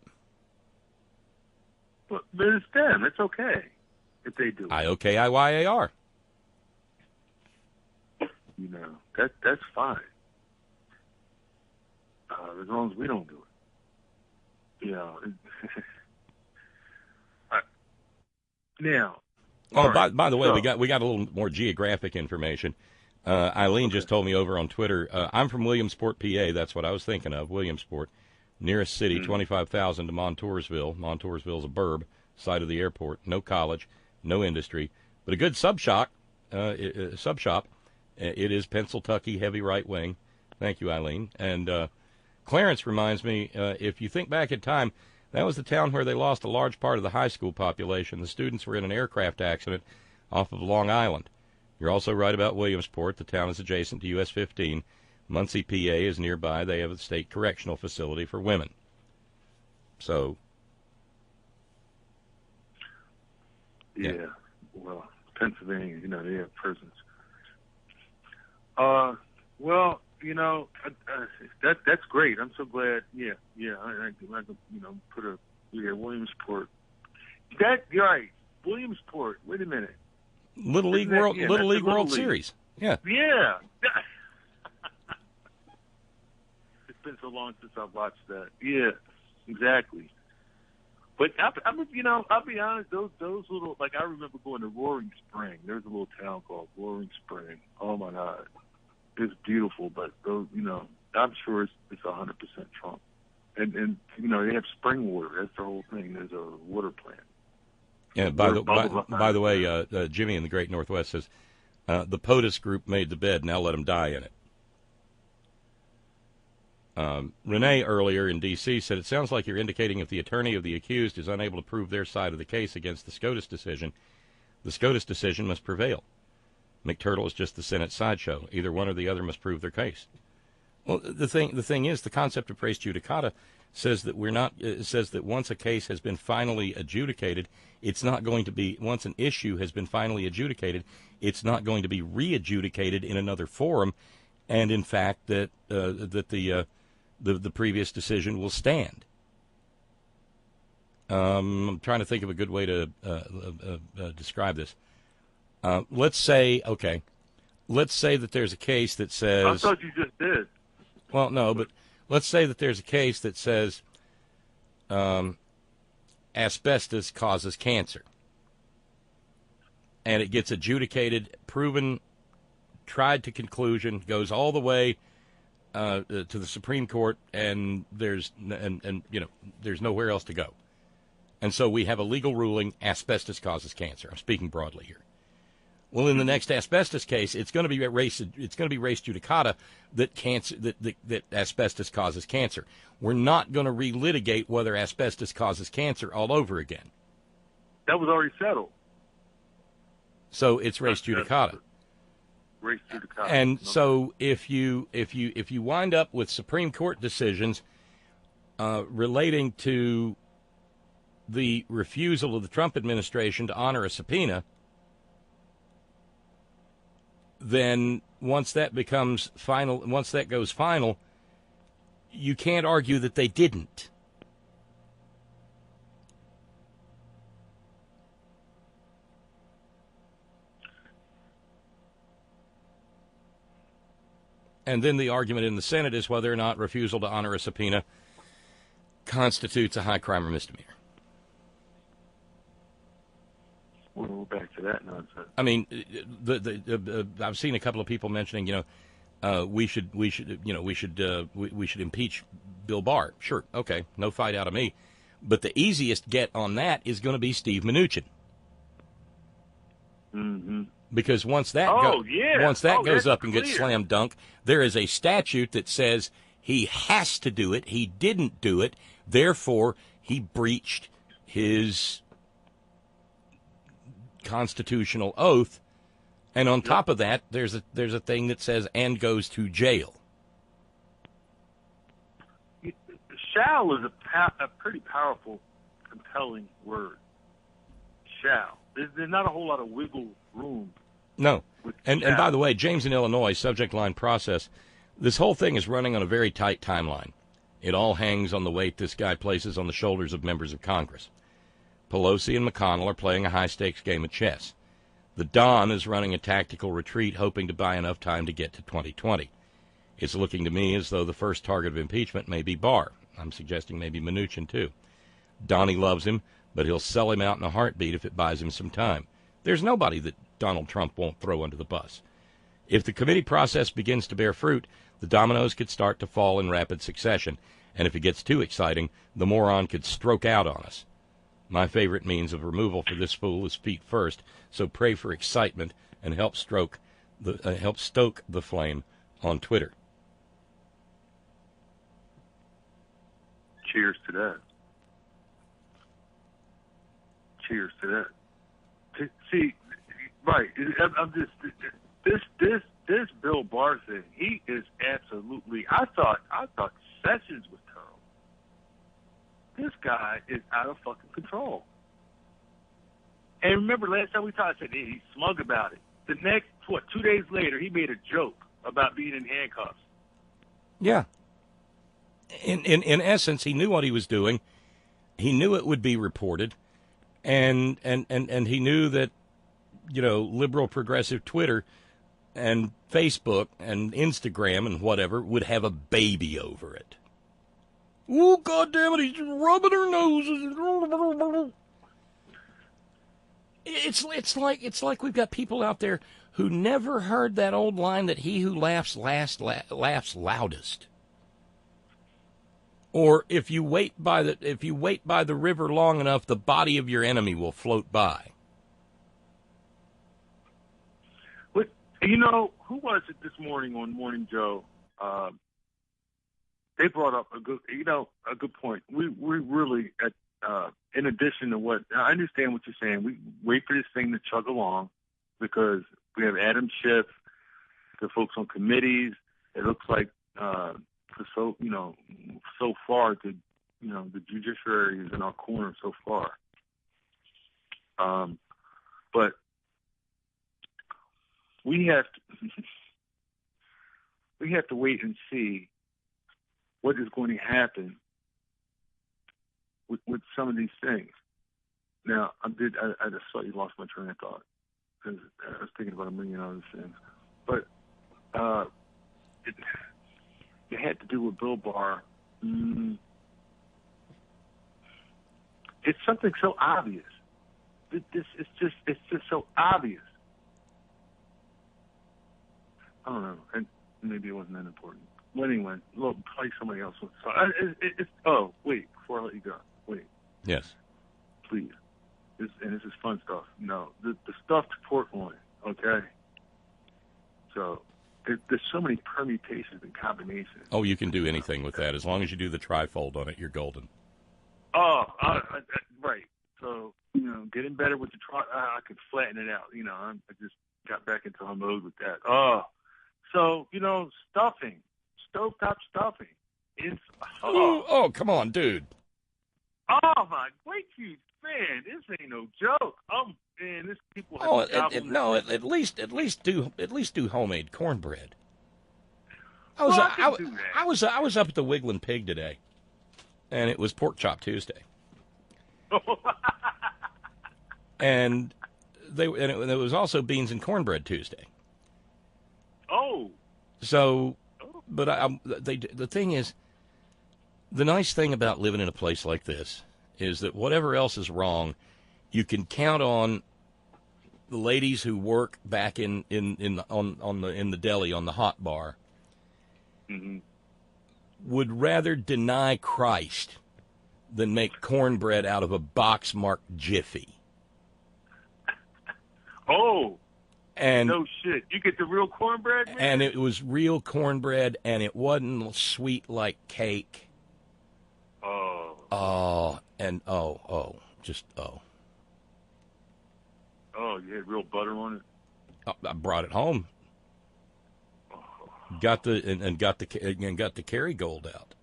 But it's them. It's okay if they do. IOKIYAR. That's fine. As long as we don't do it. Now. By the way, we got a little more geographic information. Eileen just told me over on Twitter. I'm from Williamsport, PA. That's what I was thinking of. Williamsport, nearest city, 25,000 to Montoursville. Montoursville's a burb, site of the airport. No college, no industry, but a good sub shop. It is Pennsylvania heavy right wing. Thank you, Eileen. And Clarence reminds me, if you think back in time, that was the town where they lost a large part of the high school population. The students were in an aircraft accident off of Long Island. You're also right about Williamsport. The town is adjacent to US 15. Muncie, PA is nearby. They have a state correctional facility for women. So. Yeah. Well, Pennsylvania, they have prisons. That's great. I'm so glad. Yeah. I put Williamsport. You're right. Williamsport. Wait a minute. Little League World Series. Yeah. Yeah. It's been so long since I've watched that. Yeah, exactly. But I'll be honest. Those little, like, I remember going to Roaring Spring. There's a little town called Roaring Spring. Oh my God, it's beautiful. But those, I'm sure it's 100% Trump. And they have spring water. That's the whole thing. There's a water plant. Yeah. By the way, Jimmy in the Great Northwest says the POTUS group made the bed. Now let them die in it. Renee earlier in D.C. said, it sounds like you're indicating if the attorney of the accused is unable to prove their side of the case against the SCOTUS decision, the SCOTUS decision must prevail. McTurtle is just the Senate sideshow. Either one or the other must prove their case. Well, the thing is, the concept of res judicata says that says that once a case has been finally adjudicated, it's not going to be, once an issue has been finally adjudicated, it's not going to be re-adjudicated in another forum, and in fact that the previous decision will stand. I'm trying to think of a good way to describe this. Let's say that there's a case that says... I thought you just did. Well, no, but let's say that there's a case that says asbestos causes cancer. And it gets adjudicated, proven, tried to conclusion, goes all the way to the Supreme Court, and there's nowhere else to go. And so we have a legal ruling, asbestos causes cancer. I'm speaking broadly here. Well, in the next asbestos case, it's going to be res judicata that asbestos causes cancer. We're not going to relitigate whether asbestos causes cancer all over again. That was already settled. So it's res judicata. Res judicata. And so if you wind up with Supreme Court decisions relating to the refusal of the Trump administration to honor a subpoena, then once that becomes final, once that goes final, you can't argue that they didn't. And then the argument in the Senate is whether or not refusal to honor a subpoena constitutes a high crime or misdemeanor. We'll go back to that nonsense. I mean, I've seen a couple of people mentioning, we should impeach Bill Barr. Sure, okay, no fight out of me. But the easiest get on that is going to be Steve Mnuchin. Mm-hmm. Because once that goes up and gets slam dunk, there is a statute that says he has to do it. He didn't do it. Therefore, he breached his constitutional oath. And on top of that, there's a thing that says and goes to jail. Shall is a pretty powerful, compelling word. Shall. There's not a whole lot of wiggle room. No. And by the way, James in Illinois, subject line process, this whole thing is running on a very tight timeline. It all hangs on the weight this guy places on the shoulders of members of Congress. Pelosi and McConnell are playing a high-stakes game of chess. The Don is running a tactical retreat, hoping to buy enough time to get to 2020. It's looking to me as though the first target of impeachment may be Barr. I'm suggesting maybe Mnuchin, too. Donnie loves him, but he'll sell him out in a heartbeat if it buys him some time. There's nobody that Donald Trump won't throw under the bus. If the committee process begins to bear fruit, the dominoes could start to fall in rapid succession, and if it gets too exciting, the moron could stroke out on us. My favorite means of removal for this fool is feet first, so pray for excitement and help stoke the flame on Twitter. Cheers to that. Cheers to that. See, right? I'm just this Bill Barr thing. He is absolutely. I thought Sessions was terrible. This guy is out of fucking control. And remember, last time we talked, I said he's smug about it. The next 2 days later, he made a joke about being in handcuffs. Yeah. In essence, he knew what he was doing. He knew it would be reported, and he knew that, liberal progressive Twitter and Facebook and Instagram and whatever would have a baby over it. Oh, goddamn it! He's rubbing her nose. It's like we've got people out there who never heard that old line that he who laughs last laughs loudest. Or if you wait by the river long enough, the body of your enemy will float by. But who was it this morning on Morning Joe? they brought up a good point. We really, in addition to what I understand what you're saying, we wait for this thing to chug along because we have Adam Schiff, the folks on committees. It looks like so far the judiciary is in our corner so far. But we have to wait and see what is going to happen with some of these things. Now, I just slightly lost my train of thought because I was thinking about a million other things. But it had to do with Bill Barr. It's something so obvious. It's just so obvious. I don't know, and maybe it wasn't that important. Well, anyway, probably somebody else. Oh, wait, before I let you go, wait. Yes. Please. This is fun stuff. No, the stuffed pork loin, okay? So there's so many permutations and combinations. Oh, you can do anything with that. As long as you do the trifold on it, you're golden. Oh, right. So, getting better with the I could flatten it out. I just got back into a mode with that. So, stuffing, stovetop stuffing. Oh, come on, dude. Oh, my great huge man. This ain't no joke. Man, this people have at least do homemade cornbread. I was up at the Wiggling Pig today, and it was Pork Chop Tuesday. and it was also Beans and Cornbread Tuesday. Oh. So, but the thing is, the nice thing about living in a place like this is that whatever else is wrong, you can count on the ladies who work back in the deli on the hot bar would rather deny Christ than make cornbread out of a box marked Jiffy. Oh. And no shit. You get the real cornbread, man? And it was real cornbread, and it wasn't sweet like cake. Oh. Oh, and just. Oh, you had real butter on it? I brought it home. Got the Kerrygold out.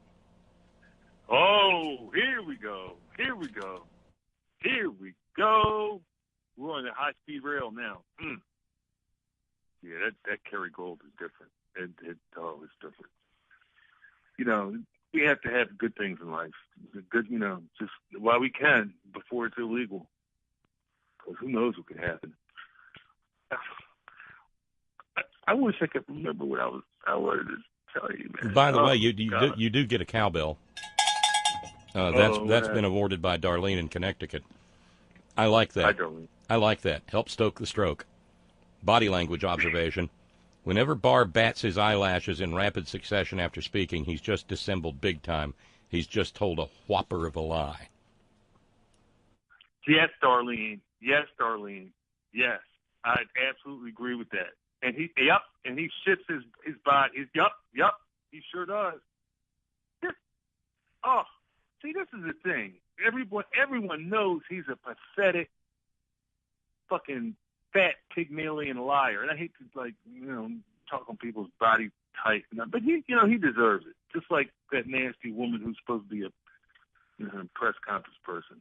Oh, here we go. We're on the high-speed rail now. Yeah, that Kerrygold is different. It's different. We have to have good things in life. Good, just while we can before it's illegal. Because who knows what could happen. I wish I could remember what I wanted to tell you, man. By the way, you do get a cowbell. That's been awarded by Darlene in Connecticut. I like that. Hi, Darlene. I like that. Help stoke the stroke. Body language observation. Whenever Barr bats his eyelashes in rapid succession after speaking, he's just dissembled big time. He's just told a whopper of a lie. Yes, Darlene. Yes, I absolutely agree with that. And he shits his body. Yup, he sure does. See, this is the thing. Everyone knows he's a pathetic, fucking fat Pygmalion liar. And I hate to talk on people's body type, but he deserves it. Just like that nasty woman who's supposed to be a press conference person.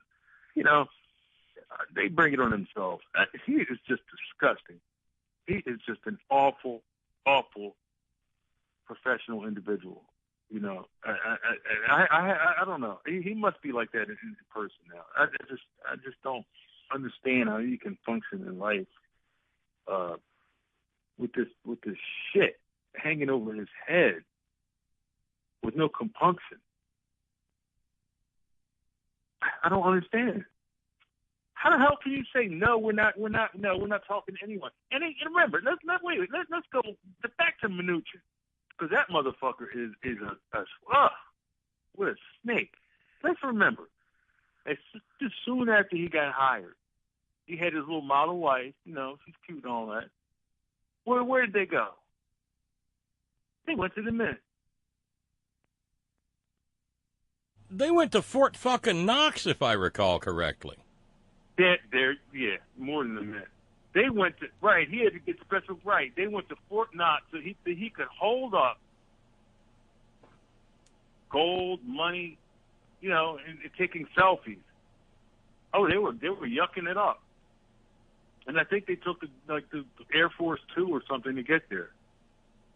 They bring it on themselves. He is just disgusting. He is just an awful, awful professional individual. I don't know. He must be like that in person now. I just don't understand how you can function in life with this shit hanging over his head with no compunction. I don't understand. How the hell can you say no? We're not talking to anyone. And remember, let's go back to Mnuchin, because that motherfucker is what a snake. Let's remember, just soon after he got hired, he had his little model wife. She's cute and all that. Where did they go? They went to the Mint. They went to Fort fucking Knox, if I recall correctly. Yeah, more than a minute. They went to, right, he had to get special, right, they went to Fort Knox so he could hold up gold, money, and taking selfies. Oh, they were yucking it up. And I think they took the Air Force 2 or something to get there.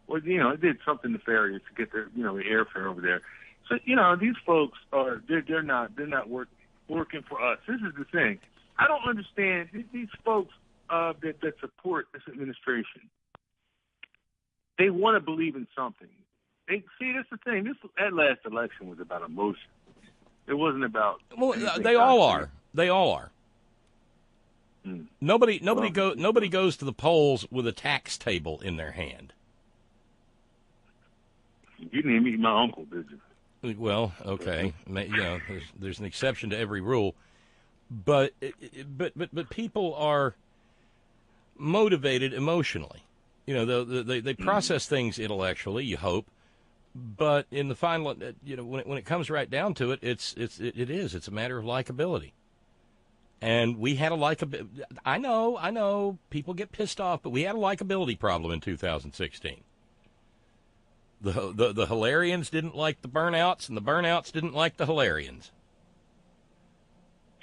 Well, it did something nefarious to get the airfare over there. So, these folks they're not working for us. This is the thing. I don't understand these folks that support this administration. They want to believe in something. That's the thing. That last election was about emotion. It wasn't about. Well, they all are. They all are. Nobody goes to the polls with a tax table in their hand. You didn't meet my uncle, did you? Well, okay. There's an exception to every rule, but people are motivated emotionally. They process things intellectually. You hope, but in the final, when it comes right down to it, it's a matter of likability. And we had a likability. I know people get pissed off, but we had a likability problem in 2016. The Hilarians didn't like the Burnouts, and the Burnouts didn't like the Hilarians.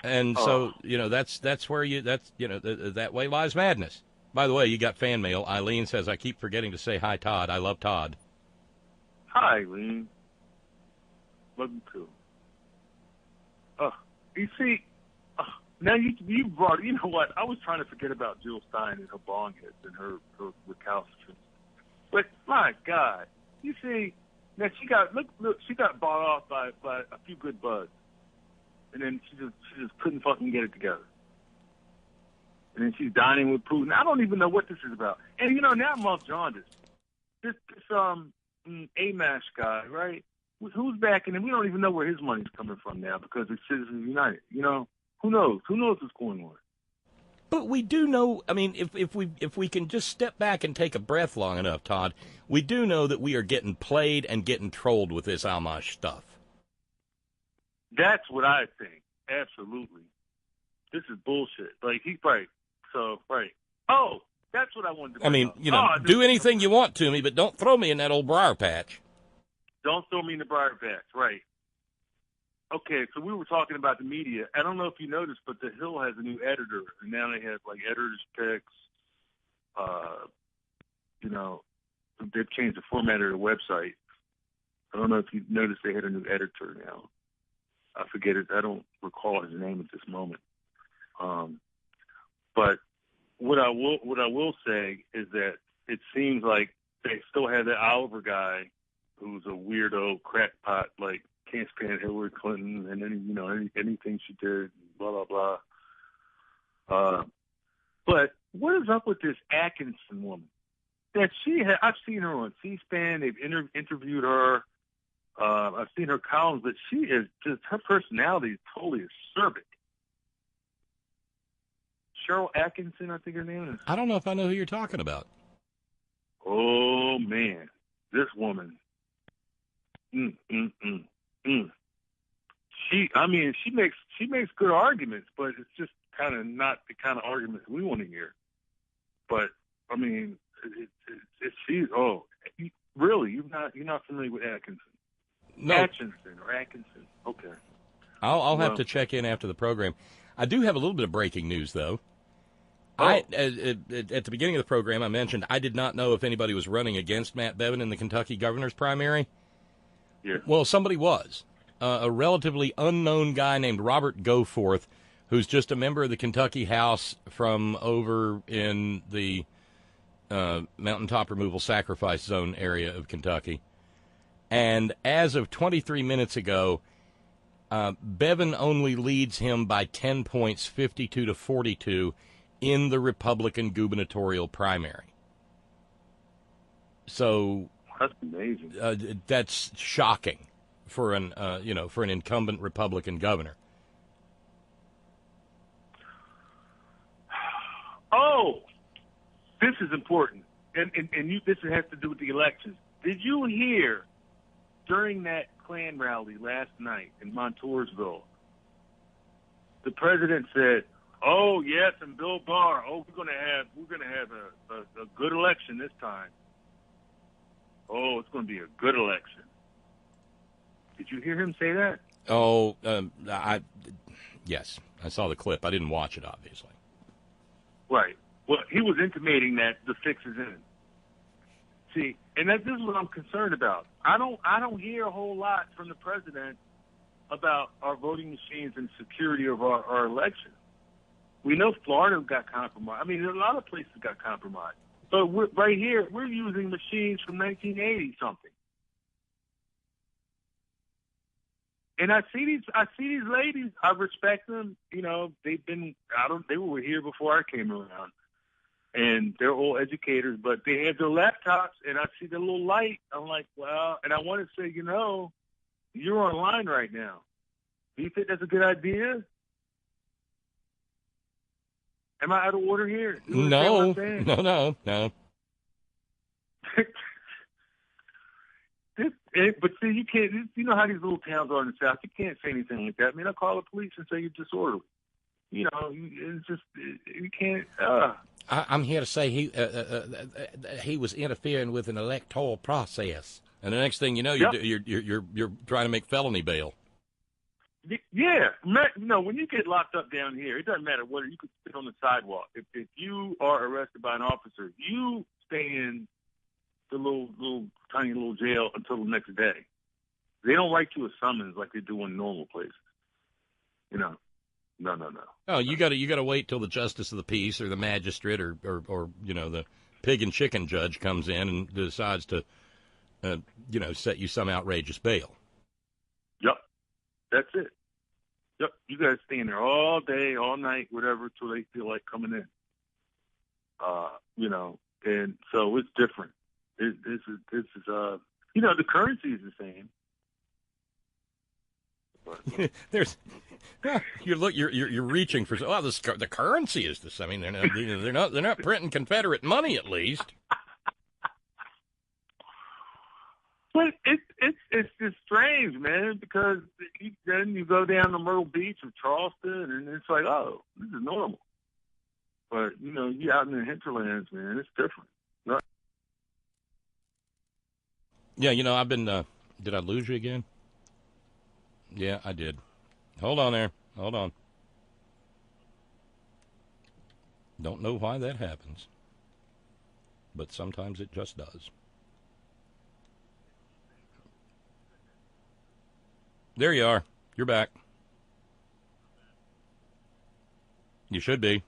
And so, that's where that way lies madness. By the way, you got fan mail. Eileen says, I keep forgetting to say hi, Todd. I love Todd. Hi, Eileen. Love you too. You see, now you brought, what? I was trying to forget about Jill Stein and her bong hits and her recalcitrance. But my God, you see, now she got bought off by a few good buds, and then she just couldn't fucking get it together. And then she's dining with Putin. I don't even know what this is about. And now I'm off jaundice. This Amash guy, right? Who's backing him? We don't even know where his money's coming from now because it's Citizens United. Who knows? Who knows what's going on? But we do know. I mean, if we can just step back and take a breath long enough, Todd, we do know that we are getting played and getting trolled with this Amash stuff. That's what I think. Absolutely. This is bullshit. Like, he's right. So, right. Oh, that's what I wanted to bring up. Do anything you want to me, but don't throw me in that old briar patch. Don't throw me in the briar patch. Right. Okay, so we were talking about the media. I don't know if you noticed, but The Hill has a new editor, and now they have, editor's picks. They've changed the format of the website. I don't know if you noticed they had a new editor now. I forget it. I don't recall his name at this moment. But what I will say is that it seems like they still have that Oliver guy who's a weirdo crackpot, can't stand Hillary Clinton and anything she did, blah blah blah. But what is up with this Atkinson woman? I've seen her on C-SPAN. They've interviewed her. I've seen her columns, but she is just, her personality is totally acerbic. Cheryl Atkinson, I think her name is. I don't know if I know who you're talking about. Oh man, this woman. She makes good arguments, but it's just kind of not the kind of arguments we want to hear. But I mean, really, you're not familiar with Atkinson? No. Atkinson. Okay. I'll have to check in after the program. I do have a little bit of breaking news, though. At the beginning of the program, I mentioned I did not know if anybody was running against Matt Bevin in the Kentucky governor's primary. Yeah. Well, somebody was. A relatively unknown guy named Robert Goforth, who's just a member of the Kentucky House from over in the mountaintop removal sacrifice zone area of Kentucky. And as of 23 minutes ago, Bevin only leads him by 10 points, 52-42, in the Republican gubernatorial primary. So that's amazing. That's shocking for an incumbent Republican governor. Oh, this is important, and this has to do with the elections. Did you hear during that Klan rally last night in Montoursville, the president said, "Oh yes, and Bill Barr. Oh, we're gonna have a good election this time. Oh, it's gonna be a good election." Did you hear him say that? Oh, yes, I saw the clip. I didn't watch it, obviously. Right. Well, he was intimating that the fix is in. See, and this is what I'm concerned about. I don't hear a whole lot from the president about our voting machines and security of our election. We know Florida got compromised. I mean, a lot of places got compromised. But right here, we're using machines from 1980 something. And I see these ladies. I respect them. You know, they were here before I came around, and they're all educators. But they have their laptops, and I see the little light. I'm like, well, and I want to say, you're online right now. Do you think that's a good idea? Am I out of order here? No. But see, you can't. You know how these little towns are in the South. You can't say anything like that. I mean, I'll call the police and say you're disorderly. It's just you can't. I'm here to say he was interfering with an electoral process, and the next thing you know, you're trying to make felony bail. Yeah, when you get locked up down here, it doesn't matter whether you could sit on the sidewalk. If you are arrested by an officer, you stay in the little tiny little jail until the next day. They don't write you a summons like they do in normal places. No. Oh, you got to wait till the justice of the peace or the magistrate or the pig and chicken judge comes in and decides to set you some outrageous bail. Yep, that's it. Yep, you guys stay in there all day, all night, whatever, till they feel like coming in. And so it's different. This is the currency is the same. But, you're reaching for the currency is the same. I mean, they're not printing Confederate money, at least. But it's just strange, man, because then you go down to Myrtle Beach or Charleston, and it's like, oh, this is normal. But you out in the hinterlands, man, it's different. Right? Yeah, I've been. Did I lose you again? Yeah, I did. Hold on there. Hold on. Don't know why that happens, but sometimes it just does. There you are. You're back. You should be.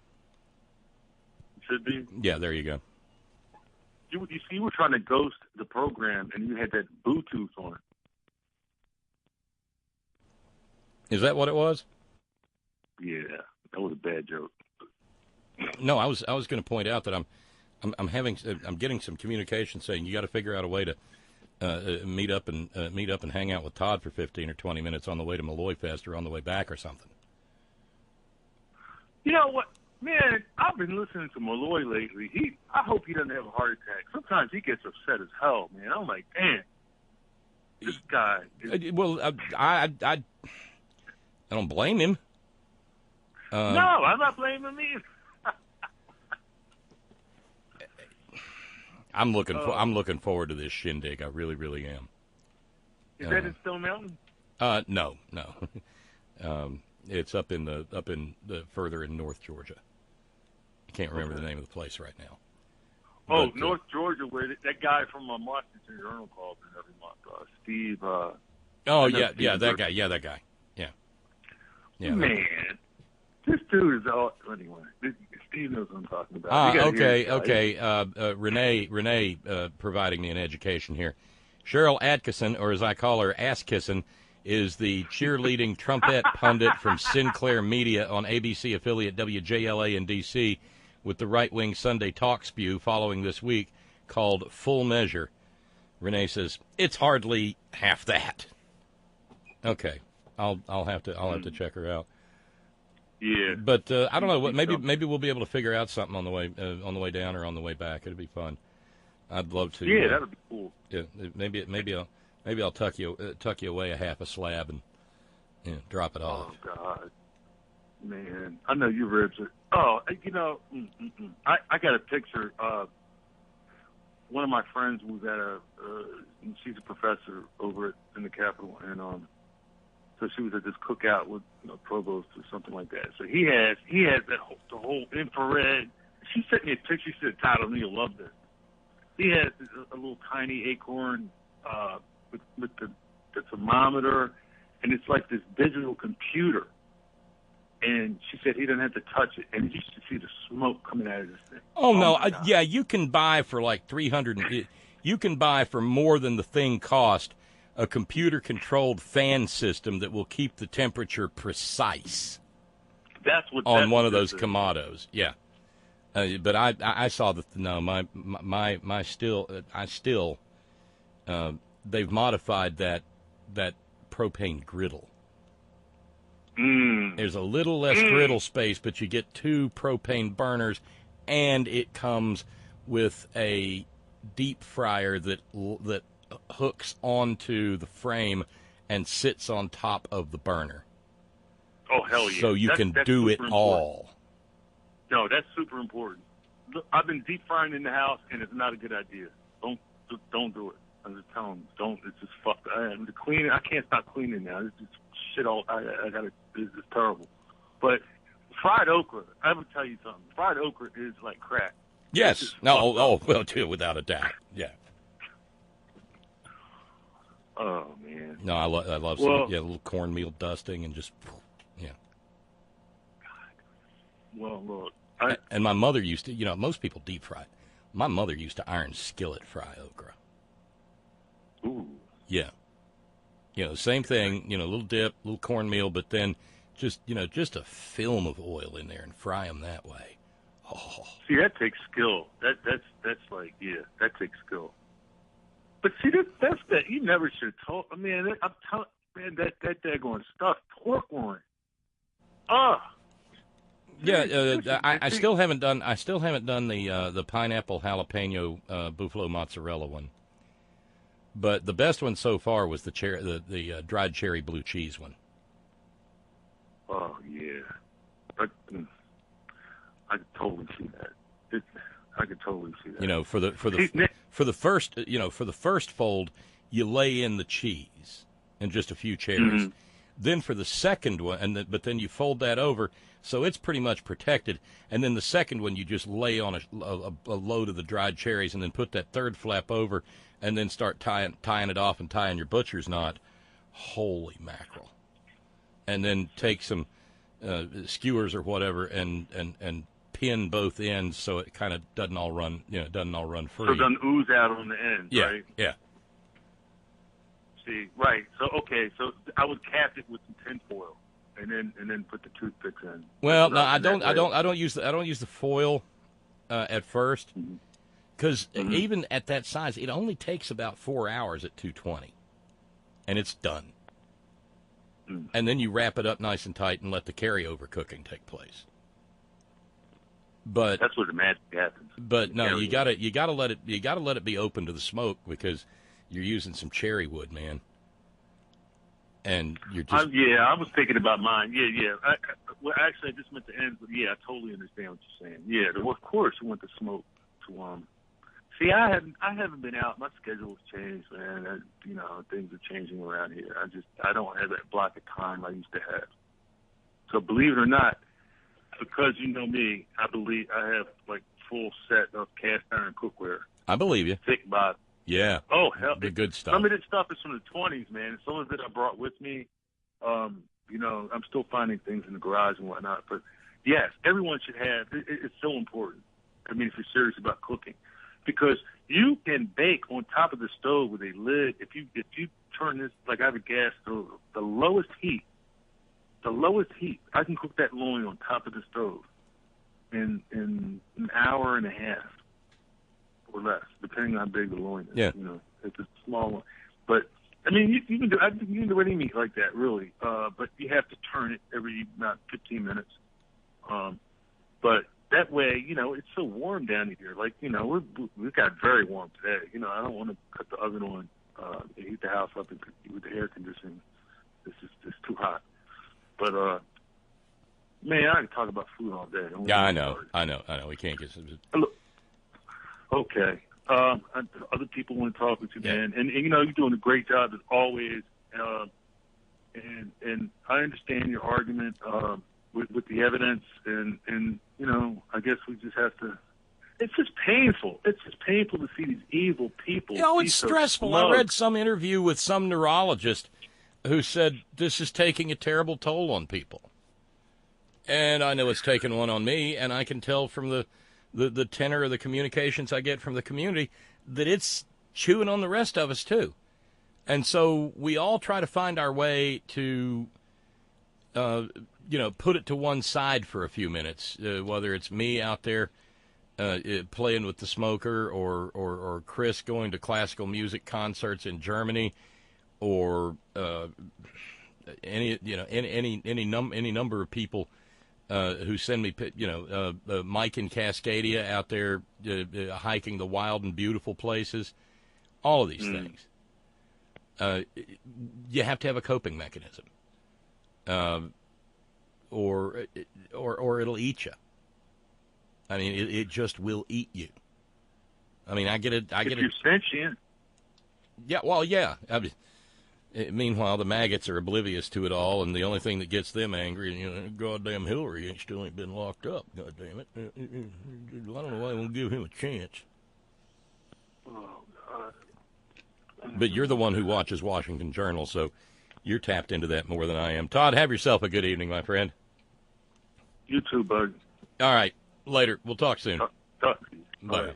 Should be? Yeah, there you go. You see, you were trying to ghost the program, and you had that Bluetooth on it. Is that what it was? Yeah, that was a bad joke. No, I was going to point out that I'm getting some communication saying you got to figure out a way to meet up and hang out with Todd for 15 or 20 minutes on the way to Malloy Fest or on the way back or something. You know what, man? I've been listening to Malloy lately. I hope he doesn't have a heart attack. Sometimes he gets upset as hell, man. I'm like, damn, this guy. Well, I don't blame him. No, I'm not blaming him either. I'm looking forward to this shindig. I really, really am. Is that in Stone Mountain? No. It's up in the further in North Georgia. I can't remember the name of the place right now. Oh, but, North Georgia, where that guy from Washington Journal calls in every month, Steve. That guy. Yeah, that guy. Yeah. Man, this dude is all anyway. Steve knows what I'm talking about. Okay. Renee, providing me an education here. Cheryl Atkinson, or as I call her, Ass Kissin', is the cheerleading trumpet pundit from Sinclair Media on ABC affiliate WJLA in D.C. with the right-wing Sunday talk spew following this week called Full Measure. Renee says it's hardly half that. Okay, I'll have to check her out. Yeah, but I don't know. Maybe we'll be able to figure out something on the way down or on the way back. It'd be fun. I'd love to. Yeah, that'd be cool. Yeah, maybe Maybe I'll tuck you away a half a slab and drop it off. Oh God, man! I know your ribs are. Oh, I got a picture. One of my friends was at she's a professor over in the Capitol, and so she was at this cookout with provost or something like that. So he has the whole infrared. She sent me a picture. She said, "Todd, I know you'll love this." He has a little tiny acorn with the thermometer, and it's like this digital computer. And she said he didn't have to touch it, and you should see the smoke coming out of this thing. Oh no! Yeah, you can buy for like $300. You can buy for more than the thing cost a computer-controlled fan system that will keep the temperature precise. That's what on one of those Kamados. Yeah. But I saw that they've modified that propane griddle. There's a little less griddle space, but you get 2 propane burners, and it comes with a deep fryer that hooks onto the frame and sits on top of the burner. Oh hell yeah! So you can do it all. No, that's super important. Look, I've been deep frying in the house, and it's not a good idea. Don't do it. I'm just telling you, don't. It's just fucked. The cleaning, I can't stop cleaning now. It's just shit all. I gotta. It's terrible. But fried okra, I would tell you something. Fried okra is like crack. Yes. No. Oh, well, too, without a doubt. Yeah. Oh man. No, I love some, a little cornmeal dusting and just yeah. Well, look. And my mother used to, most people deep fry. My mother used to iron skillet fry okra. Ooh. Yeah. Same thing, a little dip, little cornmeal, but then just a film of oil in there and fry them that way. Oh. See, that takes skill. That's like, yeah, that takes skill. But see, that's that. You never should have told. Man, I'm telling man, that daggone stuff, pork loin. Yeah, I still haven't done the pineapple jalapeno buffalo mozzarella one. But the best one so far was the dried cherry blue cheese one. Oh yeah, I could totally see that. I could totally see that. For the first fold, you lay in the cheese and just a few cherries. Mm-hmm. Then for the second one, but then you fold that over, so it's pretty much protected. And then the second one, you just lay on a load of the dried cherries, and then put that third flap over, and then start tying it off and tying your butcher's knot. Holy mackerel! And then take some skewers or whatever, and pin both ends so it kind of doesn't all run free. So it doesn't ooze out on the end, yeah, right? Yeah. See, right. So so I would cap it with some tinfoil, and then put the toothpicks in. Well, no, I don't use the foil at first, because even at that size, it only takes about 4 hours at 220, and it's done. And then you wrap it up nice and tight and let the carryover cooking take place. But that's where the magic happens. But no, you gotta let it be open to the smoke, because you're using some cherry wood, man. And you're just... I was thinking about mine. Yeah. Actually, I just meant to end, but yeah, I totally understand what you're saying. Yeah, of course you want the smoke to See, I haven't been out. My schedule's changed, man. Things are changing around here. I don't have that block of time I used to have. So believe it or not, because you know me, I believe I have like full set of cast iron cookware. I believe you. Thick bottom. Yeah. Oh, hell. The good stuff. Some of this stuff is from the 20s, man. Some of it I brought with me. I'm still finding things in the garage and whatnot. But, yes, everyone should have. It's so important. I mean, if you're serious about cooking. Because you can bake on top of the stove with a lid. If you turn this, like I have a gas stove, the lowest heat, I can cook that loin on top of the stove in an hour and a half. Or less, depending on how big the loin is. Yeah. It's a small one. But, I mean, you can do any meat like that, really. But you have to turn it every about 15 minutes. But that way, it's so warm down here. Like, we got very warm today. I don't want to cut the oven on heat the house up with the air conditioning. It's too hot. But man, I can talk about food all day. Yeah, I know. We can't get. Look, okay. Other people want to talk with you, man, and you know you're doing a great job as always. And I understand your argument with the evidence, and you know I guess we just have to. It's just painful. It's just painful to see these evil people. You know, it's stressful. I read some interview with some neurologist who said this is taking a terrible toll on people. And I know it's taken one on me, and I can tell from the tenor of the communications I get from the community that it's chewing on the rest of us, too. And so we all try to find our way to, put it to one side for a few minutes, whether it's me out there playing with the smoker or Chris going to classical music concerts in Germany or any number of people who send me, Mike in Cascadia out there hiking the wild and beautiful places, all of these things. You have to have a coping mechanism, or it'll eat you. I mean, it just will eat you. I mean, I get it. If you're sentient. Yeah, well, yeah. Meanwhile, the maggots are oblivious to it all, and the only thing that gets them angry, goddamn Hillary still ain't been locked up. God damn it! I don't know why I won't give him a chance. Oh God. But you're the one who watches Washington Journal, so you're tapped into that more than I am. Todd, have yourself a good evening, my friend. You too, bud. All right. Later. We'll talk soon. Talk. Bye.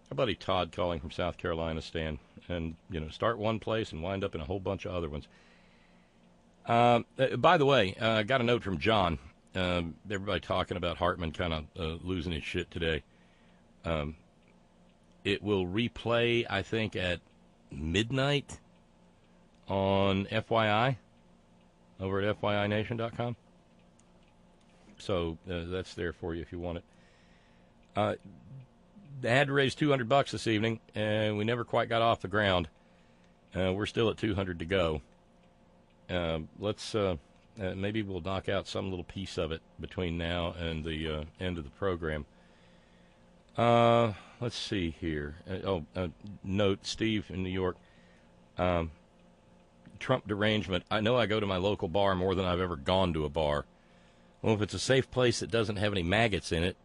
Our buddy Todd calling from South Carolina, Stan. And, start one place and wind up in a whole bunch of other ones. By the way, I got a note from John. Everybody talking about Hartman kind of losing his shit today. It will replay, I think, at midnight on FYI over at FYINation.com. So that's there for you if you want it. They had to raise $200 this evening, and we never quite got off the ground. We're still at 200 to go. Let's maybe we'll knock out some little piece of it between now and the end of the program. Let's see here. Note, Steve in New York. Trump derangement. I know I go to my local bar more than I've ever gone to a bar. Well, if it's a safe place that doesn't have any maggots in it,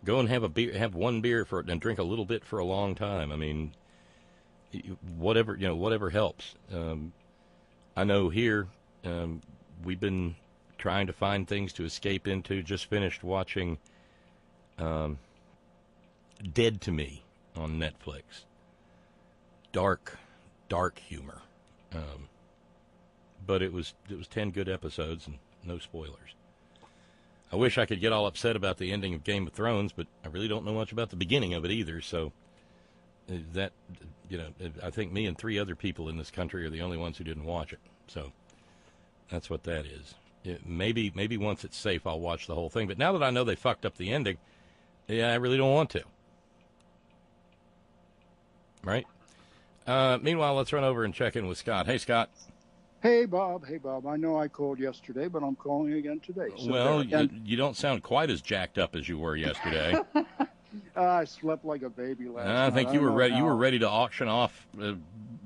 go and have a beer, have one beer and drink a little bit for a long time. I mean, whatever helps. I know here we've been trying to find things to escape into. Just finished watching Dead to Me on Netflix. Dark humor. But it was 10 good episodes and no spoilers. I wish I could get all upset about the ending of Game of Thrones, but I really don't know much about the beginning of it either. So that, I think me and 3 other people in this country are the only ones who didn't watch it. So that's what that is. Maybe once it's safe, I'll watch the whole thing. But now that I know they fucked up the ending, I really don't want to. Right? Meanwhile, let's run over and check in with Scott. Hey, Scott. Hey, Bob. I know I called yesterday, but I'm calling again today. So well, you don't sound quite as jacked up as you were yesterday. I slept like a baby last night. I think you were ready. You were ready to auction off,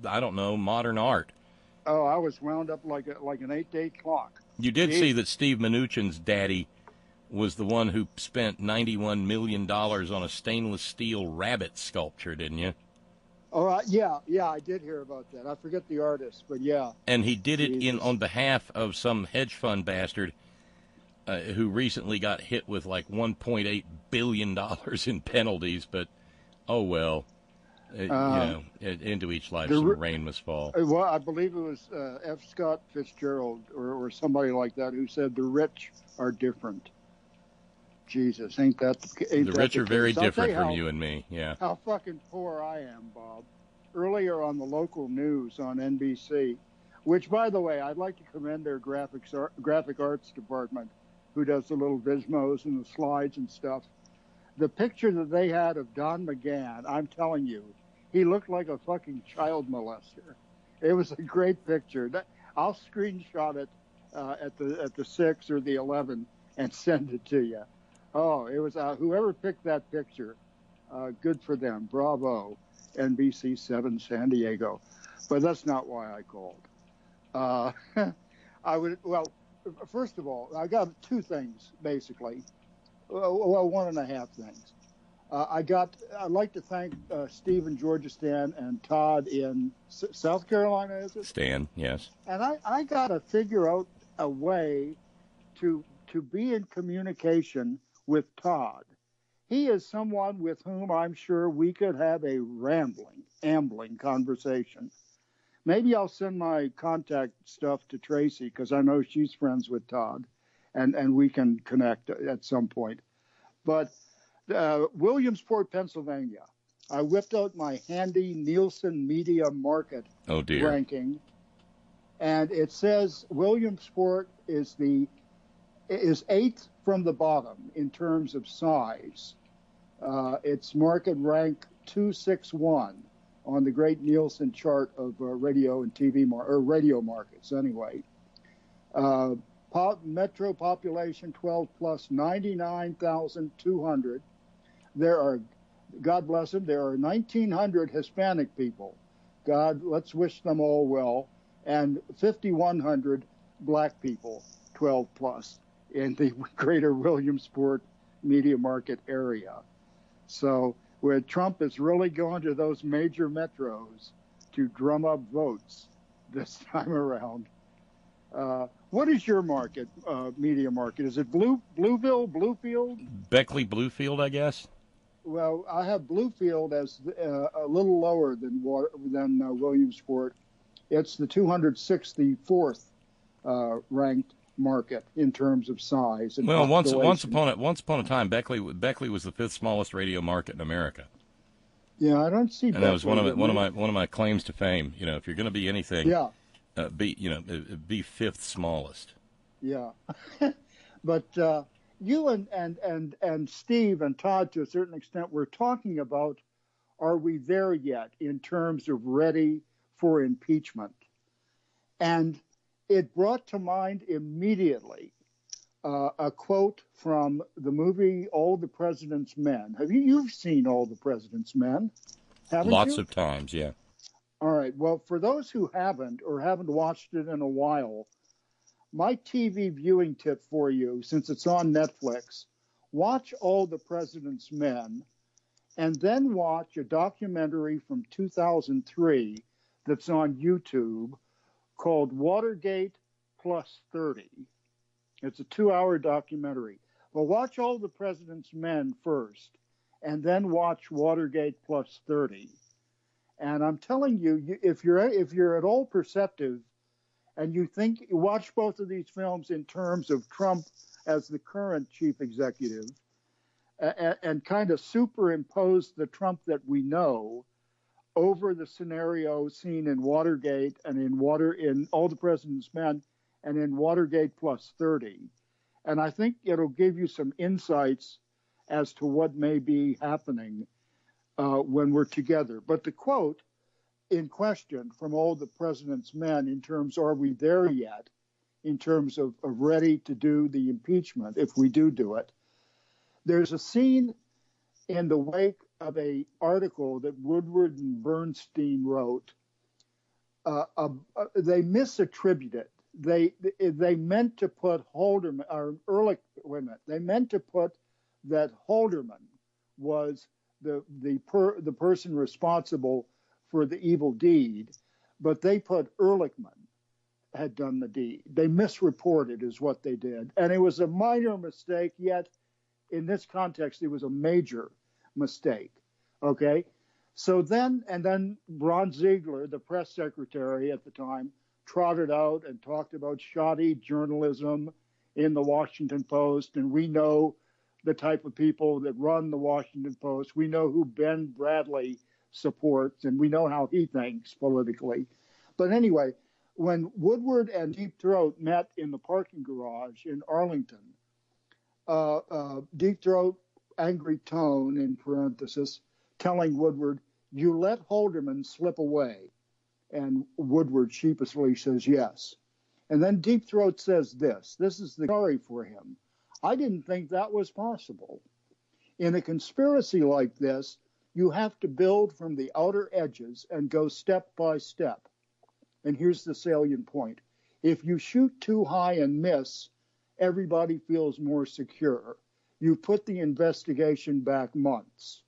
I don't know, modern art. Oh, I was wound up like an 8-day clock. You did see that Steve Mnuchin's daddy was the one who spent $91 million on a stainless steel rabbit sculpture, didn't you? Oh, yeah, I did hear about that. I forget the artist, but yeah. And he did it on behalf of some hedge fund bastard who recently got hit with like $1.8 billion in penalties. But, oh well, into each life some rain must fall. Well, I believe it was F. Scott Fitzgerald or somebody like that who said the rich are different. Jesus, ain't that the rich are very different from you and me, yeah. How fucking poor I am, Bob. Earlier on the local news on NBC, which, by the way, I'd like to commend their graphic arts department, who does the little Vismos and the slides and stuff. The picture that they had of Don McGahn, I'm telling you, He looked like a fucking child molester. It was a great picture. I'll screenshot it at the 6 or the 11 and send it to you. Oh, it was whoever picked that picture. Good for them. Bravo, NBC7 San Diego. But that's not why I called. First of all, I got two things, basically. Well, one and a half things. I'd like to thank Steve in Georgistan and Todd in South Carolina, is it? Stan, yes. And I got to figure out a way to be in communication with Todd. He is someone with whom I'm sure we could have a ambling conversation. Maybe I'll send my contact stuff to Tracy because I know she's friends with Todd, and we can connect at some point. But Williamsport, Pennsylvania. I whipped out my handy Nielsen Media Market ranking, and it says Williamsport is 8th from the bottom in terms of size. It's market rank 261 on the great Nielsen chart of radio and TV radio markets. Anyway, metro population 12 plus 99,200. There are, God bless them, there are 1,900 Hispanic people. God, let's wish them all well. And 5,100 black people, 12 plus, in the greater Williamsport media market area. So where Trump is really going to those major metros to drum up votes this time around. What is your market, media market? Is it Blueville, Bluefield? Beckley, Bluefield, I guess. Well, I have Bluefield as a little lower than Williamsport. It's the 264th ranked market in terms of size. And well, once upon a time, Beckley was the 5th smallest radio market in America. Yeah, I don't see. And that was one of my claims to fame. You know, if you're going to be anything, be 5th smallest. Yeah, but you and Steve and Todd, to a certain extent, were talking about, are we there yet in terms of ready for impeachment? And it brought to mind immediately a quote from the movie All the President's Men. You've seen All the President's Men, haven't you? Lots of times, yeah. All right. Well, for those who haven't or haven't watched it in a while, my TV viewing tip for you, since it's on Netflix, watch All the President's Men and then watch a documentary from 2003 that's on YouTube called Watergate Plus 30. It's a 2-hour documentary. Well, watch All the President's Men first, and then watch Watergate Plus 30. And I'm telling you, if you're at all perceptive, and you watch both of these films in terms of Trump as the current chief executive, and kind of superimpose the Trump that we know over the scenario seen in Watergate and in All the President's Men and in Watergate Plus 30. And I think it'll give you some insights as to what may be happening when we're together. But the quote in question from All the President's Men in terms, are we there yet, in terms of ready to do the impeachment, if we do it, there's a scene in the wake of a article that Woodward and Bernstein wrote. They misattributed it. They meant to put Haldeman, or Ehrlich, wait a minute. They meant to put that Haldeman was the person responsible for the evil deed, but they put Ehrlichman had done the deed. They misreported is what they did. And it was a minor mistake, yet in this context, it was a major mistake. Okay? So then Ron Ziegler, the press secretary at the time, trotted out and talked about shoddy journalism in the Washington Post. And we know the type of people that run the Washington Post. We know who Ben Bradley supports, and we know how he thinks politically. But anyway, when Woodward and Deep Throat met in the parking garage in Arlington, Deep Throat, angry tone in parenthesis, telling Woodward, you let Haldeman slip away. And Woodward sheepishly says yes. And then Deep Throat says this is the story for him. I didn't think that was possible. In a conspiracy like this, you have to build from the outer edges and go step by step. And here's the salient point. If you shoot too high and miss, everybody feels more secure. You put the investigation back months.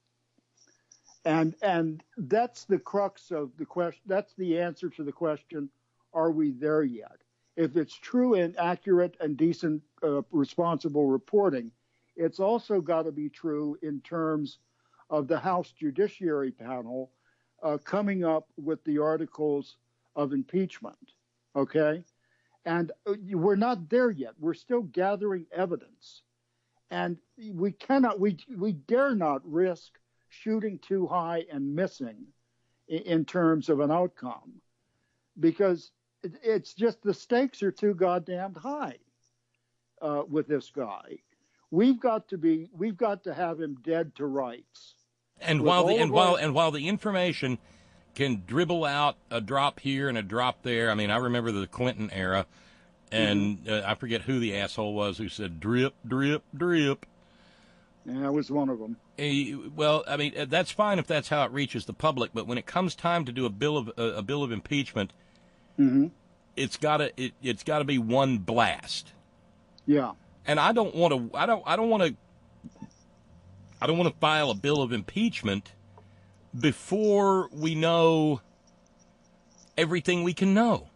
And that's the crux of the question. That's the answer to the question, are we there yet? If it's true and accurate and decent, responsible reporting, it's also got to be true in terms of the House Judiciary Panel coming up with the articles of impeachment, okay? And we're not there yet. We're still gathering evidence. And we dare not risk shooting too high and missing in terms of an outcome, because it's just the stakes are too goddamn high with this guy. We've got to have him dead to rights. And while the information can dribble out a drop here and a drop there, I mean, I remember the Clinton era, and I forget who the asshole was who said drip, drip, drip. Yeah, I was one of them. Well, I mean, that's fine if that's how it reaches the public, but when it comes time to do a bill of impeachment, it's got to be one blast. Yeah. And I don't want to file a bill of impeachment before we know everything we can know.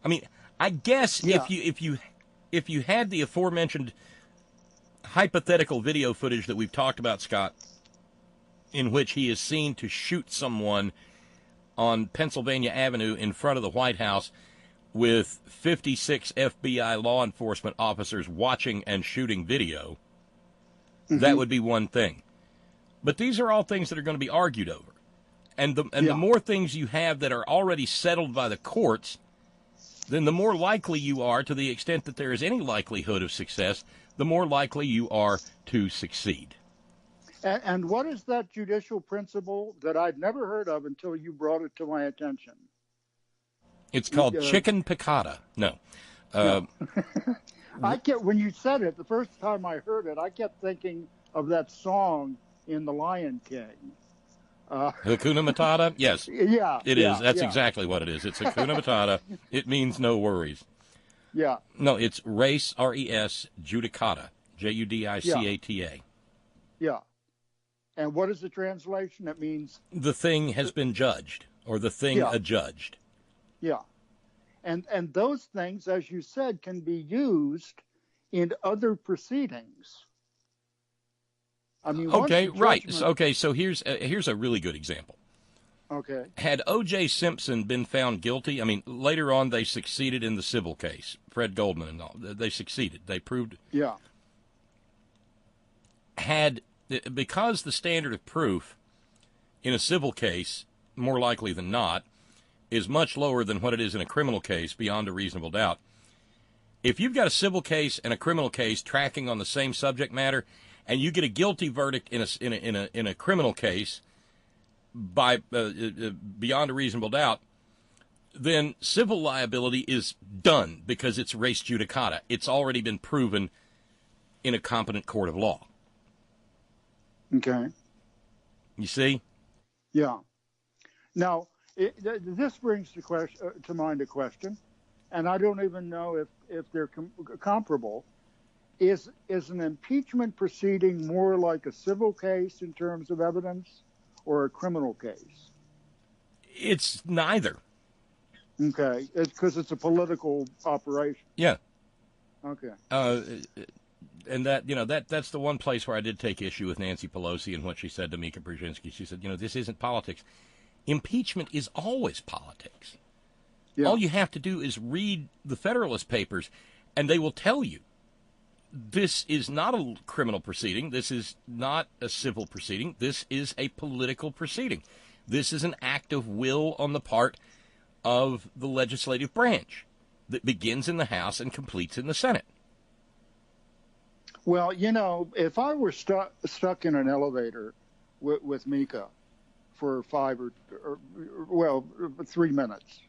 I mean, I guess if you had the aforementioned hypothetical video footage that we've talked about, Scott, in which he is seen to shoot someone on Pennsylvania Avenue in front of the White House with 56 FBI law enforcement officers watching and shooting video, that would be one thing. But these are all things that are going to be argued over. And the more things you have that are already settled by the courts, then the more likely you are, to the extent that there is any likelihood of success, the more likely you are to succeed. And what is that judicial principle that I'd never heard of until you brought it to my attention? It's called chicken piccata. No. When you said it, the first time I heard it, I kept thinking of that song in The Lion King. Hakuna Matata? Yes. Yeah. It is. That's exactly what it is. It's Hakuna Matata. It means no worries. Yeah. No, it's res, R-E-S, judicata, J-U-D-I-C-A-T-A. Yeah. And what is the translation? It means... the thing has been judged, or the thing adjudged. Yeah. And those things, as you said, can be used in other proceedings. I mean, okay, right. Okay, so here's a really good example. Okay. Had O.J. Simpson been found guilty, I mean, later on they succeeded in the civil case, Fred Goldman and all. They succeeded. They proved. Yeah. Because the standard of proof in a civil case, more likely than not, is much lower than what it is in a criminal case, beyond a reasonable doubt. If you've got a civil case and a criminal case tracking on the same subject matter, and you get a guilty verdict in a criminal case by beyond a reasonable doubt, then civil liability is done because it's res judicata. It's already been proven in a competent court of law. Okay. You see? Yeah. Now, this brings to mind a question, and I don't even know if they're comparable. Is an impeachment proceeding more like a civil case in terms of evidence or a criminal case? It's neither. Okay. It's because it's a political operation. Yeah. Okay. And that's the one place where I did take issue with Nancy Pelosi and what she said to Mika Brzezinski. She said, this isn't politics. Impeachment is always politics. Yeah. All you have to do is read the Federalist Papers, and they will tell you this is not a criminal proceeding. This is not a civil proceeding. This is a political proceeding. This is an act of will on the part of the legislative branch that begins in the House and completes in the Senate. Well, if I were stuck in an elevator with Mika, for 3 minutes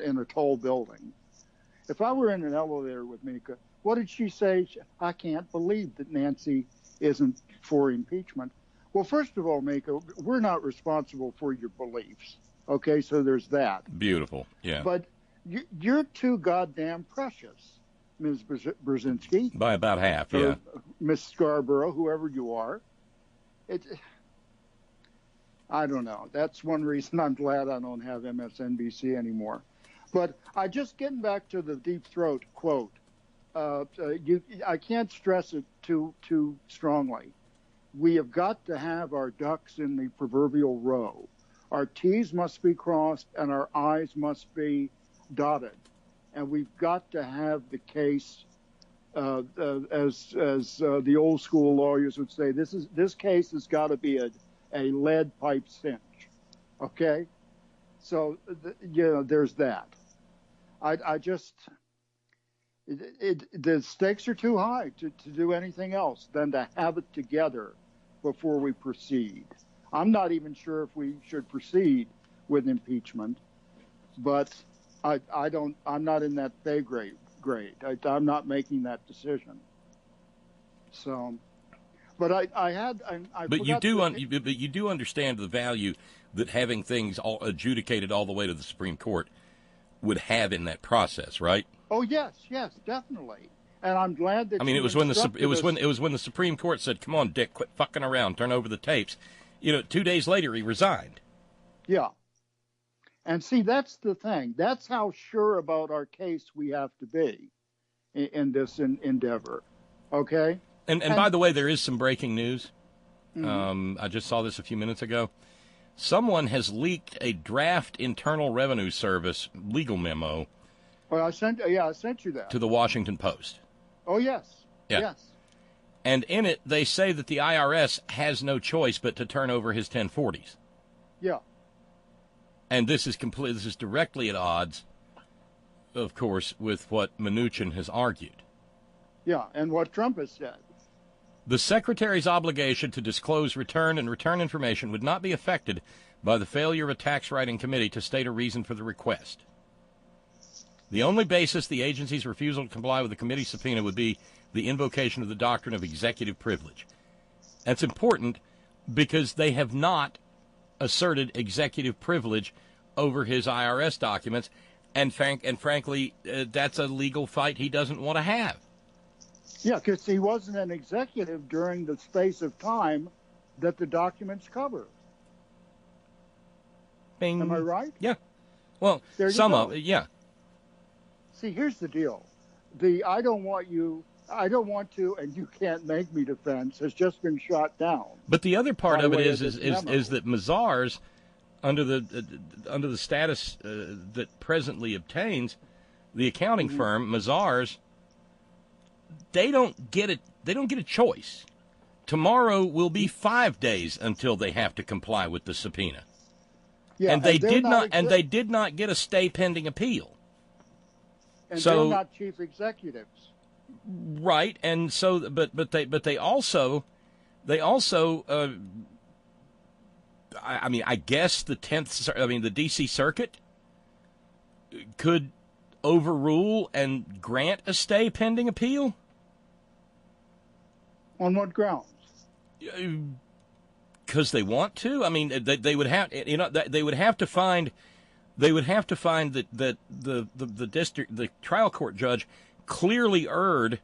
in a tall building. If I were in an elevator with Mika, what did she say? I can't believe that Nancy isn't for impeachment. Well, first of all, Mika, we're not responsible for your beliefs. Okay, so there's that. Beautiful, yeah. But you're too goddamn precious, Ms. Brzezinski. By about half, yeah. Miss Scarborough, whoever you are. I don't know. That's one reason I'm glad I don't have MSNBC anymore. But getting back to the Deep Throat quote, I can't stress it too strongly. We have got to have our ducks in the proverbial row. Our T's must be crossed and our I's must be dotted. And we've got to have the case, as the old school lawyers would say, this case has got to be a lead pipe cinch. Okay? So, there's that. The stakes are too high to do anything else than to have it together before we proceed. I'm not even sure if we should proceed with impeachment, but I'm not in that pay grade. I'm not making that decision. So, but you do understand the value that having things all adjudicated all the way to the Supreme Court would have in that process, right? Oh yes, definitely. And I'm glad that. I mean, it was when the Supreme Court said, "Come on, Dick, quit fucking around, turn over the tapes." 2 days later, he resigned. Yeah. And see, that's the thing. That's how sure about our case we have to be in this endeavor. Okay? And by the way, there is some breaking news. Mm-hmm. I just saw this a few minutes ago. Someone has leaked a draft Internal Revenue Service legal memo. Well, I sent you that. To the Washington Post. Oh, yes. Yeah. Yes. And in it, they say that the IRS has no choice but to turn over his 1040s. Yeah. And this is directly at odds, of course, with what Mnuchin has argued. Yeah, and what Trump has said. The Secretary's obligation to disclose return information would not be affected by the failure of a tax writing committee to state a reason for the request. The only basis the agency's refusal to comply with the committee's subpoena would be the invocation of the doctrine of executive privilege. That's important because they have not asserted executive privilege over his IRS documents, and frankly, that's a legal fight he doesn't want to have. Yeah, because he wasn't an executive during the space of time that the documents cover. Bing. Am I right? Yeah. Well, some of it, yeah. See, here's the deal. I don't want to, and you can't make me defense has just been shot down. But the other part of it is that Mazars, under the status that presently obtains, the accounting firm Mazars, they don't get a choice. Tomorrow will be 5 days until they have to comply with the subpoena. Yeah, and they did not get a stay pending appeal. And they're not chief executives. Right, and so, but they also, I guess the D.C. Circuit could overrule and grant a stay pending appeal. On what grounds? Because they want to. I mean, they would have, they would have to find that the trial court judge clearly erred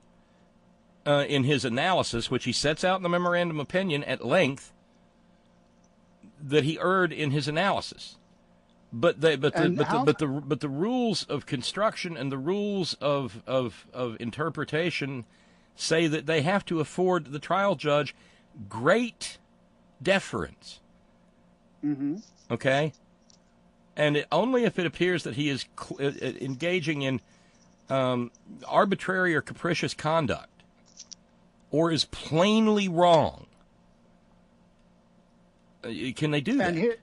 in his analysis, which he sets out in the memorandum opinion at length, that he erred in his analysis. But the rules of construction and the rules of interpretation say that they have to afford the trial judge great deference. Mm-hmm. Okay? And only if it appears that he is engaging in arbitrary or capricious conduct or is plainly wrong can they do that. And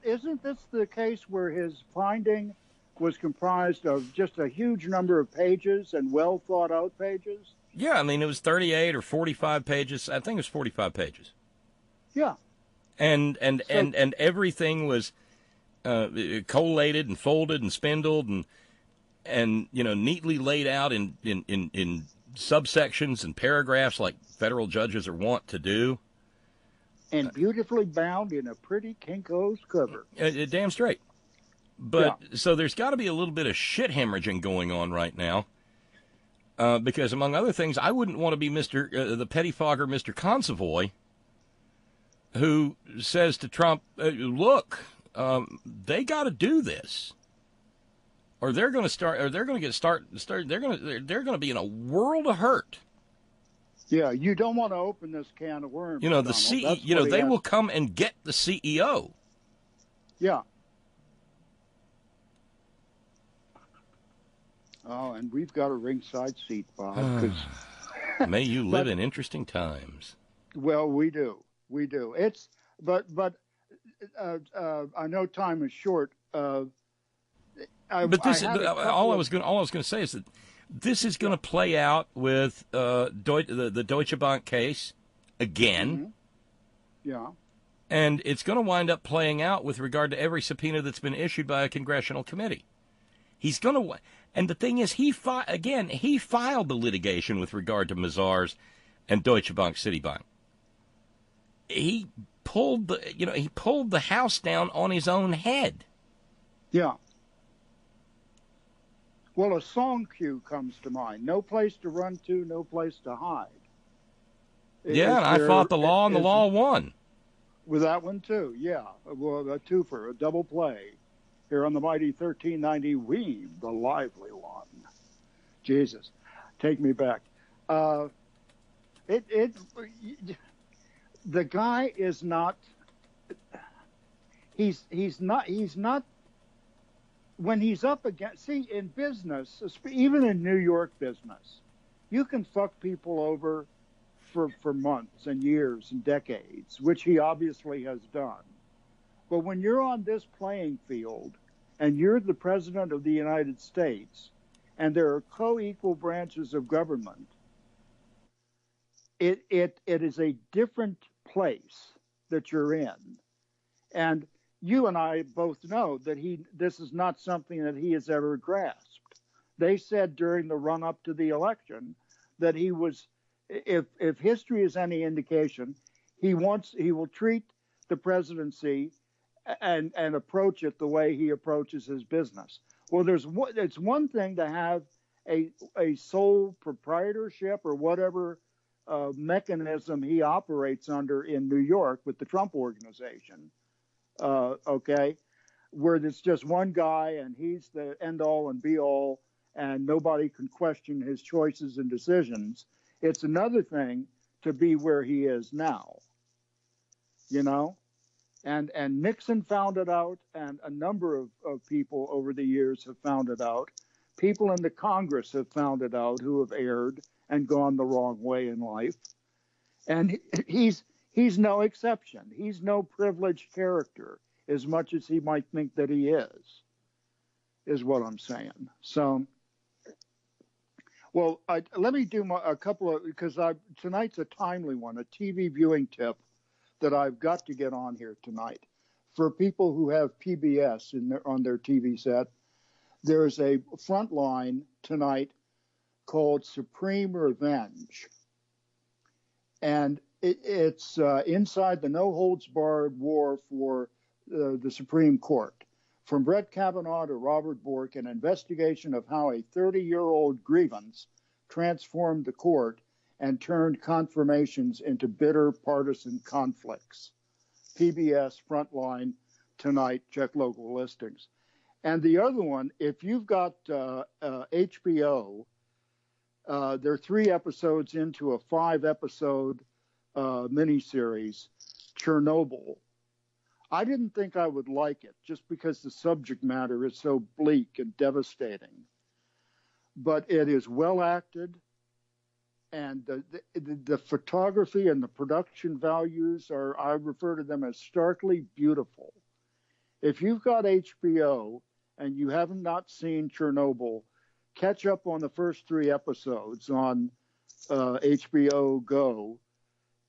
isn't this the case where his finding was comprised of just a huge number of pages and well thought out pages? Yeah, I mean, it was 38 or 45 pages. I think it was 45 pages. Yeah. and everything was collated and folded and spindled and neatly laid out in subsections and paragraphs like federal judges are wont to do. And beautifully bound in a pretty Kinko's cover. Damn straight. But so there's got to be a little bit of shit hemorrhaging going on right now. Because among other things, I wouldn't want to be the pettifogger, Mr. Consovoy, who says to Trump, look, they got to do this. Or they're going to be in a world of hurt. Yeah, you don't want to open this can of worms. The CEO, they will come and get the CEO. Yeah. Oh, and we've got a ringside seat, Bob. May you live in interesting times. Well, we do. It's but I know time is short. All I was going to say is that this is going to play out with the Deutsche Bank case again. Mm-hmm. Yeah. And it's going to wind up playing out with regard to every subpoena that's been issued by a congressional committee. He's going to, and the thing is, he filed the litigation with regard to Mazars and Deutsche Bank, Citibank. He pulled the house down on his own head. Yeah. Well, a song cue comes to mind. No place to run to, no place to hide. And I fought the law, and the law won. With that one, too, yeah. Well, a twofer, a double play. Here on the mighty 1390 Weave, the lively one. Jesus, take me back. The guy is not. He's not. When he's up against, see, in business, even in New York business, you can fuck people over for months and years and decades, which he obviously has done. But when you're on this playing field and you're the president of the United States and there are co-equal branches of government, it is a different place that you're in. And you and I both know that this is not something that he has ever grasped. They said during the run-up to the election that he was, if history is any indication, he will treat the presidency and approach it the way he approaches his business. Well, it's one thing to have a sole proprietorship or whatever mechanism he operates under in New York with the Trump Organization. Okay, where there's just one guy and he's the end all and be all and nobody can question his choices and decisions. It's another thing to be where he is now, and Nixon found it out, and a number of people over the years have found it out. People in the Congress have found it out who have erred and gone the wrong way in life. And he's no exception. He's no privileged character, as much as he might think that he is what I'm saying. So, well, let me do a couple of, because tonight's a timely one, a TV viewing tip that I've got to get on here tonight. For people who have PBS on their TV set, there's a front line tonight called Supreme Revenge. And it's inside the no-holds-barred war for the Supreme Court. From Brett Kavanaugh to Robert Bork, an investigation of how a 30-year-old grievance transformed the court and turned confirmations into bitter partisan conflicts. PBS Frontline tonight, check local listings. And the other one, if you've got HBO, they're 3 episodes into a 5-episode miniseries, Chernobyl. I didn't think I would like it just because the subject matter is so bleak and devastating. But it is well acted, and the photography and the production values are, I refer to them as starkly beautiful. If you've got HBO and you haven't not seen Chernobyl, catch up on the first 3 episodes on HBO Go,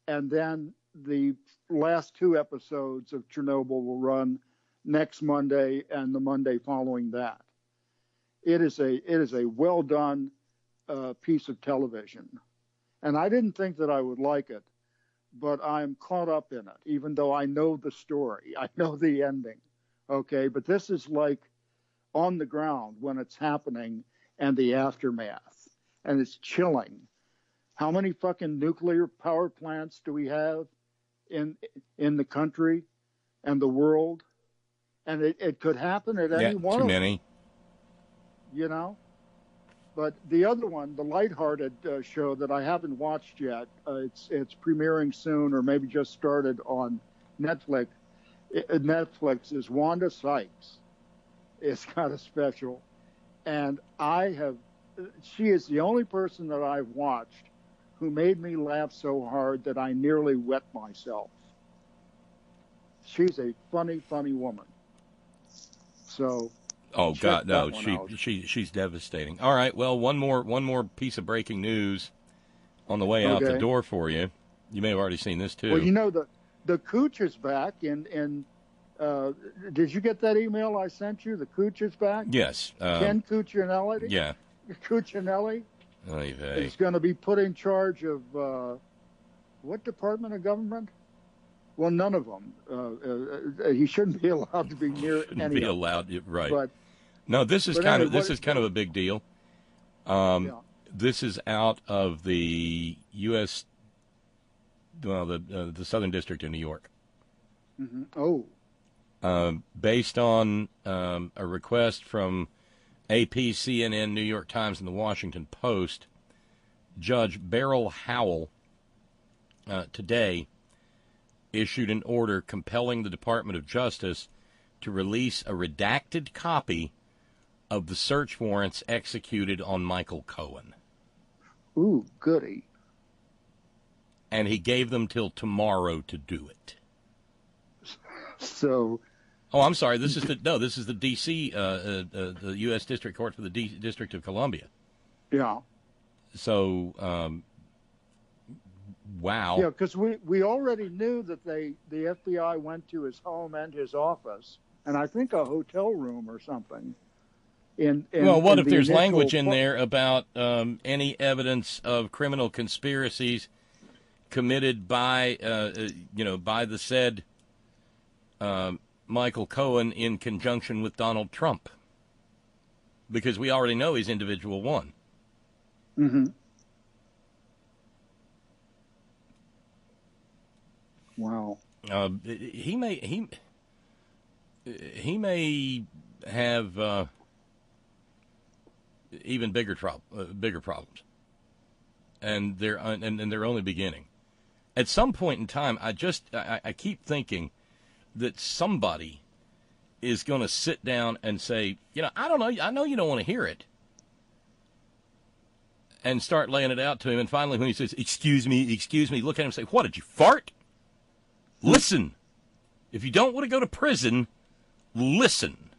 and then the last 2 episodes of Chernobyl will run next Monday and the Monday following that. It is a well done piece of television, and I didn't think that I would like it, but I'm caught up in it, even though I know the story, I know the ending. Okay, but this is like on the ground when it's happening and the aftermath, and it's chilling. How many fucking nuclear power plants do we have in the country and the world? And it could happen at any one of them. Too many. You know? But the other one, the lighthearted show that I haven't watched yet, it's premiering soon or maybe just started on Netflix. Netflix is Wanda Sykes. It's got a special. And she is the only person that I've watched who made me laugh so hard that I nearly wet myself. She's a funny, funny woman. So. Oh God, no! She's devastating. All right, well, one more piece of breaking news on the way out the door for you. You may have already seen this too. Well, you know the Cooch is back. Did you get that email I sent you? The Cooch is back. Yes. Ken Cuccinelli. Yeah. Cuccinelli. He's going to be put in charge of what department of government? Well, none of them. He shouldn't be allowed to be near any. Be allowed, right? But no, this is kind of a big deal. This is out of the U.S. Well, the Southern District of New York. Mm-hmm. Oh. Based on a request from AP, CNN, New York Times, and the Washington Post, Judge Beryl Howell today issued an order compelling the Department of Justice to release a redacted copy of the search warrants executed on Michael Cohen. Ooh, goody. And he gave them till tomorrow to do it. So. Oh, I'm sorry. This is the D.C. The U.S. District Court for the District of Columbia. Yeah. So, wow. Yeah, because we already knew that the FBI went to his home and his office, and I think a hotel room or something. Well, what if there's language in there about any evidence of criminal conspiracies committed by the said Michael Cohen in conjunction with Donald Trump? Because we already know he's individual one. Mm-hmm. Wow. He may have even bigger problems, and they're only beginning. At some point in time, I keep thinking that somebody is going to sit down and say, I don't know, I know you don't want to hear it, and start laying it out to him. And finally, when he says, excuse me, look at him and say, what, did you fart? Listen. If you don't want to go to prison, listen.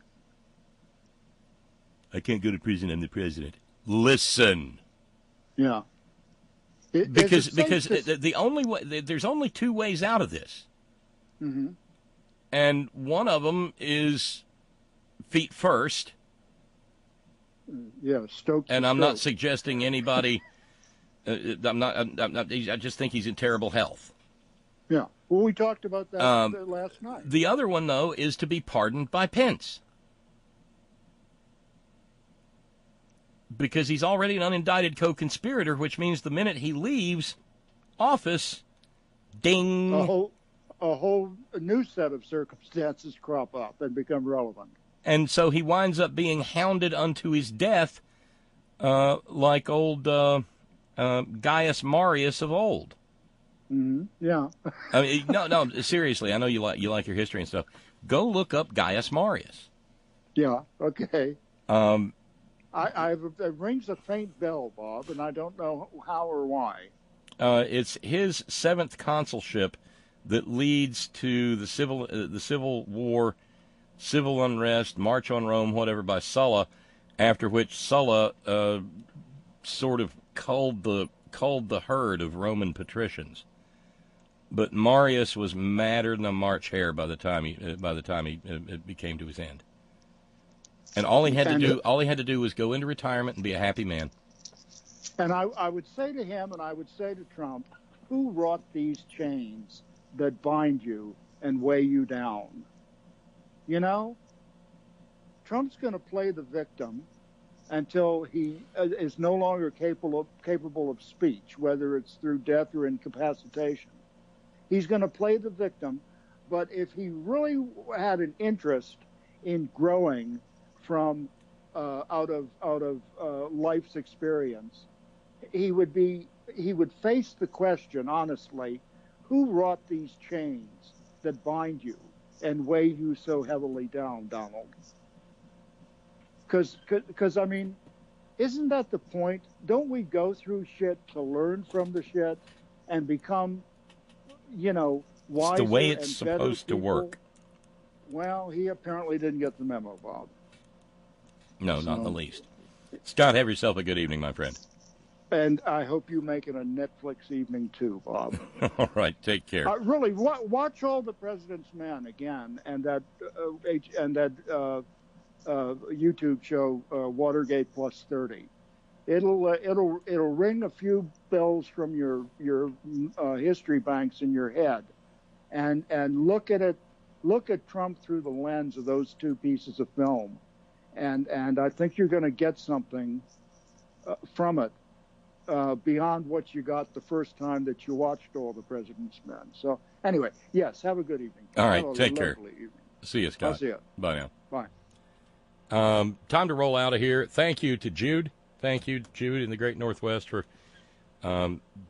I can't go to prison, I'm the president. Listen. Yeah. Because the only way, there's only two ways out of this. Mm-hmm. And one of them is feet first. Yeah, stoked. And I'm not suggesting anybody. I just think he's in terrible health. Yeah. Well, we talked about that last night. The other one, though, is to be pardoned by Pence. Because he's already an unindicted co-conspirator, which means the minute he leaves office, ding. A whole new set of circumstances crop up and become relevant. And so he winds up being hounded unto his death like old Gaius Marius of old. Mm-hmm. Yeah. I mean, no, seriously, I know you like your history and stuff. Go look up Gaius Marius. Yeah, okay. It rings a faint bell, Bob, and I don't know how or why. It's his 7th consulship that leads to the civil war, civil unrest, March on Rome, whatever, by Sulla, after which Sulla sort of culled the herd of Roman patricians. But Marius was madder than a March hare by the time he it came to his end. And all he had to do was go into retirement and be a happy man. And I would say to him, and I would say to Trump, who wrought these chains that bind you and weigh you down? You know, Trump's going to play the victim until he is no longer capable of speech, whether it's through death or incapacitation. He's going to play the victim, but if he really had an interest in growing from out of life's experience, he would face the question honestly: who wrought these chains that bind you and weigh you so heavily down, Donald? Because I mean, isn't that the point? Don't we go through shit to learn from the shit and become, you know, wiser? It's the way it's and better supposed to people? work. Well, he apparently didn't get the memo, Bob. No, not in the least. Scott, have yourself a good evening, my friend. And I hope you make it a Netflix evening too, Bob. All right, take care. Really, watch All the President's Men again, and that YouTube show Watergate Plus 30. It'll ring a few bells from your history banks in your head, and look at Trump through the lens of those two pieces of film, and I think you're going to get something from it beyond what you got the first time that you watched All the President's Men. So anyway, yes, have a good evening. All right, take care. Evening. See you, Scott. I'll see you. Bye now. Bye. Time to roll out of here. Thank you to Jude. Thank you, Jude, in the Great Northwest, for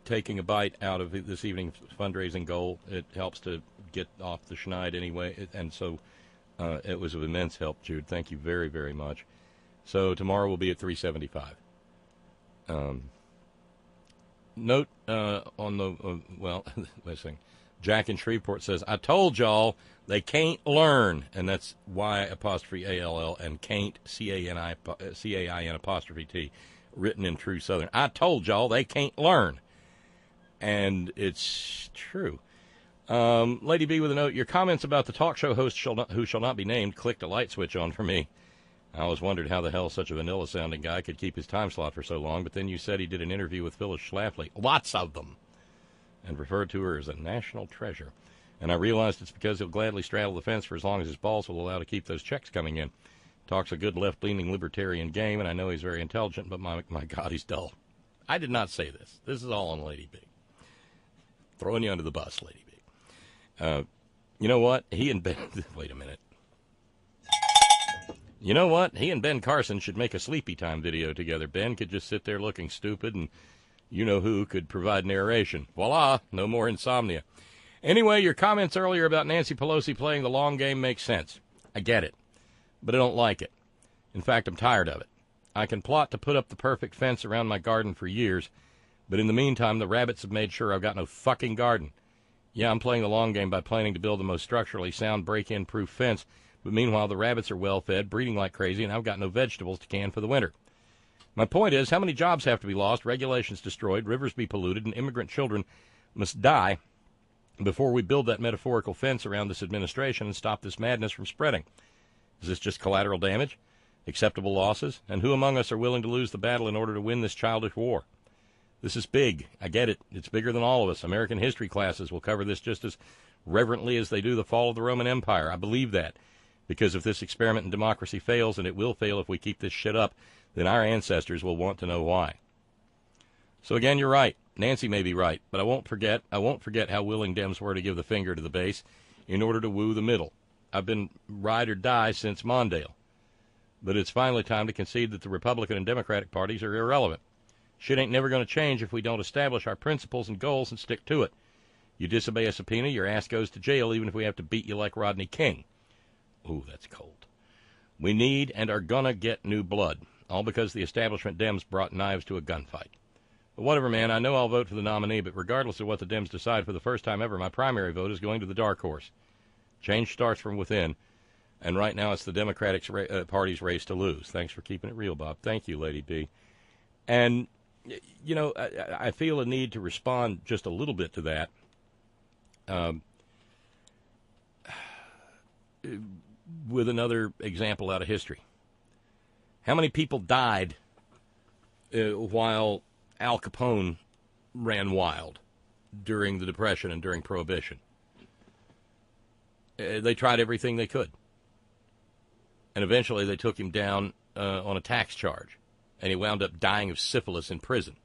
taking a bite out of this evening's fundraising goal. It helps to get off the schneid anyway, and so it was of immense help, Jude. Thank you very, very much. So tomorrow we'll be at 375. Note on the, let's see. Jack in Shreveport says, I told y'all they can't learn, and that's Y''ALL and can't, CAIN''T, written in true Southern. I told y'all they can't learn. And it's true. Lady B with a note, your comments about the talk show host who shall not be named clicked a light switch on for me. I always wondered how the hell such a vanilla-sounding guy could keep his time slot for so long, but then you said he did an interview with Phyllis Schlafly, lots of them, and referred to her as a national treasure. And I realized it's because he'll gladly straddle the fence for as long as his balls will allow to keep those checks coming in. Talks a good left-leaning libertarian game, and I know he's very intelligent, but my God, he's dull. I did not say this. This is all on Lady B. Throwing you under the bus, Lady B. You know what? He and Ben... Wait a minute. You know what? He and Ben Carson should make a sleepy time video together. Ben could just sit there looking stupid, and you-know-who could provide narration. Voila! No more insomnia. Anyway, your comments earlier about Nancy Pelosi playing the long game make sense. I get it. But I don't like it. In fact, I'm tired of it. I can plot to put up the perfect fence around my garden for years, but in the meantime, the rabbits have made sure I've got no fucking garden. Yeah, I'm playing the long game by planning to build the most structurally sound break-in proof fence, but meanwhile, the rabbits are well-fed, breeding like crazy, and I've got no vegetables to can for the winter. My point is, how many jobs have to be lost, regulations destroyed, rivers be polluted, and immigrant children must die before we build that metaphorical fence around this administration and stop this madness from spreading? Is this just collateral damage? Acceptable losses? And who among us are willing to lose the battle in order to win this childish war? This is big. I get it. It's bigger than all of us. American history classes will cover this just as reverently as they do the fall of the Roman Empire. I believe that. Because if this experiment in democracy fails, and it will fail if we keep this shit up, then our ancestors will want to know why. So again, you're right. Nancy may be right, but I won't forget how willing Dems were to give the finger to the base in order to woo the middle. I've been ride or die since Mondale. But it's finally time to concede that the Republican and Democratic parties are irrelevant. Shit ain't never going to change if we don't establish our principles and goals and stick to it. You disobey a subpoena, your ass goes to jail, even if we have to beat you like Rodney King. Ooh, that's cold. We need and are gonna get new blood, all because the establishment Dems brought knives to a gunfight. But whatever, man, I know I'll vote for the nominee, but regardless of what the Dems decide, for the first time ever, my primary vote is going to the dark horse. Change starts from within, and right now it's the Democratic Party's race to lose. Thanks for keeping it real, Bob. Thank you, Lady B. And, you know, I feel a need to respond just a little bit to that. With another example out of history. How many people died while Al Capone ran wild during the Depression and during Prohibition? They tried everything they could. And eventually they took him down on a tax charge. And he wound up dying of syphilis in prison.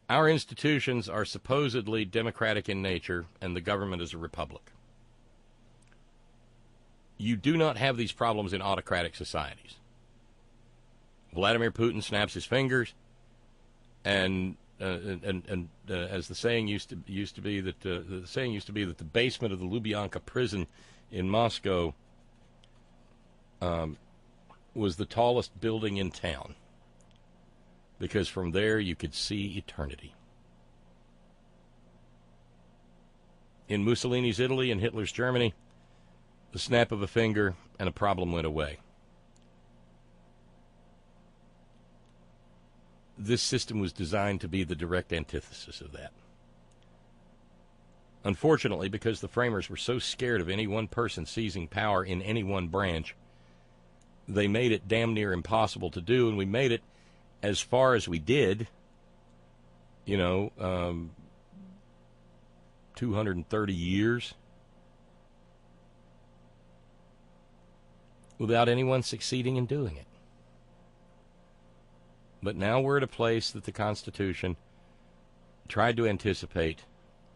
Our institutions are supposedly democratic in nature, and the government is a republic. You do not have these problems in autocratic societies. Vladimir Putin snaps his fingers, and as the saying used to be that the basement of the Lubyanka prison in Moscow was the tallest building in town, because from there you could see eternity. In Mussolini's Italy and Hitler's Germany, the snap of a finger and a problem went away. This system was designed to be the direct antithesis of that. Unfortunately, because the framers were so scared of any one person seizing power in any one branch, they made it damn near impossible to do, and we made it as far as we did, 230 years without anyone succeeding in doing it. But now we're at a place that the Constitution tried to anticipate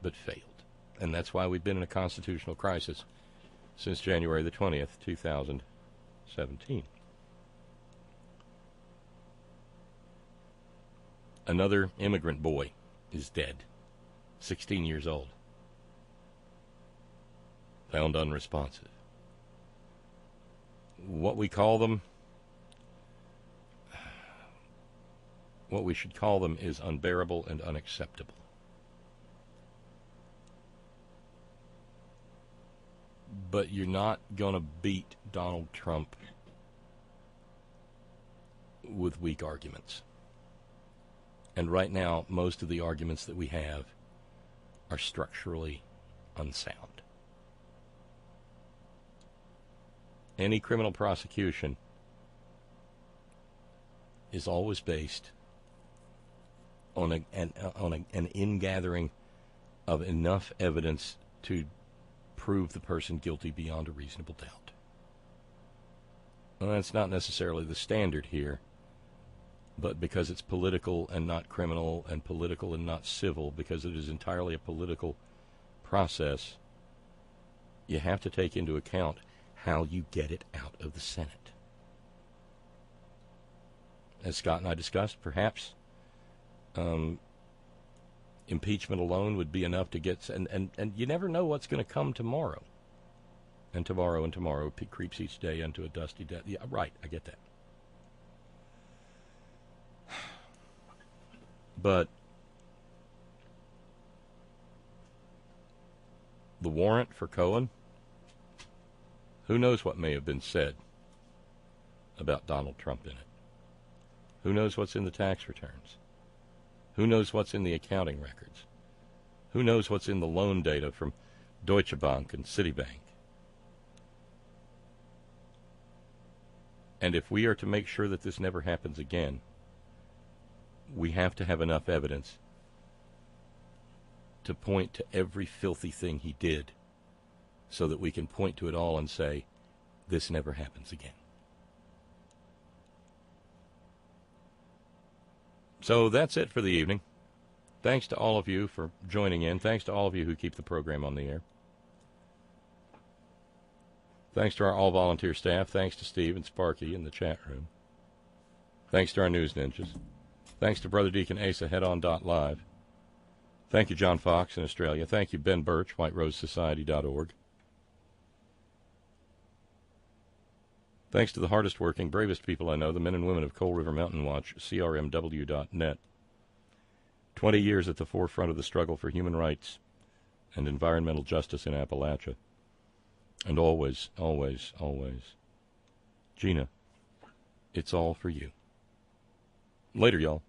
but failed. And that's why we've been in a constitutional crisis since January the 20th, 2017. Another immigrant boy is dead, 16 years old, found unresponsive. What we should call them is unbearable and unacceptable. But you're not going to beat Donald Trump with weak arguments. And right now, most of the arguments that we have are structurally unsound. Any criminal prosecution is always based on an ingathering of enough evidence to prove the person guilty beyond a reasonable doubt. Well, that's not necessarily the standard here, but because it's political and not criminal, and political and not civil, because it is entirely a political process, you have to take into account how you get it out of the Senate. As Scott and I discussed, perhaps impeachment alone would be enough to get, and you never know what's going to come tomorrow. And tomorrow creeps each day into a dusty death. Yeah, right, I get that. But the warrant for Cohen, who knows what may have been said about Donald Trump in it? Who knows what's in the tax returns? Who knows what's in the accounting records? Who knows what's in the loan data from Deutsche Bank and Citibank? And if we are to make sure that this never happens again, we have to have enough evidence to point to every filthy thing he did so that we can point to it all and say, this never happens again. So that's it for the evening. Thanks to all of you for joining in. Thanks to all of you who keep the program on the air. Thanks to our all-volunteer staff. Thanks to Steve and Sparky in the chat room. Thanks to our news ninjas. Thanks to Brother Deacon Asa, headon.live. Thank you, John Fox in Australia. Thank you, Ben Birch, whiterosesociety.org. Thanks to the hardest working, bravest people I know, the men and women of Coal River Mountain Watch, crmw.net. 20 years at the forefront of the struggle for human rights and environmental justice in Appalachia. And always, always, always, Gina, it's all for you. Later, y'all.